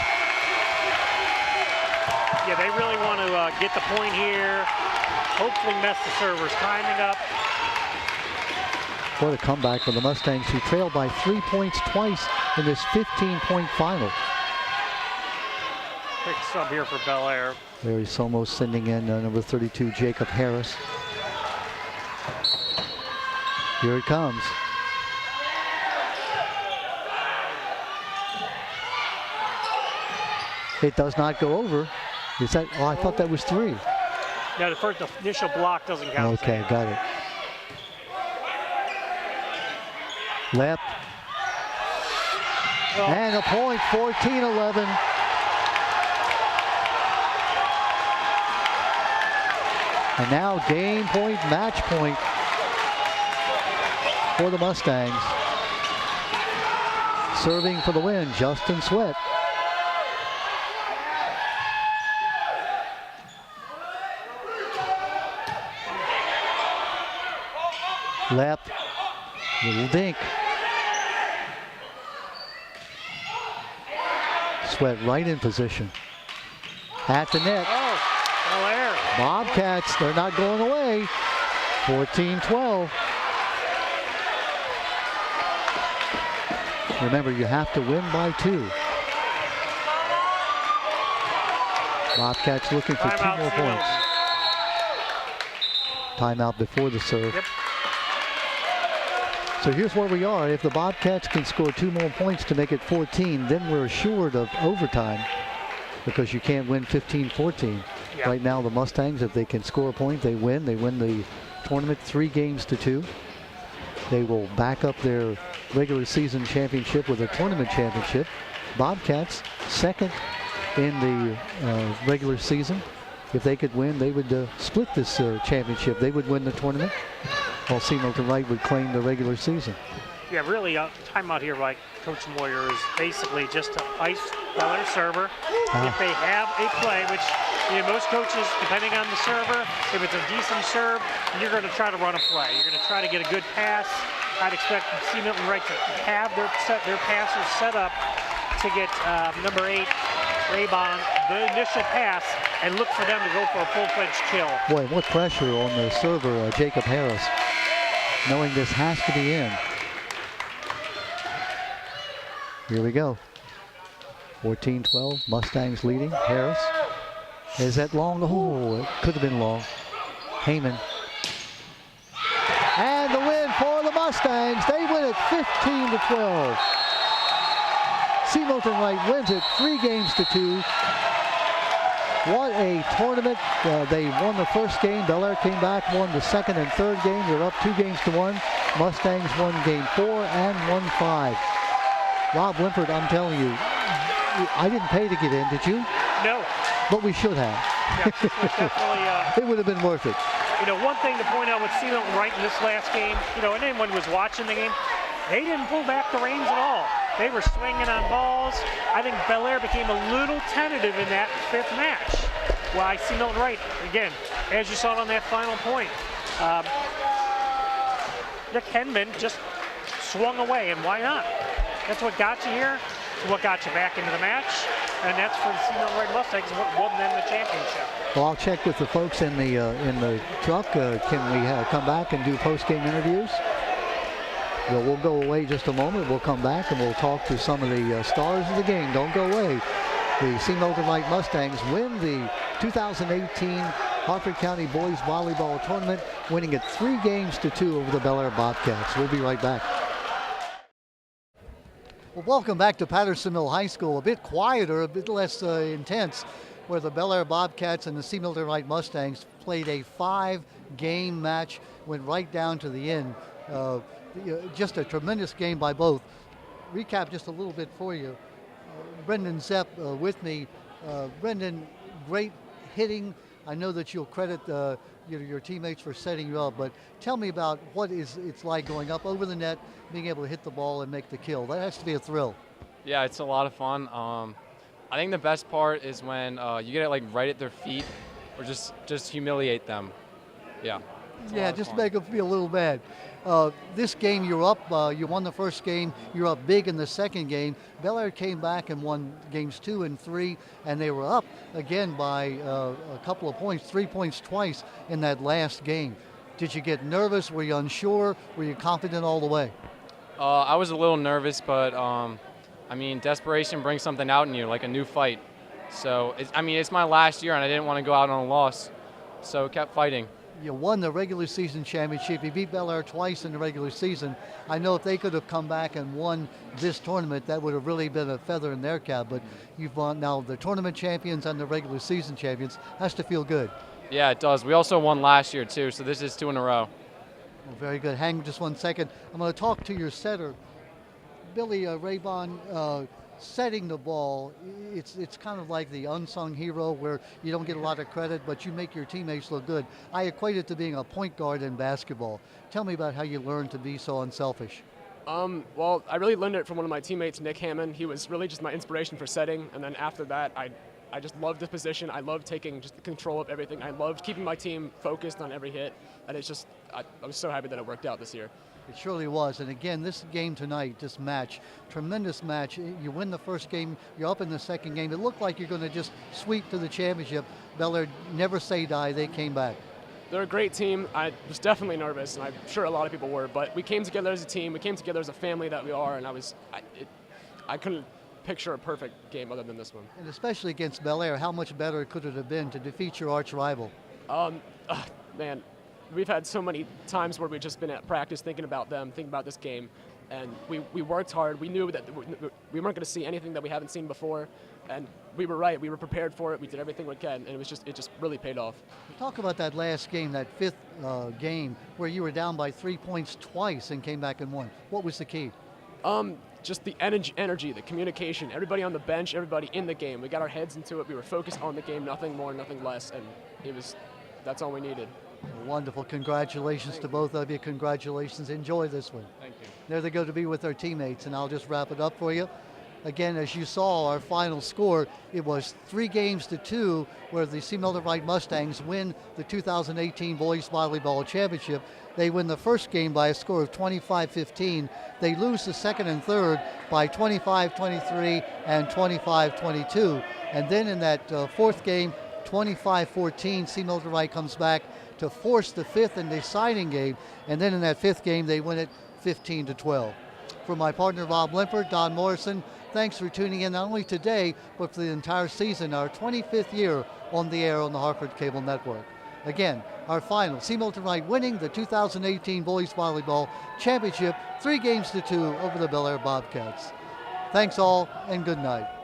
Yeah, they really want to get the point here, hopefully mess the server's timing up. What a comeback for the Mustangs, who trailed by 3 points twice in this 15-point final. Quick sub here for Bel Air. Larry Somos sending in number 32, Jacob Harris. Here it comes. It does not go over. Is that? Oh, I thought that was 3. Now, the initial block doesn't count. Okay, got it. Left. Well, And a point, 14-11. And now game point, match point for the Mustangs. Serving for the win, Justin Sweat. Left, little dink. Sweat right in position. At the net. oh, Bel Air. Bobcats, they're not going away. 14-12. Remember, you have to win by 2. Bobcats looking for 2 more points. Timeout before the serve. Yep. So here's where we are. If the Bobcats can score 2 more points to make it 14, then we're assured of overtime, because you can't win 15-14. Yeah. Right now, the Mustangs, if they can score a point, they win. They win the tournament 3-2. They will back up their regular season championship with a tournament championship. Bobcats, second in the regular season. If they could win, they would split this championship. They would win the tournament, while Seymourton Wright would claim the regular season. Yeah, really, timeout here by Coach Moyer is basically just to ice Bel Air server. If they have a play, which, you know, most coaches, depending on the server, if it's a decent serve, you're going to try to run a play. You're going to try to get a good pass. I'd expect Seymourton Wright to have their passers set up to get number 8, Raybon, the initial pass, and look for them to go for a full-fledged kill. Boy, what pressure on the server, Jacob Harris, knowing this has to be in. Here we go. 14-12, Mustangs leading. Harris Is that long? Oh, it could have been long. Heyman. And the win for the Mustangs. They win it 15-12. C. Milton Wright wins it 3-2. What a tournament. They won the first game. Bel Air came back, won the second and third game. They're up 2-1. Mustangs won game 4 and won 5. Rob Limpert, I'm telling you, I didn't pay to get in, did you? No. But we should have. Yeah, it was definitely, it would have been worth it. You know, one thing to point out with C. Milton Wright in this last game, you know, and anyone who was watching the game, they didn't pull back the reins at all. They were swinging on balls. I think Bel Air became a little tentative in that 5th match. While C. Milton Wright, again, as you saw it on that final point, Nick Henman just swung away, and why not? That's what got you here. It's what got you back into the match, and that's for the C. Milton Wright Mustangs, what won them the championship. Well, I'll check with the folks in the truck. Can we come back and do post-game interviews? Well, we'll go away just a moment. We'll come back and we'll talk to some of the stars of the game. Don't go away. The C. Milton Wright Mustangs win the 2018 Harford County Boys Volleyball Tournament, winning it 3-2 over the Bel Air Bobcats. We'll be right back. Well, welcome back to Patterson Mill High School. A bit quieter, a bit less intense, where the Bel Air Bobcats and the C. Milton Wright Mustangs played a 5-game match, went right down to the end. Just a tremendous game by both. Recap just a little bit for you. Brendan Zepp with me. Brendan, great hitting. I know that you'll credit your teammates for setting you up, but tell me about what it's like going up over the net, being able to hit the ball and make the kill. That has to be a thrill. Yeah, it's a lot of fun. I think the best part is when you get it like right at their feet, or just humiliate them. Yeah. Yeah, just make them feel a little bad. This game, you're up. You won the first game. You're up big in the second game. Bel Air came back and won games 2 and 3, and they were up again by a couple of points, 3 points twice in that last game. Did you get nervous? Were you unsure? Were you confident all the way? I was a little nervous, but I mean, desperation brings something out in you, like a new fight. So, it's my last year, and I didn't want to go out on a loss, so kept fighting. You won the regular season championship. You beat Bel Air twice in the regular season. I know if they could have come back and won this tournament, that would have really been a feather in their cap. But you've won now the tournament champions and the regular season champions. Has to feel good. Yeah, it does. We also won last year, too, so this is 2 in a row. Well, very good. Hang just 1 second. I'm going to talk to your setter, Billy Raybon. Setting the ball, it's kind of like the unsung hero where you don't get a lot of credit, but you make your teammates look good. I equate it to being a point guard in basketball. Tell me about how you learned to be so unselfish. Well, I really learned it from one of my teammates, Nick Hammond. He was really just my inspiration for setting, and then after that, I just loved the position. I loved taking just the control of everything. I loved keeping my team focused on every hit, and it's just, I was so happy that it worked out this year. It surely was. And again, this game tonight, this match, tremendous match. You win the first game, you're up in the second game. It looked like you're going to just sweep to the championship. Bel Air never say die. They came back. They're a great team. I was definitely nervous, and I'm sure a lot of people were, but we came together as a team. We came together as a family that we are, and I couldn't picture a perfect game other than this one. And especially against Bel Air, how much better could it have been to defeat your arch rival? Man. We've had so many times where we've just been at practice thinking about them, thinking about this game, and we worked hard. We knew that we weren't going to see anything that we haven't seen before, and we were right. We were prepared for it. We did everything we can, and it just really paid off. Talk about that last game, that 5th game, where you were down by 3 points twice and came back and won. What was the key? Just the energy, the communication, everybody on the bench, everybody in the game. We got our heads into it. We were focused on the game, nothing more, nothing less, and that's all we needed. Wonderful. Congratulations to both of you. Congratulations. Enjoy this one. Thank you. There they go to be with their teammates, and I'll just wrap it up for you. Again, as you saw, our final score, it was 3-2, where the C. Milton Wright Mustangs win the 2018 Boys Volleyball Championship. They win the first game by a score of 25-15. They lose the second and third by 25-23 and 25-22. And then in that fourth game, 25-14, C. Milton Wright comes back to force the 5th and deciding game. And then in that 5th game, they win it 15-12. For my partner, Rob Limpert, Don Morrison, thanks for tuning in not only today, but for the entire season, our 25th year on the air on the Hartford Cable Network. Again, our final, C. Milton Wright winning the 2018 Boys Volleyball Championship 3-2 over the Bel Air Bobcats. Thanks all, and good night.